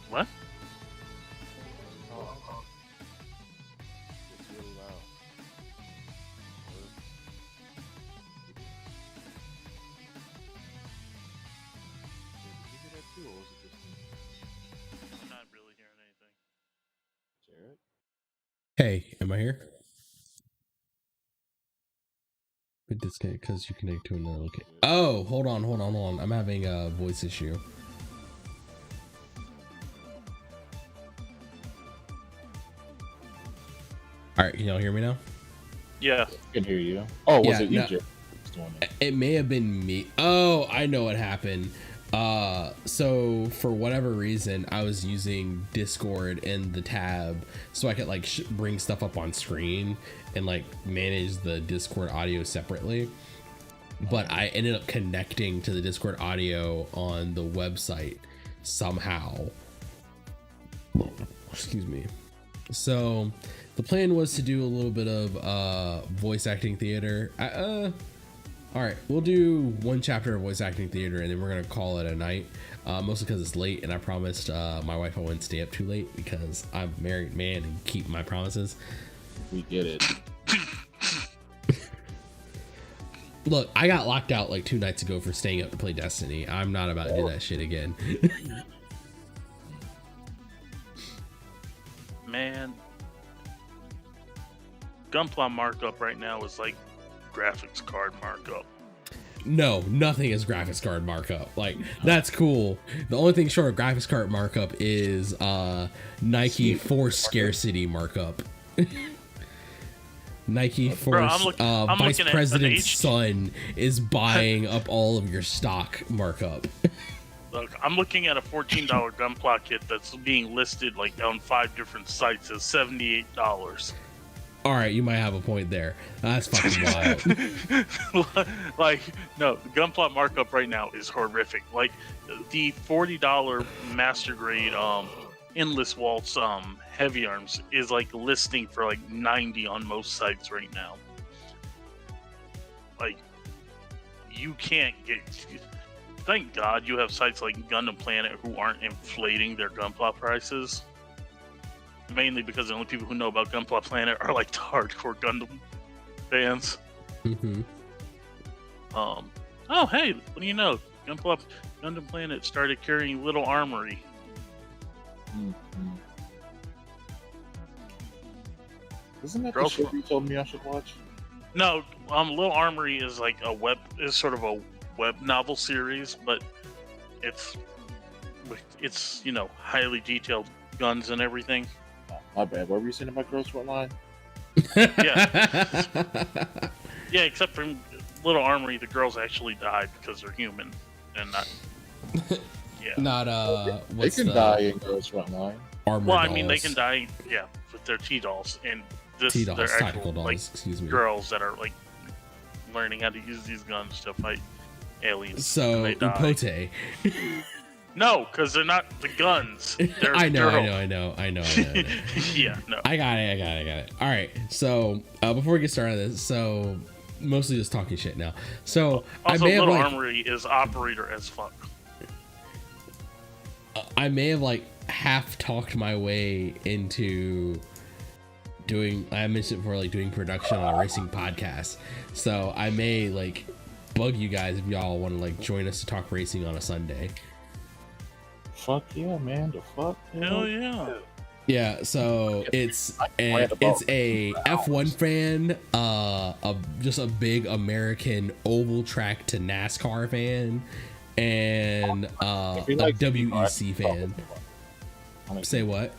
What? I'm not really hearing anything. Hey, am I here? We disconnect because you connect to another location. Oh, hold on. I'm having a voice issue. All right, can y'all hear me now? Yeah. I can hear you. Oh, was it no, you? It may have been me. Oh, I know what happened. So for whatever reason, I was using Discord in the tab so I could like bring stuff up on screen and like manage the Discord audio separately. But I ended up connecting to the Discord audio on the website somehow. Excuse me. So the plan was to do a little bit of voice acting theater. All right, we'll do one chapter of voice acting theater and then we're gonna call it a night. Mostly because it's late and I promised my wife I wouldn't stay up too late because I'm a married man and keep my promises. We get it. Look, I got locked out like 2 nights ago for staying up to play Destiny. I'm not about to do that shit again. Man, GUNPLA markup right now is like graphics card markup. No, nothing is graphics card markup. Like, that's cool. The only thing short of graphics card markup is Nike Force Scarcity markup. Nike Force Vice President's son is buying up all of your stock markup. Look, I'm looking at a $14 GUNPLA kit that's being listed like on 5 different sites as $78. All right, you might have a point there. That's fucking wild. Like, no, the Gunpla markup right now is horrific. Like, the $40 master grade endless waltz heavy arms is like listing for like 90 on most sites right now. Like, you can't get. Thank God you have sites like Gundam Planet who aren't inflating their Gunpla prices. Mainly because the only people who know about Gunpla Planet are like the hardcore Gundam fans. Mm-hmm. Oh hey, what do you know? Gundam Planet started carrying Little Armory. Mm-hmm. Isn't that Girls the show you told me I should watch? No, Little Armory is like sort of a web novel series, but it's you know, highly detailed guns and everything. Oh, my bad. What were you saying about Girls Front Line? Yeah. Yeah, except for Little Armory, the girls actually die because they're human and not. Yeah. Not They can die in Girls Front Line. Armor Well, I dolls. mean, they can die. Yeah, with their T-dolls and T-dolls, they're tactical actual dolls. like Excuse me. girls that are like learning how to use these guns to fight aliens. So and they die. Upote. No, because they're not the guns. They're I know. Yeah, no. I got it. All right. So before we get started on this, so mostly just talking shit now. So Also, I may have Little like, Armory is operator as fuck. I may have like half talked my way into doing. I mentioned before, like doing production on a racing podcast. So I may like bug you guys if y'all want to like join us to talk racing on a Sunday. Fuck yeah, man. The fuck? Hell yeah. Yeah, so it's a F1 fan, just a big American oval track to NASCAR fan, and a WEC fan. Say what?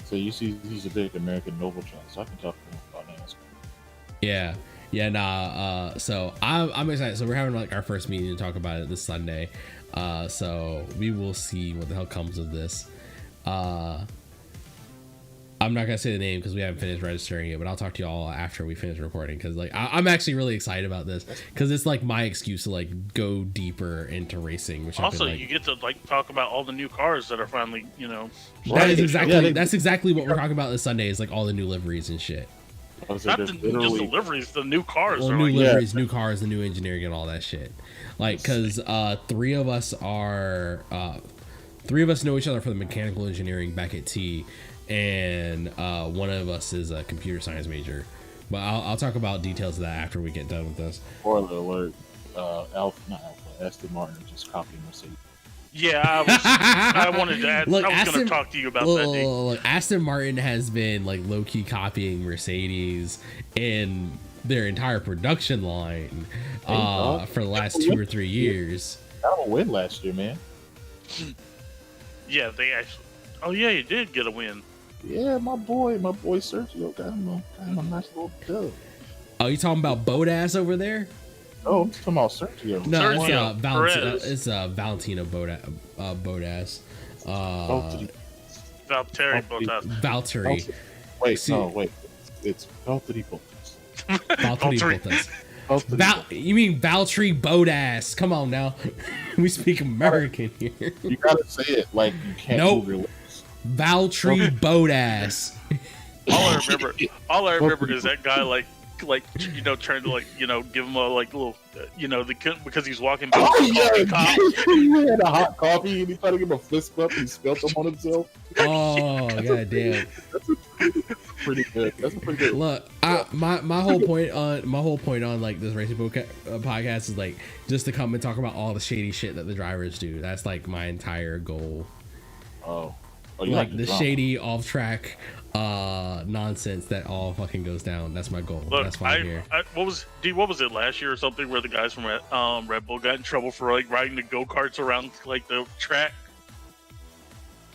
So you see, he's a big American noble track, so I can talk to him about NASCAR. Yeah, nah. So I'm excited. So we're having like our first meeting to talk about it this Sunday. So we will see what the hell comes of this. I'm not gonna say the name because we haven't finished registering it, but I'll talk to you all after we finish recording because like I'm actually really excited about this because it's like my excuse to like go deeper into racing. Which Also, like, you get to like talk about all the new cars that are finally, you know. that is exactly what we're talking about this Sunday is like all the new liveries and shit. Not just the liveries, the new cars. Well, new liveries, new cars, the new engineering and all that shit. Like, because three of us know each other from the mechanical engineering back at T, and one of us is a computer science major. But I'll talk about details of that after we get done with this. Spoiler alert: Aston Martin just copying Mercedes. Yeah, I wanted to add. Look, I was going to talk to you about that. Look, Aston Martin has been like low key copying Mercedes in their entire production line for the last 2 or 3 years. Got a win last year, man. Yeah, they actually. Oh yeah, you did get a win. Yeah, my boy Sergio got him a nice little dub. Oh, you talking about Bodass over there? Oh, I'm talking about Sergio. No, Sergio it's Valentino Bodass. Valtteri Bottas. Valtteri. Wait. It's Valtteri Bottas. Valtteri Bottas. You mean Valtteri Bodass? Come on now, we speak American here. You gotta say it like you can't move your lips. Valtteri Bodass. All I remember is that guy like you know trying to like you know give him a like little you know because he's walking by he had a hot coffee and he tried to give him a fist bump and he spilled them on himself. Oh god damn. Pretty good. That's a pretty good. Look, my whole point on like this racing podcast is like just to come and talk about all the shady shit that the drivers do. That's like my entire goal. Oh like the shady off track nonsense that all fucking goes down. That's my goal. Look, that's why I'm here. What was it last year or something where the guys from Red Bull got in trouble for like riding the go-karts around like the track?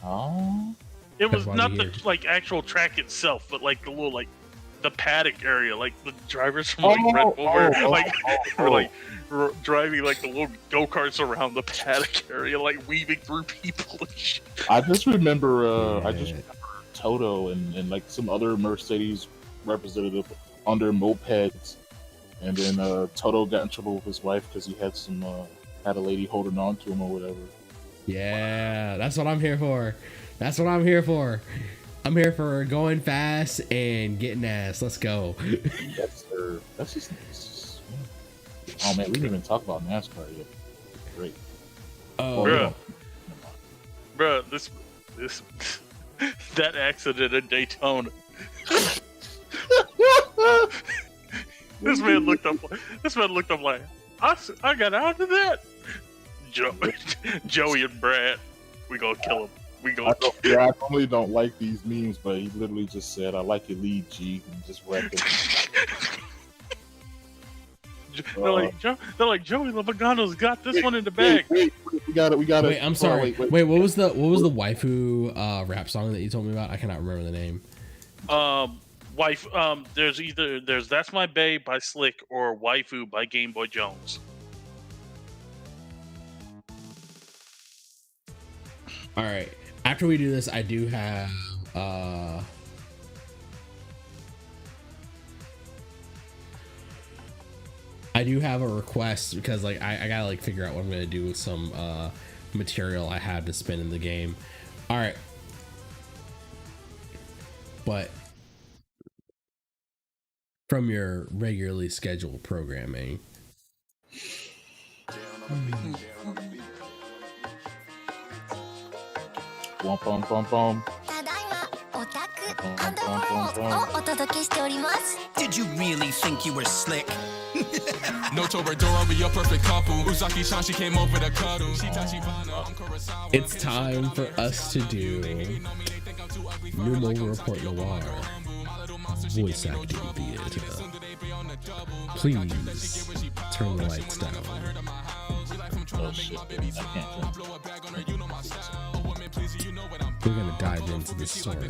Oh. It was not the like actual track itself, but like the little like the paddock area, like the drivers from like Red Bull were like driving like the little go-karts around the paddock area, like weaving through people and shit. I just remember Toto and like some other Mercedes representative under mopeds, and then Toto got in trouble with his wife because he had had a lady holding on to him or whatever. Yeah, that's what I'm here for. That's what I'm here for. I'm here for going fast and getting ass. Let's go. Yes, sir. That's just. Oh man, we didn't even talk about NASCAR yet. Great. Bruh. Bruh, this that accident in Daytona. This man looked up like, I got out of that. Joey and Brad, we gonna kill him. I normally don't like these memes, but he literally just said, "I like your lead, G," and just wrecked it. They're like Joey Lomagano's got this one in the bag. Wait, we got it. Wait, I'm sorry. Wait, what was the waifu rap song that you told me about? I cannot remember the name. There's That's My Bae by Slick or Waifu by Game Boy Jones. All right. After we do this, I do have a request because like I gotta like figure out what I'm gonna do with some material I have to spend in the game. All right, but from your regularly scheduled programming. Bum, bum, bum, bum. Did you really think you were slick? No Toberdora, be your perfect couple. Uzaki-chan, she came over to cuddle. It's time for us to do Numo Report Noir voice acting theater. Please turn the lights down. Oh shit, I can't. We're gonna dive into the story.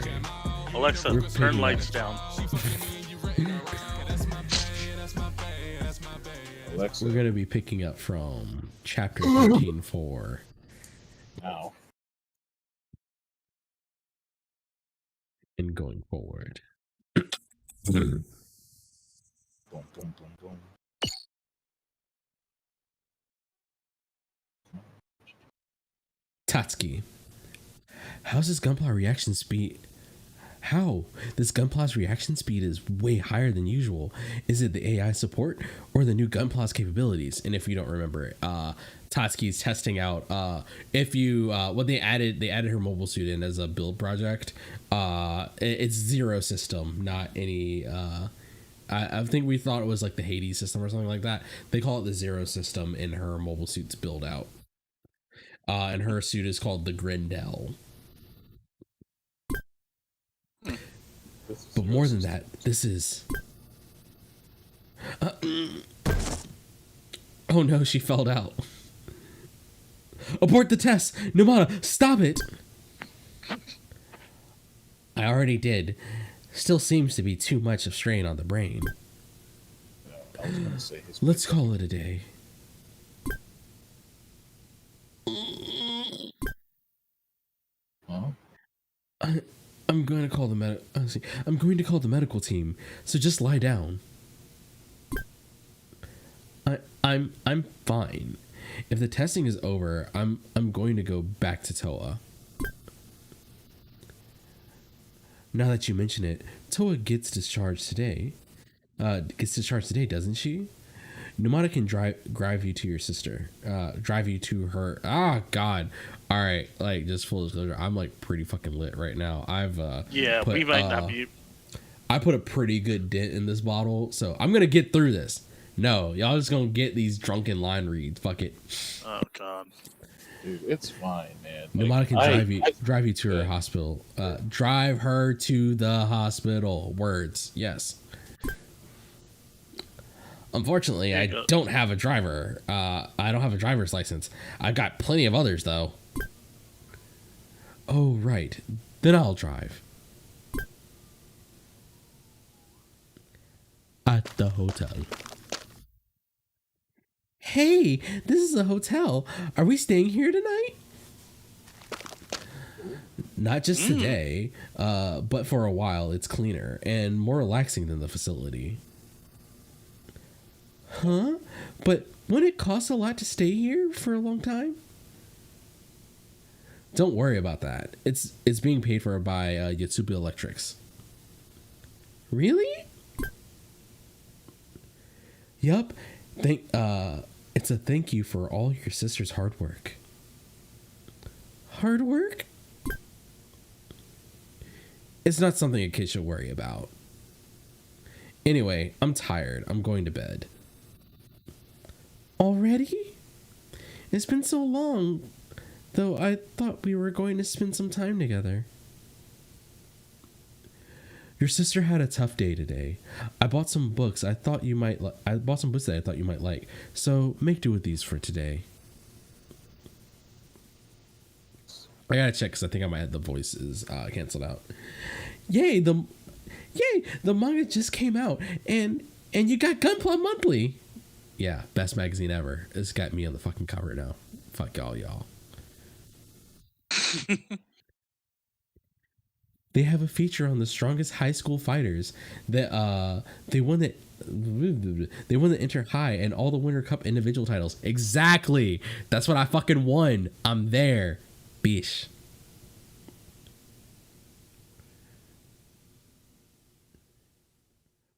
Alexa, turn lights down. Alexa. We're gonna be picking up from chapter 13.4. Wow. And going forward. Boom, boom, boom, boom. Tatsuki. How's this GUNPLA reaction speed? How? This GUNPLA's reaction speed is way higher than usual. Is it the AI support or the new GUNPLA's capabilities? And if you don't remember, Tatsuki's testing out what they added her mobile suit in as a build project. It's Zero system, not any I think we thought it was like the Hades system or something like that. They call it the Zero system in her mobile suit's build out. And her suit is called the Grindel. But more than that, this is... Oh no, she fell out. Abort the test! Numata, stop it! I already did. Still seems to be too much of strain on the brain. I was gonna say Let's call it a day. Huh? I'm going to call the I'm going to call the medical team. So just lie down. I'm fine. If the testing is over, I'm going to go back to Toa. Now that you mention it, Toa gets discharged today. Doesn't she? Numata can drive you to your sister. Drive you to her. Ah, God. All right, like just full disclosure, I'm like pretty fucking lit right now. We might not be. I put a pretty good dent in this bottle, so I'm gonna get through this. No, y'all just gonna get these drunken line reads. Fuck it. Oh God. Dude, it's fine, man. Numata can drive you to her hospital. Drive her to the hospital. Words, yes. Unfortunately, I don't have a driver. I don't have a driver's license. I've got plenty of others, though. Oh, right. Then I'll drive. At the hotel. Hey, this is a hotel. Are we staying here tonight? Not just today, but for a while. It's cleaner and more relaxing than the facility. Huh? But wouldn't it cost a lot to stay here for a long time? Don't worry about that. It's being paid for by Yatsubi Electrics. Really? Yup. It's a thank you for all your sister's hard work. Hard work? It's not something a kid should worry about. Anyway, I'm tired. I'm going to bed. Already? It's been so long, though I thought we were going to spend some time together. Your sister had a tough day today. I bought some books that I thought you might like. So make do with these for today. I gotta check because I think I might have the voices canceled out. Yay! The manga just came out, and you got Gunpla Monthly. Yeah, best magazine ever. It's got me on the fucking cover now. Fuck y'all. They have a feature on the strongest high school fighters. That they won the Inter High and all the Winter Cup individual titles. Exactly. That's what I fucking won. I'm there. Bish.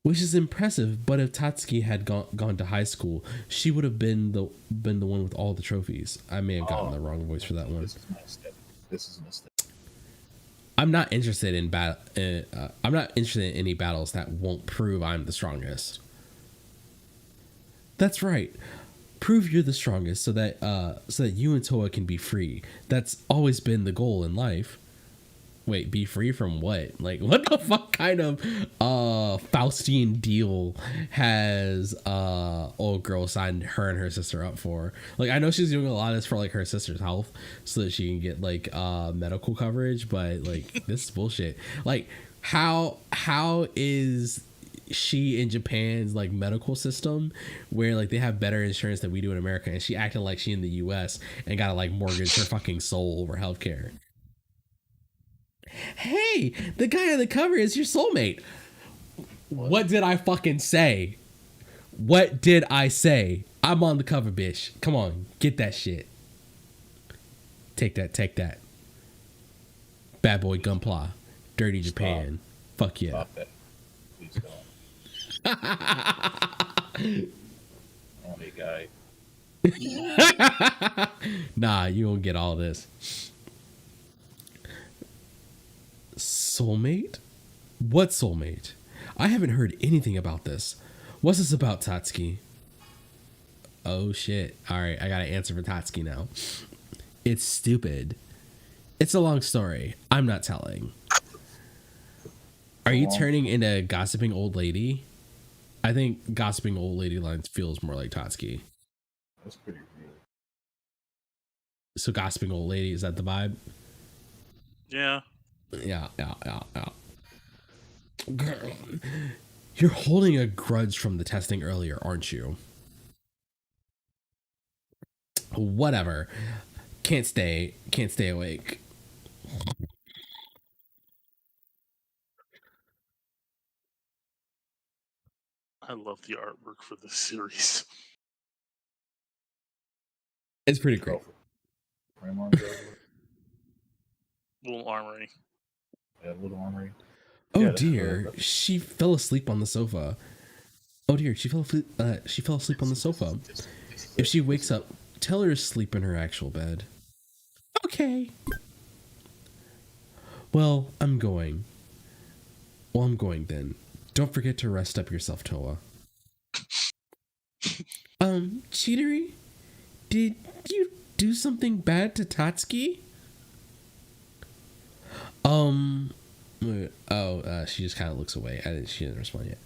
Which is impressive, but if Tatsuki had gone to high school, she would have been the one with all the trophies. I may have gotten the wrong voice for that one. This is a mistake. I'm not interested in I'm not interested in any battles that won't prove I'm the strongest. That's right. Prove you're the strongest so that you and Toa can be free. That's always been the goal in life. Wait, be free from what? Like, what the fuck kind of Faustian deal has old girl signed her and her sister up for? Like, I know she's doing a lot of this for like her sister's health so that she can get like medical coverage, but like this is bullshit. Like, how is she in Japan's like medical system where like they have better insurance than we do in America, and she acting like she in the US and gotta like mortgage her fucking soul over healthcare? Hey, the guy on the cover is your soulmate. What did I fucking say? What did I say? I'm on the cover, bitch. Come on, get that shit. Take that. Bad boy Gunpla. Dirty Japan. Fuck yeah. Stop that. Please don't. Only guy. Nah, you won't get all this. Soulmate? What soulmate? I haven't heard anything about this. What's this about, Tatsuki? Oh shit. Alright, I gotta answer for Tatsuki now. It's stupid. It's a long story. I'm not telling. Are you turning into a gossiping old lady? I think gossiping old lady lines feels more like Tatsuki. That's pretty real. So gossiping old lady, is that the vibe? Yeah. Yeah. Girl, you're holding a grudge from the testing earlier, aren't you? Whatever. Can't stay awake. I love the artwork for this series. It's pretty great. Little armory. Yeah, little armory. Oh Yeah, dear, she fell asleep on the sofa. Oh dear, she fell asleep on the sofa. If she wakes up, tell her to sleep in her actual bed. Okay. Well, I'm going then. Don't forget to rest up yourself, Toa. Cheatery? Did you do something bad to Tatsuki? She just kind of looks away. She didn't respond yet.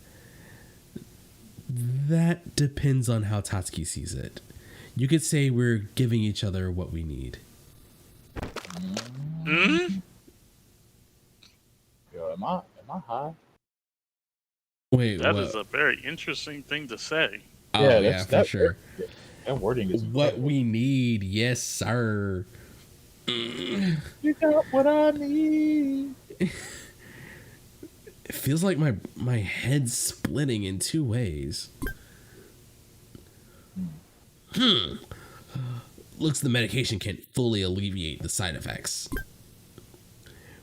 That depends on how Tatsuki sees it. You could say we're giving each other what we need. Yo, am I high? Wait, That what? is a very interesting thing to say. Oh, yeah, for sure. That wording is what we need. Yes, sir. You got what I need. It feels like my head's splitting in two ways. Looks the medication can't fully alleviate the side effects.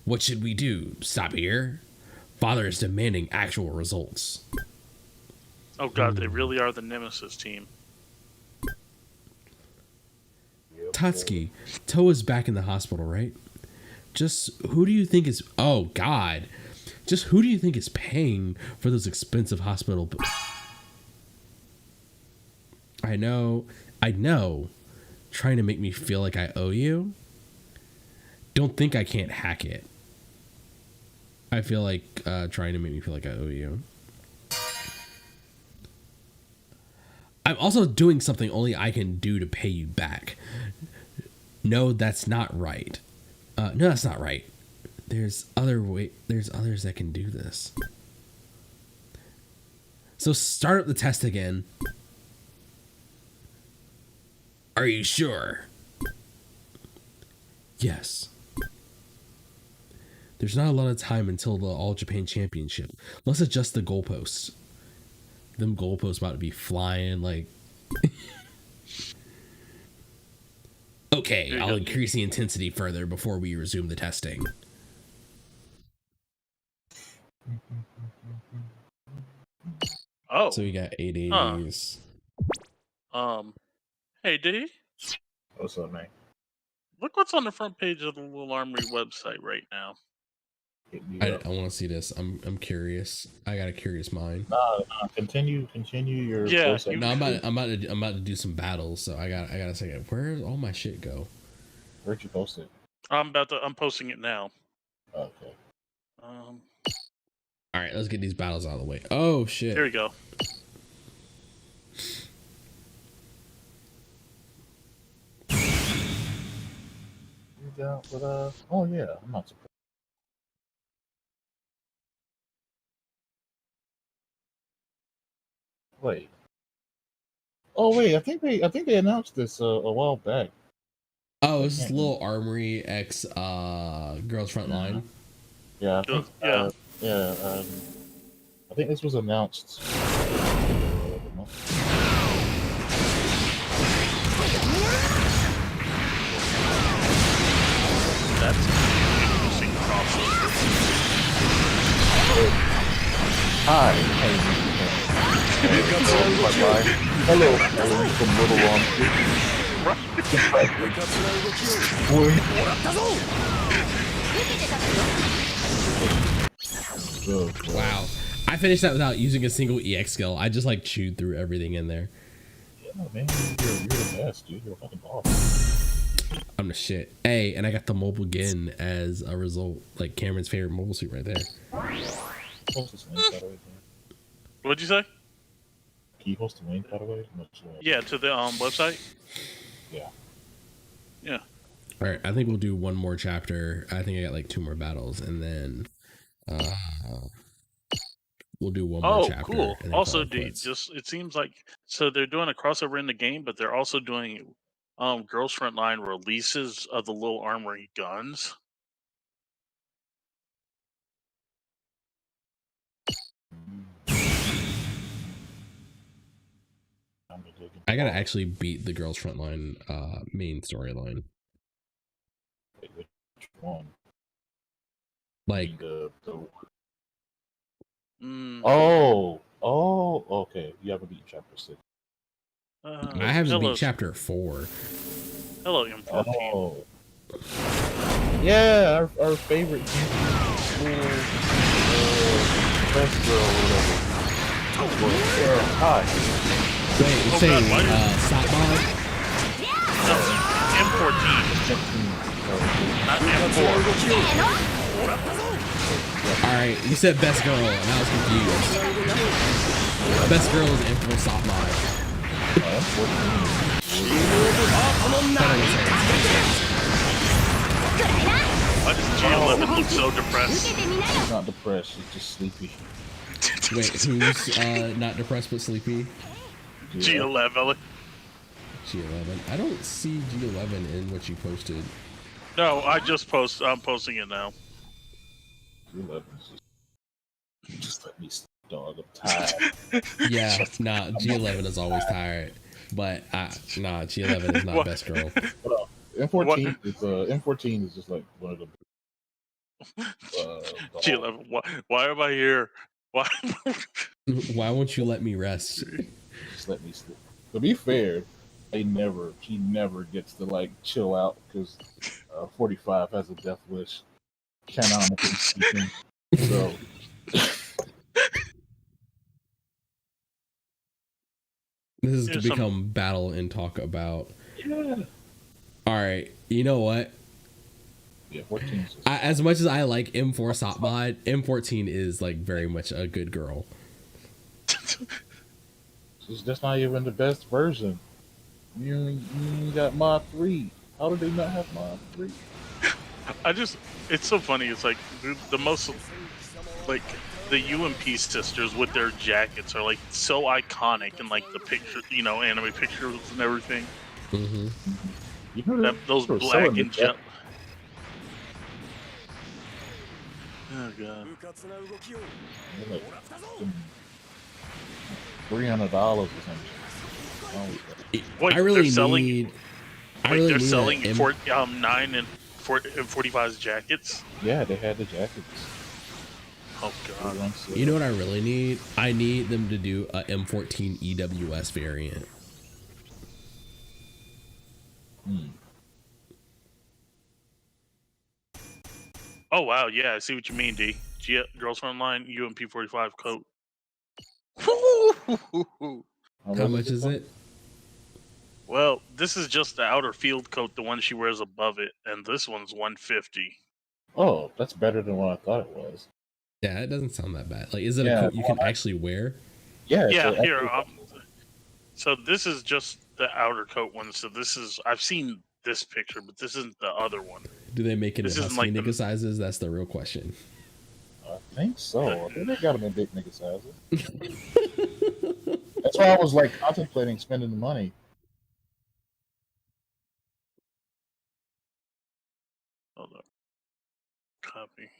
What should we do? Stop here? Father is demanding actual results. Oh god, they really are the Nemesis team. Tatsuki, Toa's back in the hospital, right? Just who do you think is... Oh, God. Just who do you think is paying for those expensive hospital... I know. Trying to make me feel like I owe you. Don't think I can't hack it. I feel like trying to make me feel like I owe you. I'm also doing something only I can do to pay you back. No, that's not right. No, that's not right. There's others that can do this. So start up the test again. Are you sure? Yes. There's not a lot of time until the All Japan Championship. Let's adjust the goalposts. Them goalposts about to be flying like... Okay, I'll increase the intensity further before we resume the testing. Oh. So we got 8 days. Hey, D? What's up, man? Look what's on the front page of the Little Armory website right now. I want to see this. I'm curious. I got a curious mind. Continue your. Yeah. No, I'm about to do some battles. So I gotta say, where's all my shit go? Where'd you post it? I'm posting it now. Okay. All right, let's get these battles out of the way. Oh shit. Here we go. Oh yeah, I'm not surprised. Wait. Oh wait, I think they announced this a while back. Oh, this is Little Armory X Girls Front Line. Yeah, I think this was announced. That's interesting crossover. Hi. Hello, from Little Armory. Wow. I finished that without using a single EX skill. I just like chewed through everything in there. Yeah, man, you're the best, dude. You're a fucking boss. I'm the shit. Hey, and I got the mobile Gin as a result. Like Cameron's favorite mobile suit right there. What'd you say? Can you post the link, by the way? Yeah, to the website? Yeah. Yeah. All right, I think we'll do one more chapter. I think I got like 2 more battles, and then we'll do one more chapter. Oh, cool. Also, just it seems like so they're doing a crossover in the game, but they're also doing Girls Frontline releases of the Little Armory guns. I gotta actually beat the Girls Frontline main storyline. Which one? Like Oh, okay. You haven't beaten chapter 6. I haven't beat chapter 4. Hello, M14. Oh. Yeah, our favorite best girl or whatever. Hi. Wait, you're saying Stop Mod? No, M14. Not M4. Alright, you said best girl, and I was confused. Best girl is M4 Stop Mod. Why does G11 look so depressed? She's not depressed, she's just sleepy. Wait, who's not depressed but sleepy? G11. G11. I don't see G11 in what you posted. No, I'm posting it now. Just let me dog. I'm tired. Yeah, nah, G11 is always tired, but nah, G11 is not best girl. M14 is M14 is just like one of the. G11, why am I here? Why? Why won't you let me rest? Just let me sleep. To be fair, she never gets to like chill out because 45 has a death wish, canonically speaking. So. This is to become battle and talk about. Yeah. All right, you know what? Yeah, 14. As much as I like M4 Sop mod, M14 is like very much a good girl. She's just not even the best version. You got mod 3. How did they not have mod 3? It's so funny. It's like the most, like, the UMP sisters with their jackets are like so iconic in like the picture, anime pictures and everything. Mm-hmm. You know those black and jet. Oh god. Like $300 or something. Wait, I really need. They're selling 9 and 45's jackets. Yeah, they had the jackets. Oh god. You know what I really need? I need them to do a M14 EWS variant. Oh wow, yeah, I see what you mean, D. Girls Frontline UMP 45 coat. How much is it? Well, this is just the outer field coat, the one she wears above it, and this one's 150. Oh, that's better than what I thought it was. Yeah, it doesn't sound that bad. Like, is it a coat you can actually wear? Yeah. Here. So this is just the outer coat one. So I've seen this picture, but this isn't the other one. Do they make it in husky nigga sizes? That's the real question. I think so. I think they got them in big nigga sizes. That's why I was like contemplating spending the money. Hold up. Copy.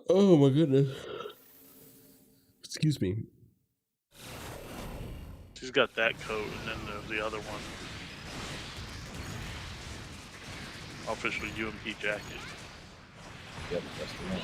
Oh my goodness. Excuse me. She's got that coat, and then there's the other one. Official UMP jacket. Yep, that's the one.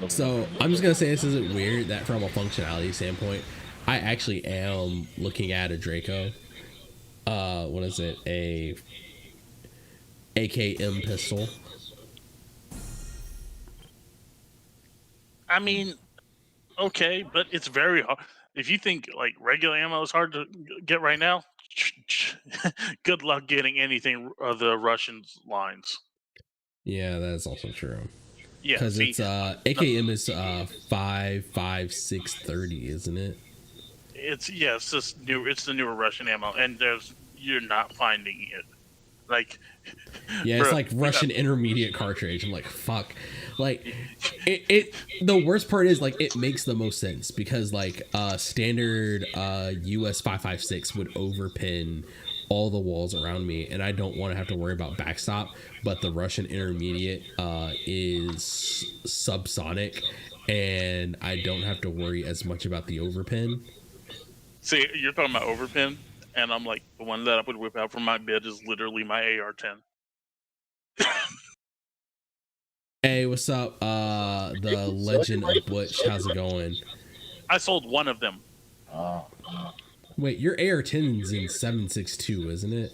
So I'm just gonna say this isn't weird that from a functionality standpoint, I actually am looking at a Draco. What is it? A AKM pistol. I mean, okay, but it's very hard. If you think like regular ammo is hard to get right now, good luck getting anything of the Russian lines. Yeah, that's also true. Yeah, because it's AKM is 5.5630, isn't it? It's just new. It's the newer Russian ammo, and you're not finding it. Like, yeah, it's like Russian intermediate cartridge. I'm like, fuck. Like, it. The worst part is like it makes the most sense because like standard US 5.56 would overpin all the walls around me, and I don't want to have to worry about backstop. But the Russian intermediate is subsonic, and I don't have to worry as much about the overpin. See, you're talking about overpin, and I'm like, the one that I would whip out from my bed is literally my AR-10. Hey, what's up? The Legend of Butch, how's it going? I sold one of them. Wait, your AR-10's in 7.62, isn't it?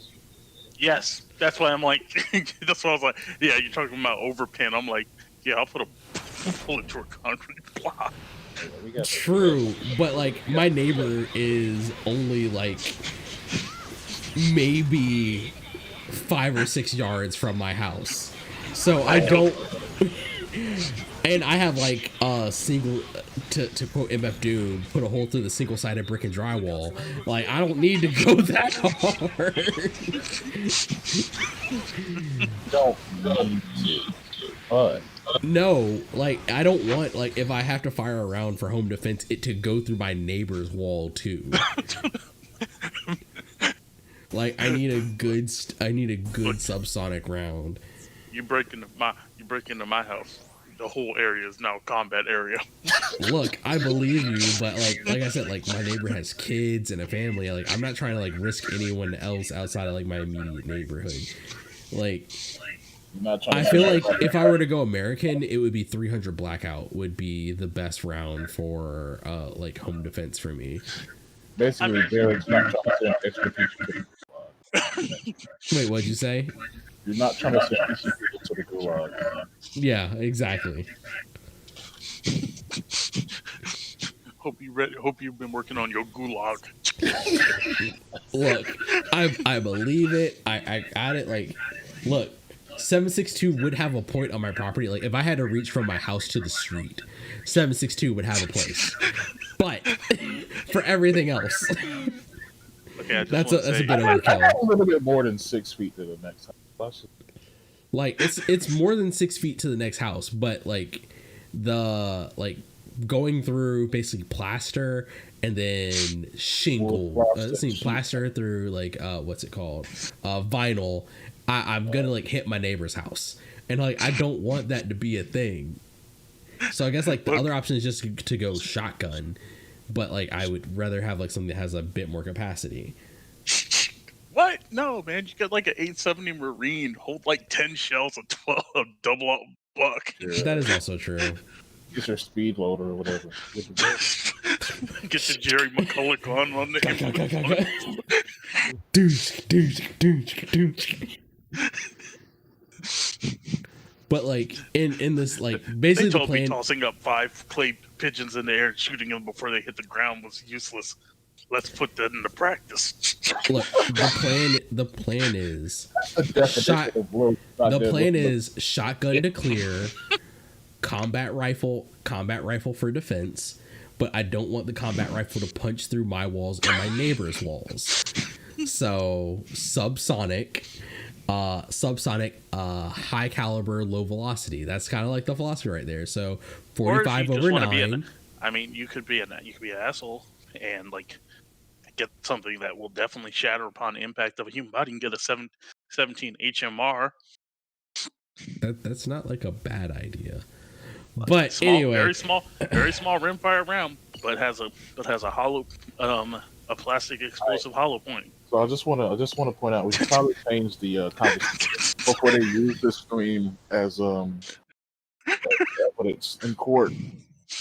Yes, that's why I'm like, that's why I was like, yeah, you're talking about overpin. I'm like, yeah, I'll put a bullet through a concrete block. True, but like my neighbor is only like maybe 5 or 6 yards from my house, so I don't. And I have like a single, to quote MF Doom, put a hole through the single-sided brick and drywall. Like, I don't need to go that hard. Don't need to, but No, like, I don't want, like, if I have to fire a round for home defense, it to go through my neighbor's wall too. Like, I need a good subsonic round. You break into my house. The whole area is now a combat area. Look, I believe you, but like I said, like, my neighbor has kids and a family. Like, I'm not trying to like risk anyone else outside of like my immediate neighborhood. Like, I feel like if I were to go American, it would be 300 blackout would be the best round for like home defense for me. basically, Derek's not trying to send extra people to the gulag. Wait, what'd you say? You're not trying to send extra people to the gulag. Yeah, exactly. Hope you've been working on your gulag. Look, I believe it. I got it. Like, look, 762 would have a point on my property. Like, if I had to reach from my house to the street, 762 would have a place. But for everything else, Okay, that's a bit I overkill. a little bit more than 6 feet to the next house. Like, it's more than 6 feet to the next house, but like going through basically plaster and then shingle, plaster through like what's it called, vinyl. I'm gonna like hit my neighbor's house, and like I don't want that to be a thing. So I guess like the other option is just to go shotgun, but like I would rather have like something that has a bit more capacity. What? No, man. You got like an 870 Marine, hold like 10 shells, a 12, a double out buck. Yeah. That is also true. Get your speed loader or whatever. Get the Jerry McCulloch gun on there. Douche. But like in this, like, basically They told the me plan. tossing up 5 clay pigeons in the air and shooting them before they hit the ground was useless. Let's put that into practice. Look, the plan is shotgun to clear, combat rifle for defense, but I don't want the combat rifle to punch through my walls and my neighbor's walls. So subsonic, high caliber, low velocity. That's kind of like the philosophy right there. So 45 over 9. I mean, you could be an asshole and like get something that will definitely shatter upon impact of a human body and get a 17 HMR. That's not like a bad idea. But small, anyway, very small rimfire round, but has a hollow, a plastic explosive hollow point. So I just want to point out we should probably change the conversation before they use this stream as evidence in court.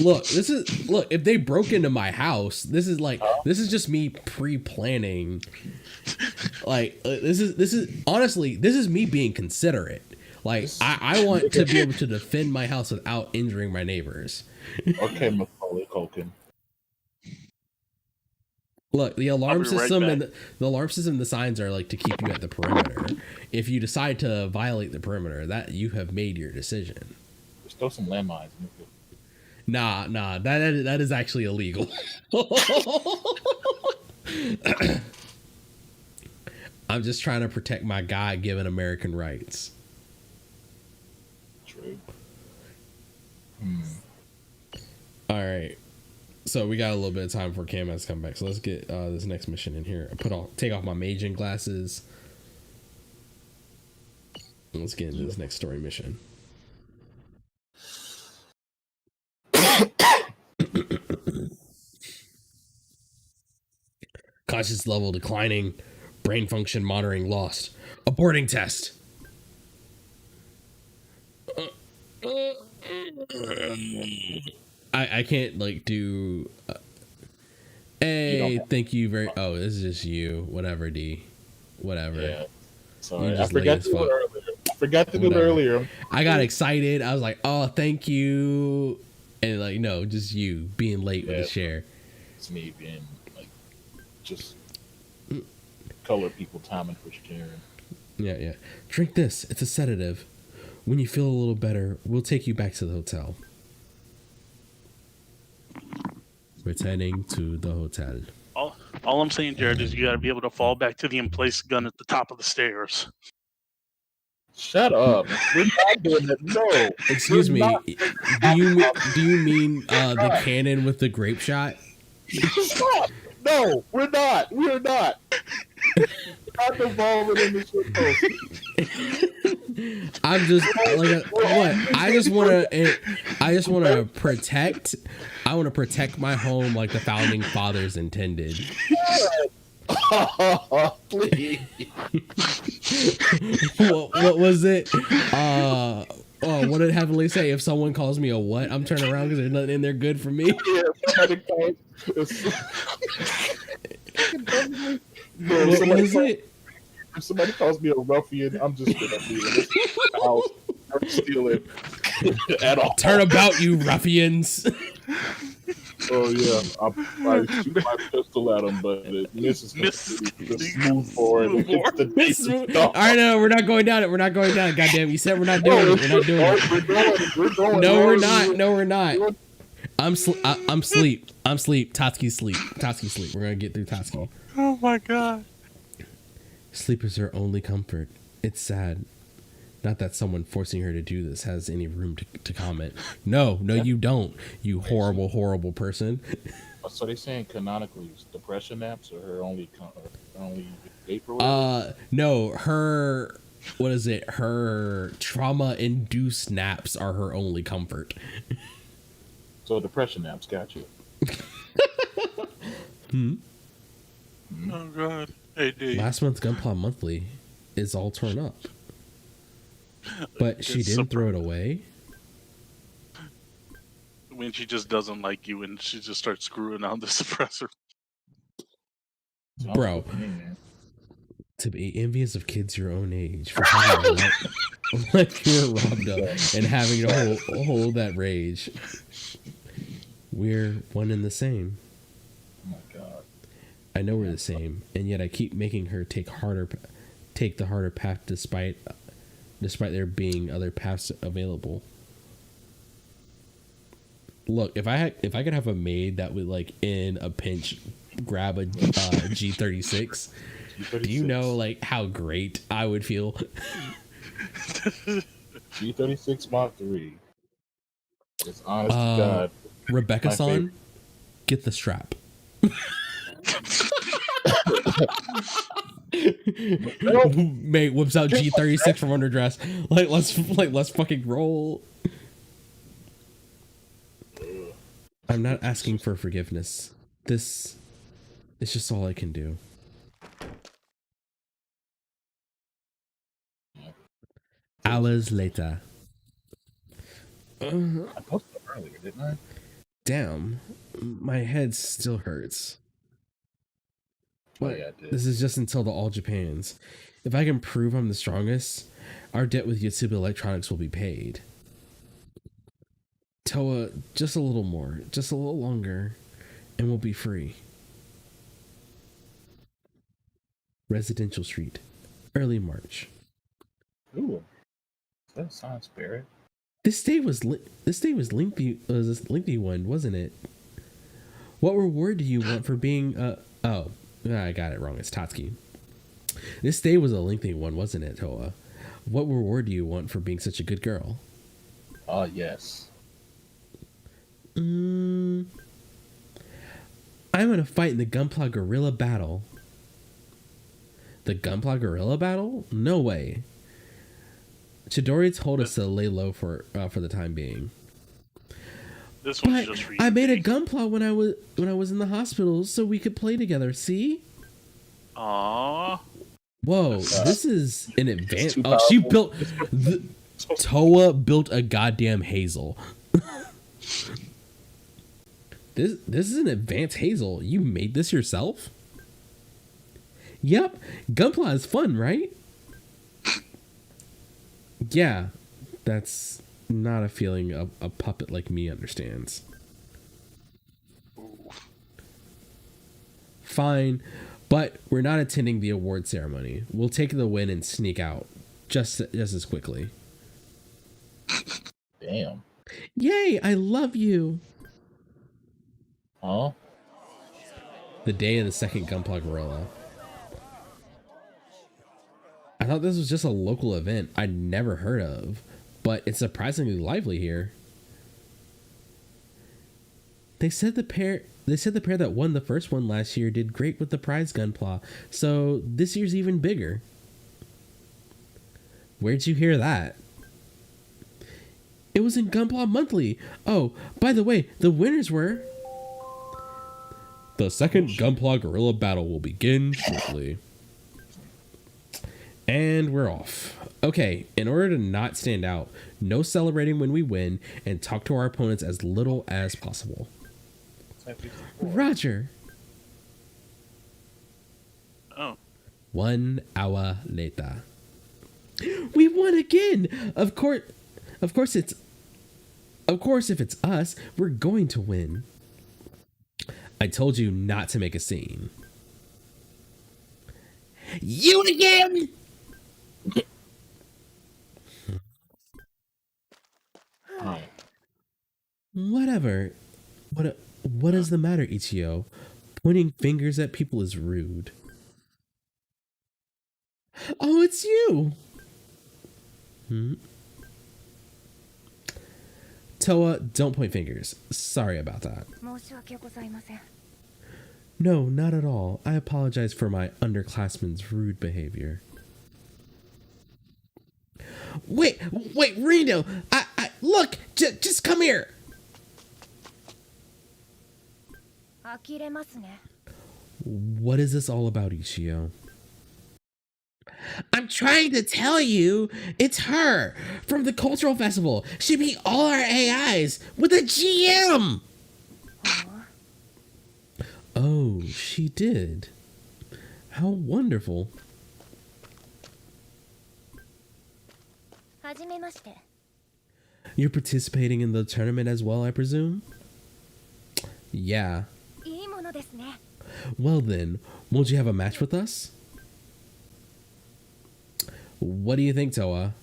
Look, if they broke into my house, this is just me pre-planning. Like, this is honestly, this is me being considerate. Like, I want to be able to defend my house without injuring my neighbors. Okay, Macaulay Culkin. Look, the alarm system right and the alarm system, the signs are like to keep you at the perimeter. If you decide to violate the perimeter, that you have made your decision. There's still some landmines. Nah, that is actually illegal. I'm just trying to protect my God-given American rights. True. All right, so we got a little bit of time before Cam has to come back. So let's get this next mission in here. Take off my maging glasses. And let's get into this next story mission. Conscious level declining. Brain function monitoring lost. Aborting test. I can't like do. Hey, thank you very. Oh, this is just you. Whatever, D. Whatever. Yeah. Sorry, I forgot to do it earlier. I got excited. I was like, "Oh, thank you," and like, no, just you being late with the share. It's me being like, just color people timing for sharing. Yeah. Drink this. It's a sedative. When you feel a little better, we'll take you back to the hotel. Returning to the hotel. All I'm saying, Jared, is you got to be able to fall back to the emplaced gun at the top of the stairs. Shut up. We're not doing it. No. Excuse me. Do you mean the cannon with the grape shot? Stop. No, we're not. We're not. Not involved in this shit. I'm just like what? I just want to protect. I want to protect my home like the founding fathers intended. Please. What was it? What did Heavenly say? If someone calls me a what, I'm turning around because there's nothing in there good for me. Yeah, What is it? If somebody calls me a ruffian, I'm just gonna be in this house. I'm stealing at all. Turn about, you ruffians! Oh yeah, I shoot my pistol at him, but it misses the smooth forward. All right, no, we're not going down it. We're not going down it. Goddamn, you said we're not doing it. We're not doing it. We're going. No, we're not. No, we're not. I'm sleep. Tatsuki's sleep. Tatsuki's sleep. We're gonna get through Tatsuki. Oh my god. Sleep is her only comfort. It's sad. Not that someone forcing her to do this has any room to comment. No, you don't. You horrible, horrible person. So they saying canonically, depression naps are her only escape? No, her. What is it? Her trauma-induced naps are her only comfort. So depression naps, got you. Oh god. Hey, dude. Last month's Gunpla monthly is all torn up. But she didn't throw it away. When she just doesn't like you and she just starts screwing on the suppressor. Bro, to be envious of kids your own age for having like you were robbed of and having to hold that rage. We're one and the same. Oh my god. I know we're the same, and yet I keep making her take the harder path despite there being other paths available. Look, if I could have a maid that would, like, in a pinch grab a G36, do you know, like, how great I would feel? G36 Mark 3. It's honest to God. Rebecca-san, get the strap. Mate whips out G36 from underdress. Let's fucking roll. I'm not asking for forgiveness. This is just all I can do. Hours later. I posted it earlier, didn't I? Damn, my head still hurts. But yeah, I did. This is just until the All Japans. If I can prove I'm the strongest, our debt with Yotsuba Electronics will be paid. Toa, just a little more, just a little longer, and we'll be free. Residential Street, early March. Ooh, is that a Silent Spirit? This day was lengthy. Was this lengthy one, wasn't it? What reward do you want for being? Oh, I got it wrong. It's Tatsuki. This day was a lengthy one, wasn't it, Toa? What reward do you want for being such a good girl? Yes. I'm gonna fight in the Gunpla Guerrilla Battle. The Gunpla Guerrilla Battle? No way. Chidori told us to lay low for the time being. This one's But just for you. I made a Gunpla when I was in the hospital so we could play together. See? Aww. Whoa, this is an advanced. Oh, she built. Toa built a goddamn Hazel. This is an advanced Hazel. You made this yourself? Yep. Gunpla is fun, right? Yeah, that's not a feeling a puppet like me understands. Fine, but we're not attending the award ceremony. We'll take the win and sneak out just as quickly. Damn. Yay, I love you. Huh? The day of the second Gunpla Gorilla. I thought this was just a local event I'd never heard of, but it's surprisingly lively here. They said the pair that won the first one last year did great with the prize Gunpla, so this year's even bigger. Where'd you hear that? It was in Gunpla Monthly. Oh, by the way, the winners were... The second Gunpla Gorilla battle will begin shortly. And we're off. Okay, in order to not stand out, no celebrating when we win, and talk to our opponents as little as possible. Roger. Oh. 1 hour later. We won again! Of course if it's us, we're going to win. I told you not to make a scene. You again! Whatever. What is the matter, Ichio? Pointing fingers at people is rude. Oh, it's you! Toa, don't point fingers. Sorry about that. No, not at all. I apologize for my underclassman's rude behavior. Wait, Reno! I look! Just come here! What is this all about, Ichio? I'm trying to tell you, it's her from the cultural festival. She beat all our AIs with a GM. Oh, she did. How wonderful. You're participating in the tournament as well, I presume? Yeah. Well then, won't you have a match with us? What do you think, Toa?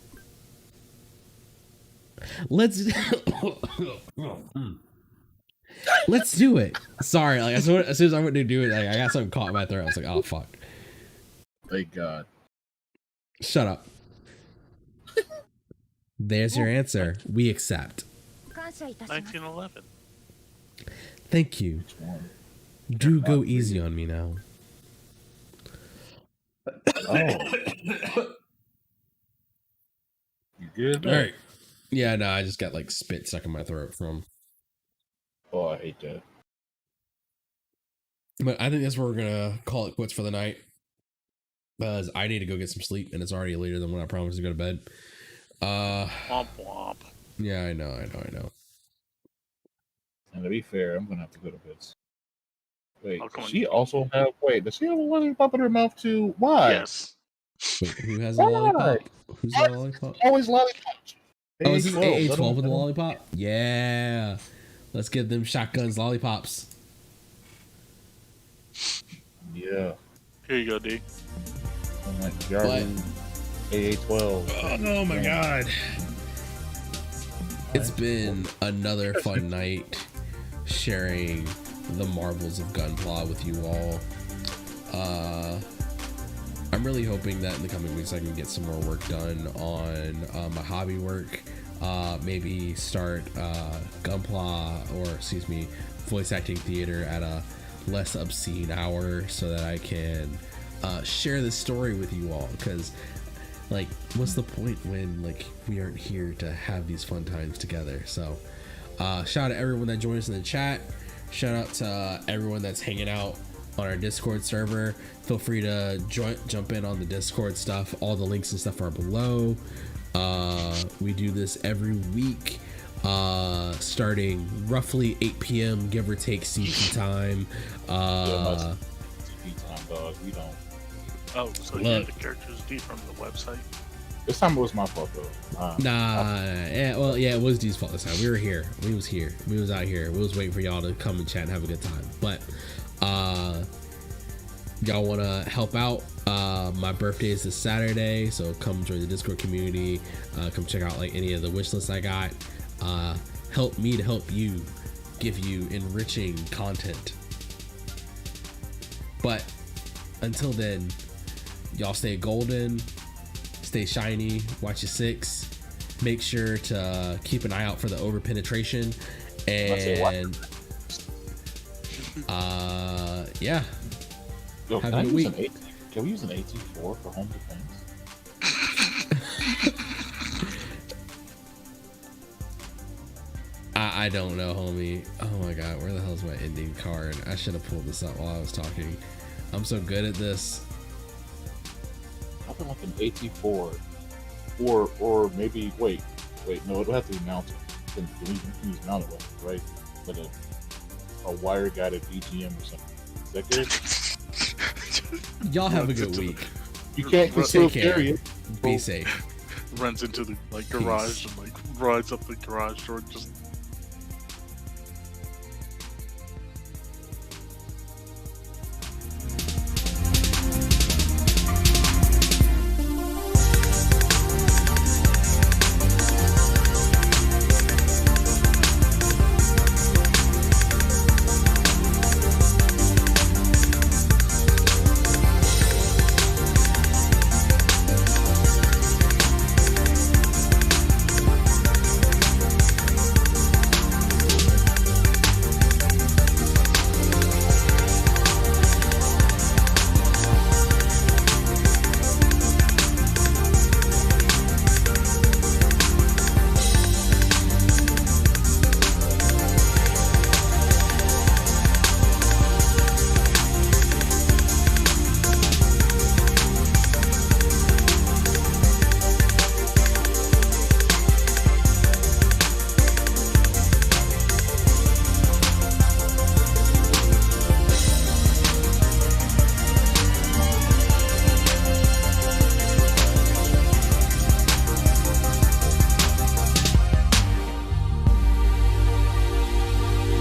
Let's do it. Sorry, like as soon as I went to do it, like I got something caught in my throat. I was like, oh fuck. Thank God. Shut up. There's your answer. We accept. 1911. Thank you. Do go easy on me now. Oh. You good? All right. Yeah, no, I just got like spit stuck in my throat from. Oh, I hate that. But I think that's where we're gonna call it quits for the night. Because I need to go get some sleep, and it's already later than when I promised to go to bed. Womp womp. Yeah, I know. And to be fair, I'm gonna have to go to bed. Wait, Oh, come does on. she also have? Wait, does she have a lollipop in her mouth too? Why? Yes. Wait, who has a lollipop? Who's got a lollipop? Always lollipops. Oh, is this AA12, AA12 with the lollipop? Yeah. Let's give them shotguns lollipops. Yeah. Here you go, D. I'm like Jarvis, AA12. Oh my god. It's been another fun night sharing the marvels of Gunpla with you all. I'm really hoping that in the coming weeks I can get some more work done on my hobby work. Maybe start Gunpla, voice acting theater at a less obscene hour so that I can share this story with you all, because like what's the point when like we aren't here to have these fun times together. So shout out to everyone that joined us in the chat. Shout out to everyone that's hanging out on our Discord server. Feel free to jump in on the Discord stuff. All the links and stuff are below. We do this every week, starting roughly 8 p.m. give or take CP time. CP time, dog. We don't. Oh, so you had the characters D from the website? This time it was my fault though. It was D's fault this time. We were here. We was here. We was out here. We was waiting for y'all to come and chat and have a good time. But y'all want to help out, my birthday is this Saturday, so come join the Discord community. Come check out like any of the wish lists I got. help me to help you, give you enriching content. But until then, y'all stay golden, stay shiny, watch your 6. Make sure to keep an eye out for the over penetration, and yeah. Yo, have a good week. Can we use an AT4 for home defense? I don't know, homie. Oh my god, where the hell's my ending card? I should have pulled this up while I was talking. I'm so good at this. Nothing like an AT4, or maybe wait, no, it'll have to be mounted. You can use mounted weapons, right? But a wire guided BGM or something. Is that good? Y'all have a good week. You can't conceal Take care. carry it. Be safe. Runs into the garage and rides up the garage door, just